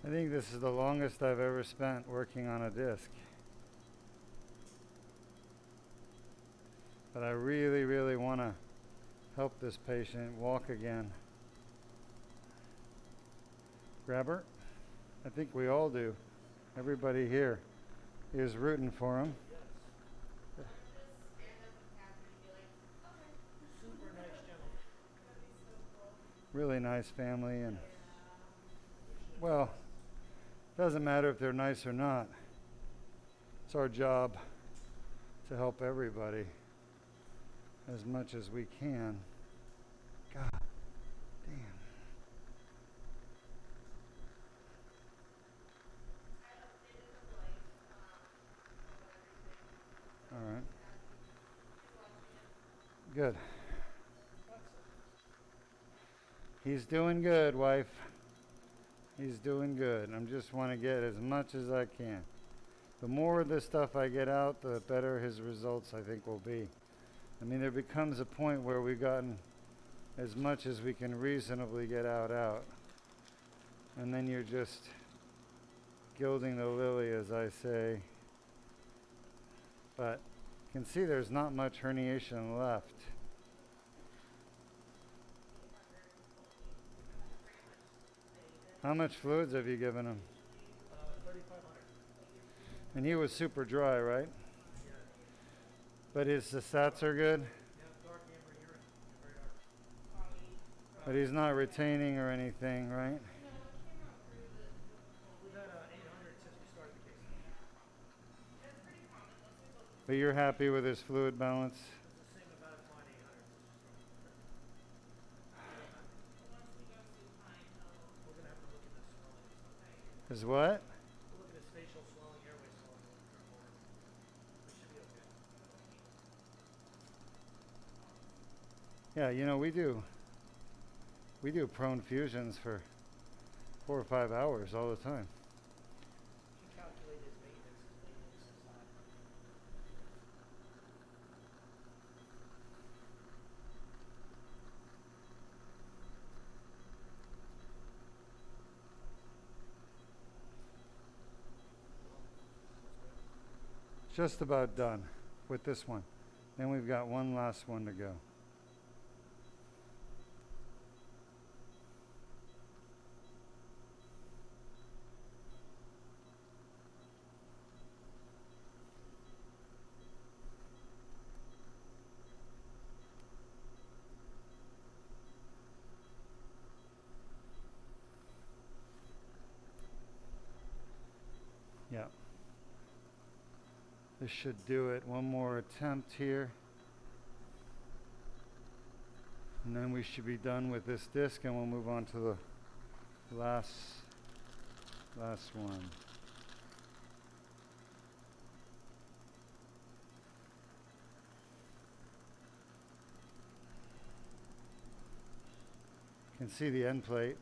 I think this is the longest I've ever spent working on a disc. But I really, really want to help this patient walk again. Grab her? I think we all do. Everybody here is rooting for him. Super nice gentleman. Really nice family, and well, doesn't matter if they're nice or not. It's our job to help everybody as much as we can. God damn. All right. Good. He's doing good, wife. He's doing good. I just want to get as much as I can. The more of this stuff I get out, the better his results I think will be. I mean, there becomes a point where we've gotten as much as we can reasonably get out. And then you're just gilding the lily, as I say. But you can see there's not much herniation left. How much fluids have you given him? 3,500. And he was super dry, right? Yeah. But his stats are good? Yeah, dark amber urine. Very dark. But he's not retaining or anything, right? We've had 800 since we started the case. But you're happy with his fluid balance? It's the same amount as mine, 800 since we started. We're going to have to look at the swelling and stuff. Is what? We'll look at his facial swelling, airway swelling, and turn over. We should be okay. Yeah, you know, we do prone fusions for 4 or 5 hours all the time. He calculated his maintenance. His maintenance is not. Just about done with this one. Then we've got one last one to go. Yeah. This should do it. One more attempt here. And then we should be done with this disc, and we'll move on to the last one. You can see the end plate.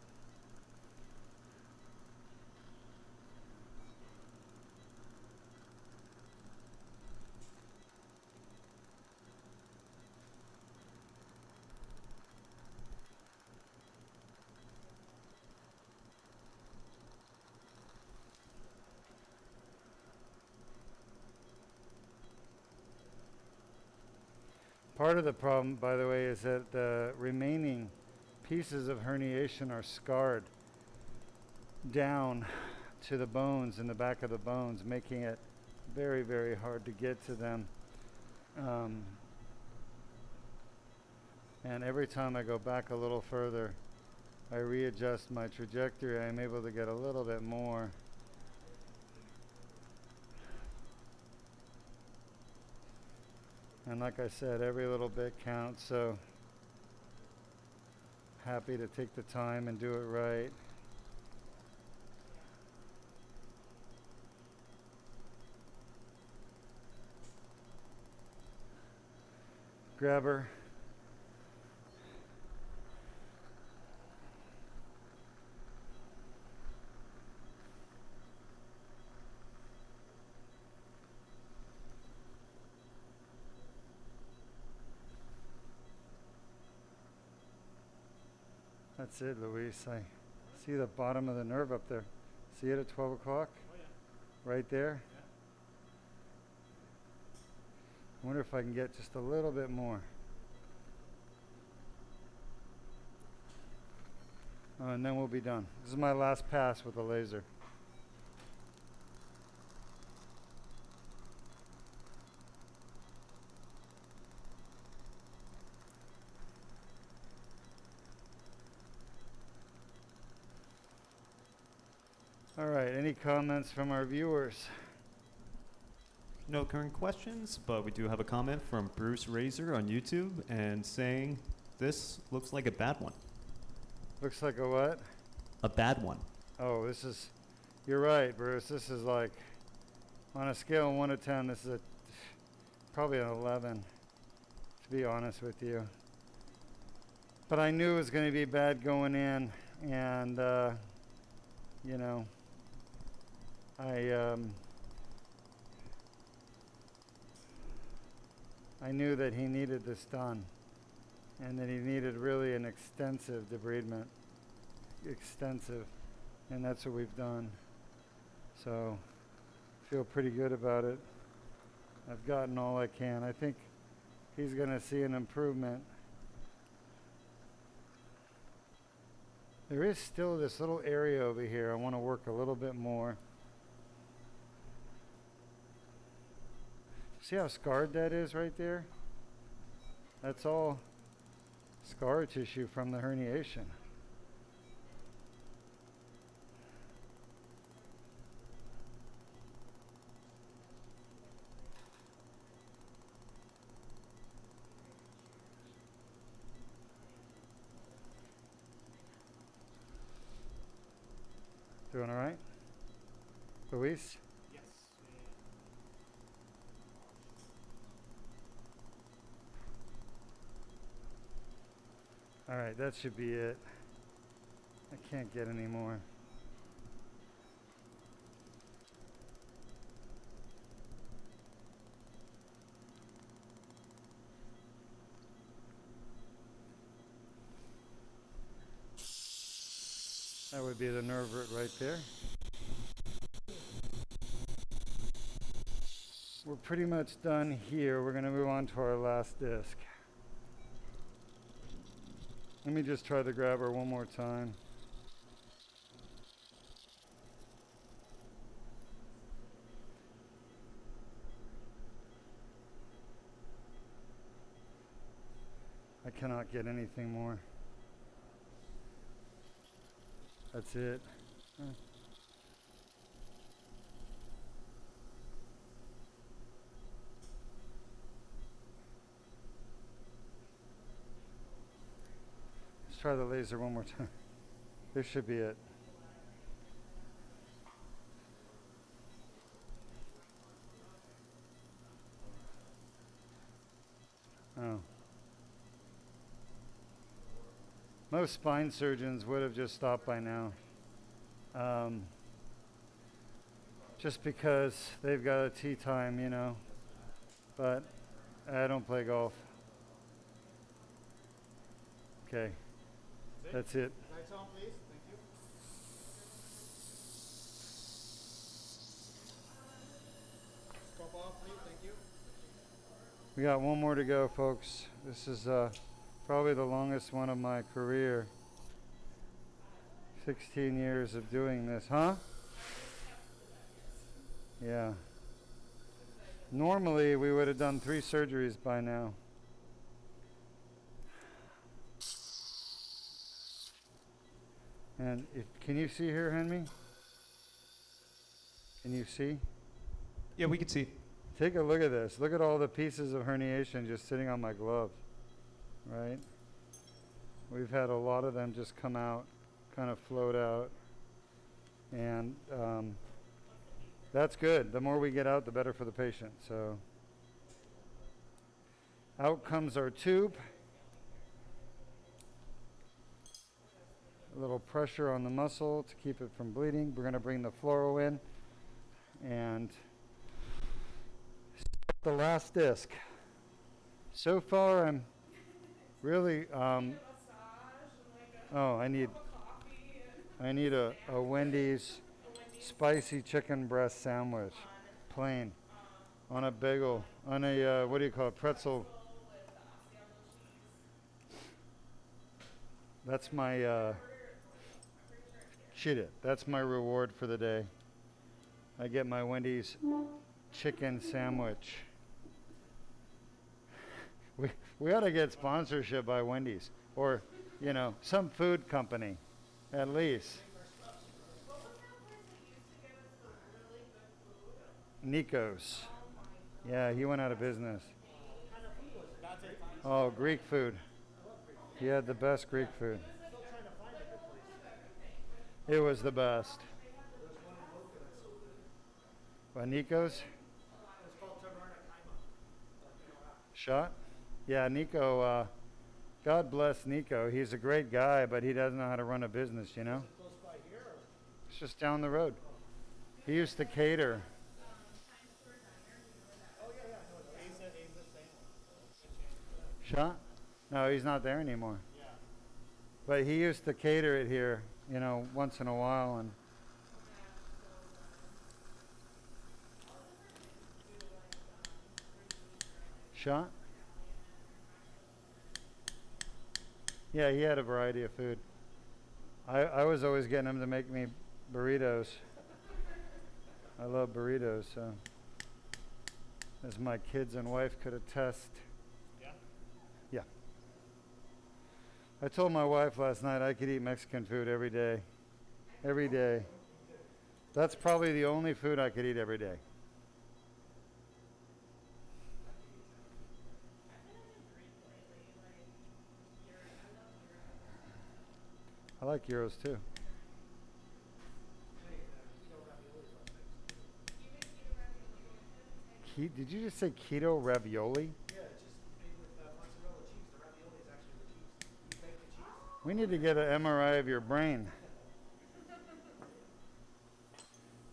Part of the problem, by the way, is that the remaining pieces of herniation are scarred down to the bones in the back of the bones, making it very, very hard to get to them. And every time I go back a little further, I readjust my trajectory, I'm able to get a little bit more. And like I said, every little bit counts, so happy to take the time and do it right. Grabber. That's it, Luis. I see the bottom of the nerve up there. See it at 12 o'clock? Oh, yeah. Right there? Yeah. I wonder if I can get just a little bit more. Oh, and then we'll be done. This is my last pass with the laser. All right, any comments from our viewers? No current questions, but we do have a comment from Bruce Razor on YouTube and saying, this looks like a bad one. Looks like a what? A bad one. Oh, you're right, Bruce. This is like, on a scale of 1 to 10, this is probably an 11, to be honest with you. But I knew it was going to be bad going in, and, you know, I knew that he needed this done, and that he needed really an extensive debridement. Extensive, and that's what we've done. So, feel pretty good about it. I've gotten all I can. I think he's going to see an improvement. There is still this little area over here I want to work a little bit more. See how scarred that is right there? That's all scar tissue from the herniation. Doing all right? Luis? Yes. All right, that should be it. I can't get any more. That would be the nerve root right there. We're pretty much done here. We're going to move on to our last disc. Let me just try the grabber one more time. I cannot get anything more. That's it. Let's try the laser one more time. This should be it. Oh. Most spine surgeons would have just stopped by now. Just because they've got a tee time, you know. But I don't play golf. Okay. That's it. Lights on, please. Thank you. Stop off, please. Thank you. We got one more to go, folks. This is probably the longest one of my career. 16 years of doing this, huh? Yeah. Normally, we would have done 3 surgeries by now. And can you see here, Henry? Can you see? Yeah, we can see. Take a look at this. Look at all the pieces of herniation just sitting on my glove, right? We've had a lot of them just come out, kind of float out. And that's good. The more we get out, the better for the patient. So out comes our tube. A little pressure on the muscle to keep it from bleeding. We're going to bring the fluoro in and the last disc. So far, I'm really. Oh, I need a Wendy's spicy chicken breast sandwich, plain, on a bagel, on a what do you call it, pretzel. That's my. Cheat it. That's my reward for the day. I get my Wendy's chicken sandwich. We ought to get sponsorship by Wendy's or, you know, some food company, at least. What was that place that used to give us the really good food? Nico's. Yeah, he went out of business. Oh, Greek food. He had the best Greek food. It was the best. What, Nico's? Shot? Yeah, Nico, God bless Nico. He's a great guy, but he doesn't know how to run a business, you know? It's just down the road. He used to cater. Shot? No, he's not there anymore. But he used to cater it here, you know, once in a while. And Shot? Yeah, he had a variety of food. I was always getting him to make me burritos. I love burritos, so as my kids and wife could attest. Yeah. I told my wife last night I could eat Mexican food every day. Every day. That's probably the only food I could eat every day. I like gyros too. Did you just say keto ravioli? Yeah, it's just made with mozzarella cheese. The ravioli is actually the cheese. You bake the cheese? We need to get an MRI of your brain.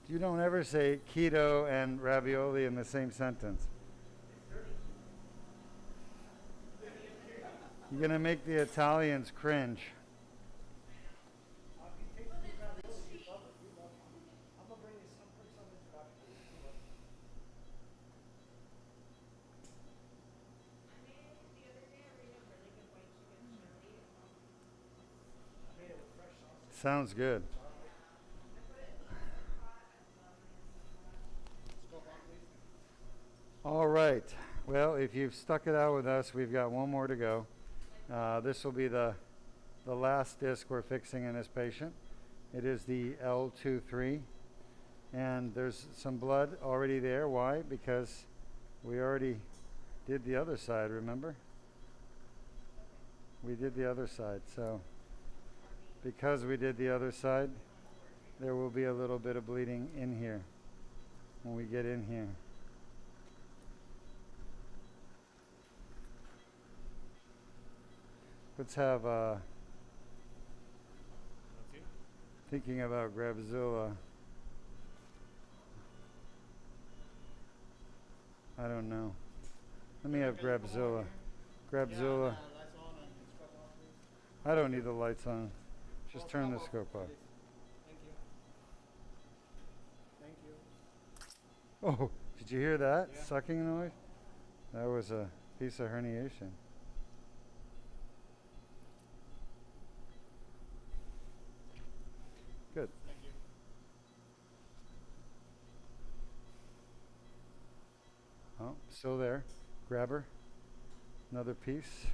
You don't ever say keto and ravioli in the same sentence. You're going to make the Italians cringe. Sounds good. All right. Well, if you've stuck it out with us, we've got one more to go. This will be the last disc we're fixing in this patient. It is the L2-3. And there's some blood already there. Why? Because we already did the other side, remember? We did the other side. So because we did the other side, there will be a little bit of bleeding in here when we get in here. Let's have thinking about Grabzilla. I don't know. Let me have Grabzilla. Grabzilla. I don't need the lights on. Just turn the scope off. Thank you. Oh, did you hear that? Sucking noise? That was a piece of herniation. Good. Thank you. Oh, still there. Grab her. Another piece.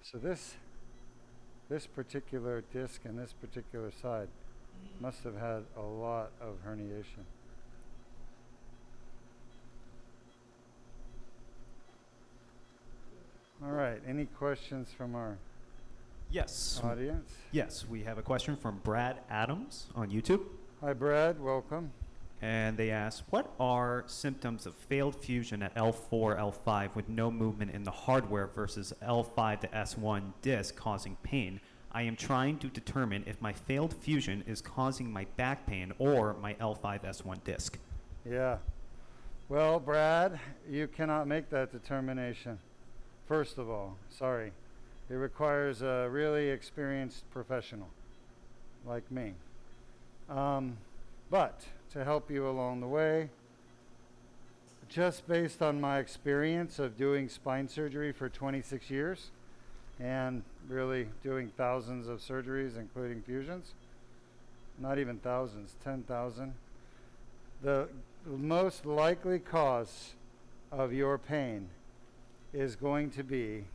So this particular disc and this particular side must have had a lot of herniation. All right, any questions from our Yes. audience? Yes, we have a question from Brad Adams on YouTube. Hi, Brad, welcome. And they ask, what are symptoms of failed fusion at L4, L5 with no movement in the hardware versus L5 to S1 disc causing pain? I am trying to determine if my failed fusion is causing my back pain or my L5 S1 disc. Yeah. Well, Brad, you cannot make that determination. First of all, sorry. It requires a really experienced professional like me. But to help you along the way, just based on my experience of doing spine surgery for 26 years and really doing thousands of surgeries, including fusions, not even thousands, 10,000, the most likely cause of your pain is going to be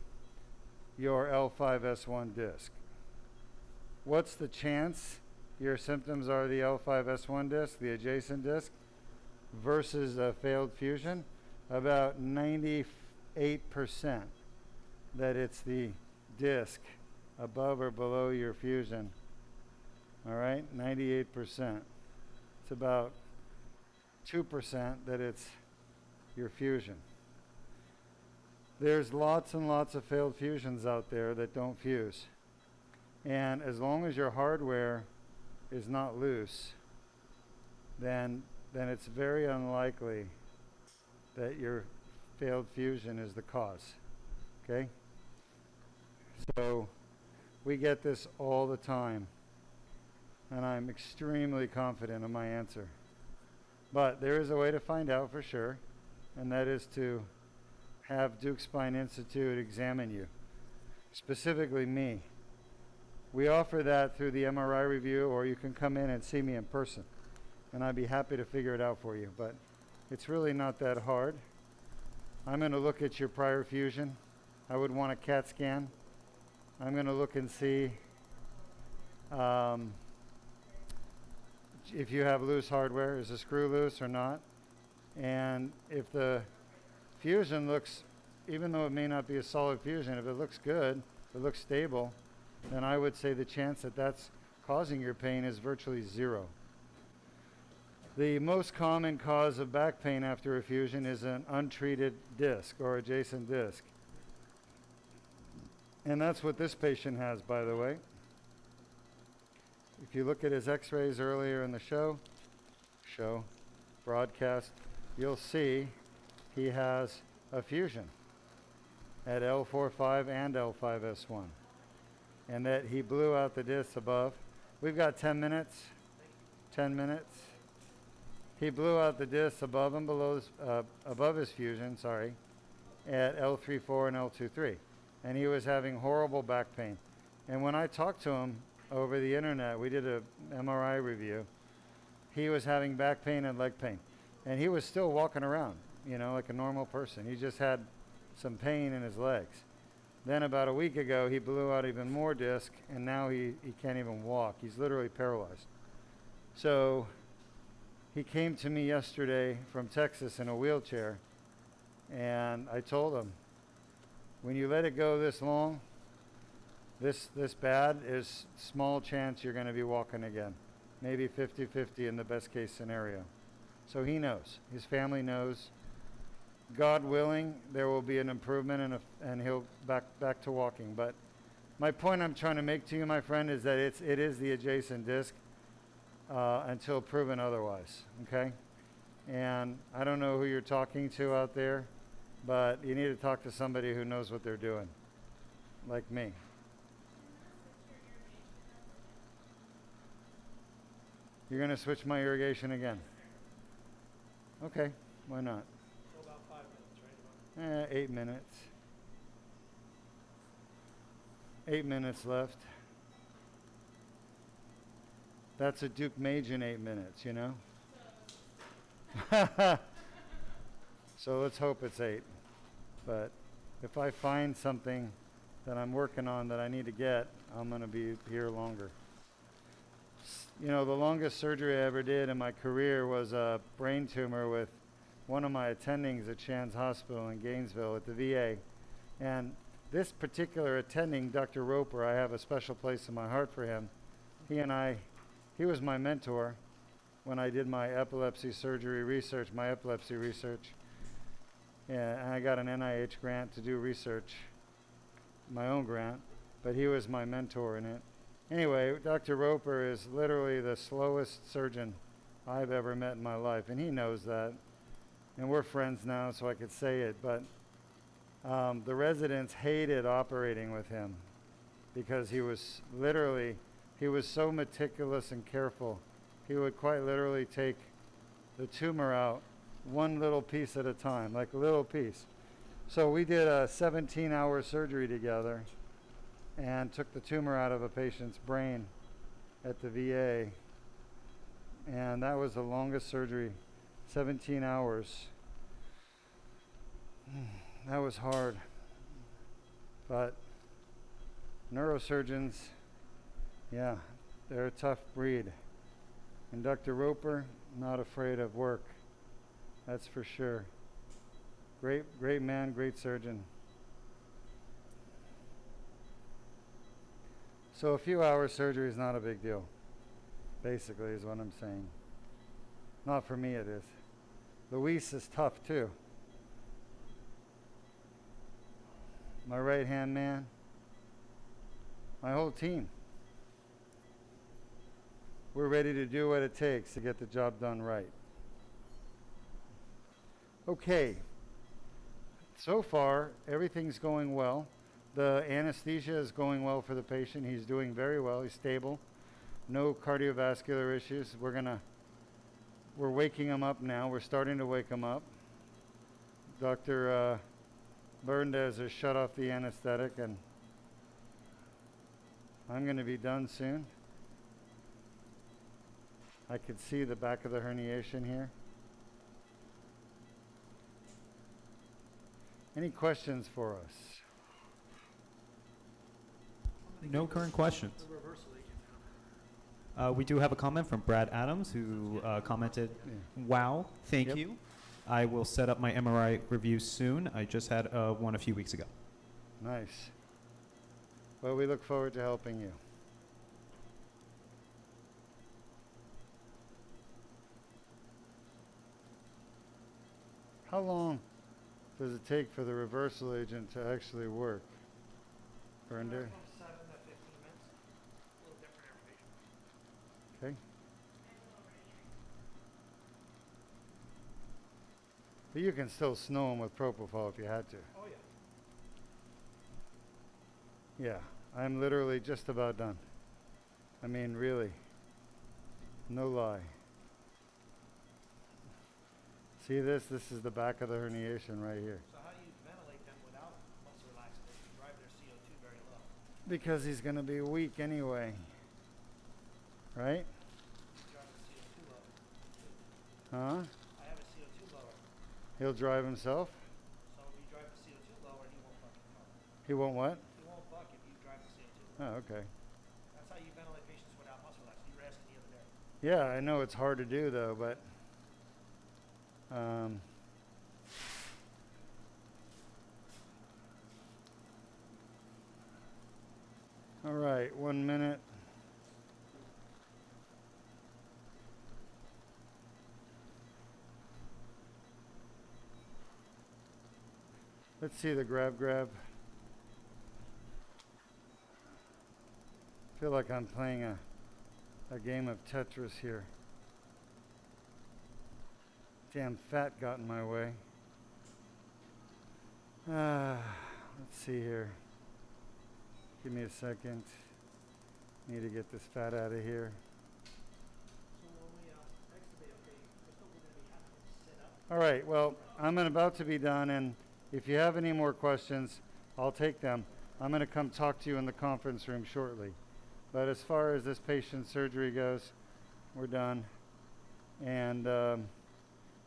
your L5-S1 disc. What's the chance your symptoms are the L5-S1 disc, the adjacent disc, versus a failed fusion? About 98% that it's the disc above or below your fusion. All right, 98%. It's about 2% that it's your fusion. There's lots and lots of failed fusions out there that don't fuse. And as long as your hardware is not loose, then it's very unlikely that your failed fusion is the cause. Okay? So we get this all the time, and I'm extremely confident in my answer. But there is a way to find out for sure, and that is to have Deuk Spine Institute examine you, specifically me. We offer that through the MRI review, or you can come in and see me in person, and I'd be happy to figure it out for you. But it's really not that hard. I'm going to look at your prior fusion. I would want a CAT scan. I'm going to look and see if you have loose hardware. Is the screw loose or not? And if the fusion looks, even though it may not be a solid fusion, if it looks good, if it looks stable, then I would say the chance that that's causing your pain is virtually zero. The most common cause of back pain after a fusion is an untreated disc or adjacent disc. And that's what this patient has, by the way. If you look at his x-rays earlier in the broadcast, you'll see he has a fusion at L4-5 and L5-S1. And that he blew out the disc above. We've got 10 minutes. 10 minutes. He blew out the disc above and below above his fusion, at L3-4 and L2-3. And he was having horrible back pain. And when I talked to him over the internet, we did a MRI review, he was having back pain and leg pain. And he was still walking around, you know, like a normal person. He just had some pain in his legs. Then about a week ago, he blew out even more disc, and now he can't even walk. He's literally paralyzed. So he came to me yesterday from Texas in a wheelchair, and I told him, when you let it go this long, this bad, is small chance you're going to be walking again. Maybe 50-50 in the best case scenario. So he knows. His family knows. God willing, there will be an improvement and he'll back to walking. But my point I'm trying to make to you, my friend, is that it is the adjacent disc until proven otherwise, okay? And I don't know who you're talking to out there, but you need to talk to somebody who knows what they're doing, like me. You're going to switch my irrigation again? Okay, why not? 8 minutes. 8 minutes left. That's a Deuk Mage in 8 minutes, you know? So let's hope it's 8. But if I find something that I'm working on that I need to get, I'm going to be here longer. You know, the longest surgery I ever did in my career was a brain tumor with one of my attendings at Shands Hospital in Gainesville at the VA. And this particular attending, Dr. Roper, I have a special place in my heart for him. He was my mentor when I did my epilepsy surgery research, my epilepsy research. And I got an NIH grant to do research, my own grant, but he was my mentor in it. Anyway, Dr. Roper is literally the slowest surgeon I've ever met in my life, and he knows that. And we're friends now, so I could say it, but the residents hated operating with him because he was so meticulous and careful. He would quite literally take the tumor out one little piece at a time, like a little piece. So we did a 17-hour surgery together and took the tumor out of a patient's brain at the VA. And that was the longest surgery, 17 hours. That was hard. But neurosurgeons, yeah, they're a tough breed. And Dr. Roper, not afraid of work. That's for sure. Great man, great surgeon. So a few hours surgery is not a big deal, basically, is what I'm saying. Not for me, it is. Luis is tough, too. My right-hand man. My whole team. We're ready to do what it takes to get the job done right. Okay. So far, everything's going well. The anesthesia is going well for the patient. He's doing very well. He's stable. No cardiovascular issues. We're waking him up now. We're starting to wake him up. Dr. Berndes has shut off the anesthetic, and I'm going to be done soon. I could see the back of the herniation here. Any questions for us? No current questions. The reversal agent now. We do have a comment from Brad Adams who commented, wow, thank Yep. you. I will set up my MRI review soon. I just had one a few weeks ago. Nice. Well, we look forward to helping you. How long does it take for the reversal agent to actually work? Berndes? From 7 to 15 minutes. A little different every patient. Okay. But you can still snow them with propofol if you had to. Oh, yeah. Yeah, I'm literally just about done. I mean, really. No lie. See this? This is the back of the herniation right here. So how do you ventilate them without muscle relaxation? You drive their CO2 very low. Because he's going to be weak anyway. Right? You drive the CO2 low. Huh? I have a CO2 lower. He'll drive himself? So if you drive the CO2 lower, he won't fucking buck. He won't what? He won't buck if you drive the CO2. Oh, okay. That's how you ventilate patients without muscle relaxation. You were asking the other day. Yeah, I know it's hard to do though, but all right, 1 minute. Let's see the grab. Feel like I'm playing a game of Tetris here. Damn fat got in my way. Let's see here. Give me a second. Need to get this fat out of here. So when we extubate, okay, we're still going to be having him sit up. All right, well, I'm about to be done, and If you have any more questions, I'll take them. I'm going to come talk to you in the conference room shortly. But as far as this patient's surgery goes, we're done. And let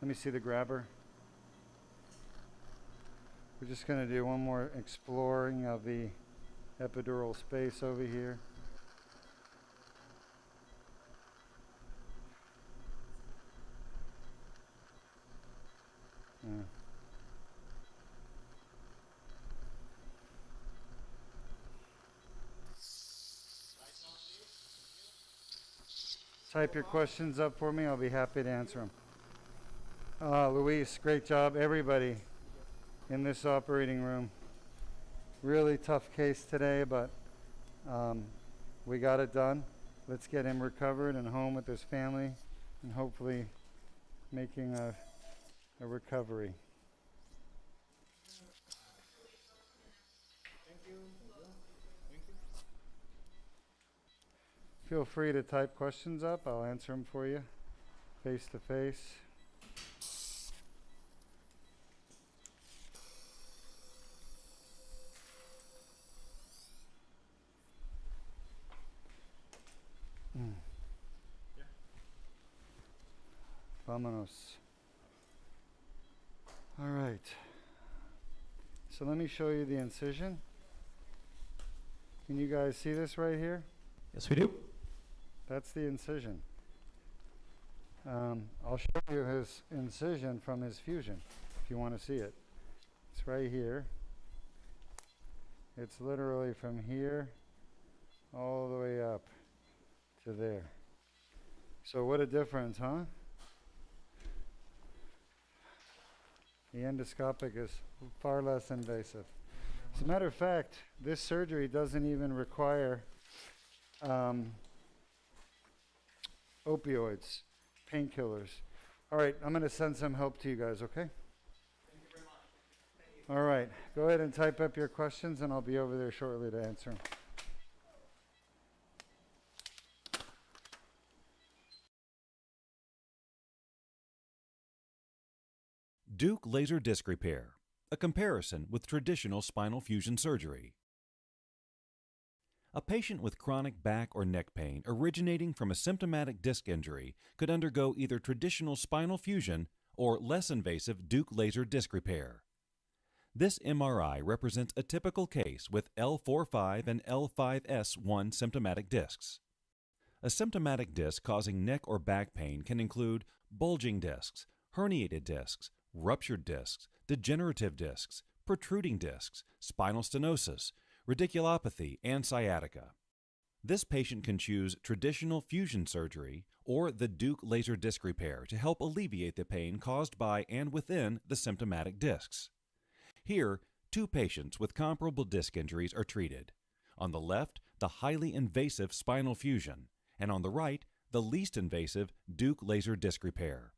me see the grabber. We're just going to do one more exploring of the epidural space over here. Yeah. Type your questions up for me. I'll be happy to answer them. Luis, great job. Everybody in this operating room. Really tough case today, but we got it done. Let's get him recovered and home with his family and hopefully making a recovery. Feel free to type questions up. I'll answer them for you face to face. Vámonos. All right. So let me show you the incision. Can you guys see this right here? Yes, we do. That's the incision. I'll show you his incision from his fusion if you want to see it. It's right here. It's literally from here all the way up to there. So what a difference, huh? The endoscopic is far less invasive. As a matter of fact, this surgery doesn't even require opioids, painkillers. All right, I'm going to send some help to you guys, okay? Thank you very much. All right, go ahead and type up your questions, and I'll be over there shortly to answer them. Deuk laser disc repair, a comparison with traditional spinal fusion surgery. A patient with chronic back or neck pain originating from a symptomatic disc injury could undergo either traditional spinal fusion or less invasive Deuk laser disc repair. This MRI represents a typical case with L4-5 and L5-S1 symptomatic discs. A symptomatic disc causing neck or back pain can include bulging discs, herniated discs, ruptured discs, degenerative discs, protruding discs, spinal stenosis, radiculopathy, and sciatica. This patient can choose traditional fusion surgery or the Deuk laser disc repair to help alleviate the pain caused by and within the symptomatic discs. Here, two patients with comparable disc injuries are treated. On the left, the highly invasive spinal fusion, and on the right, the least invasive Deuk laser disc repair.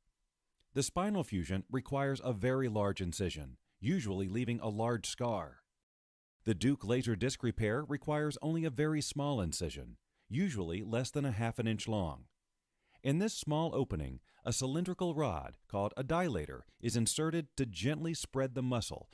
The spinal fusion requires a very large incision, usually leaving a large scar. The Deuk laser disc repair requires only a very small incision, usually less than a half an inch long. In this small opening, a cylindrical rod, called a dilator, is inserted to gently spread the muscle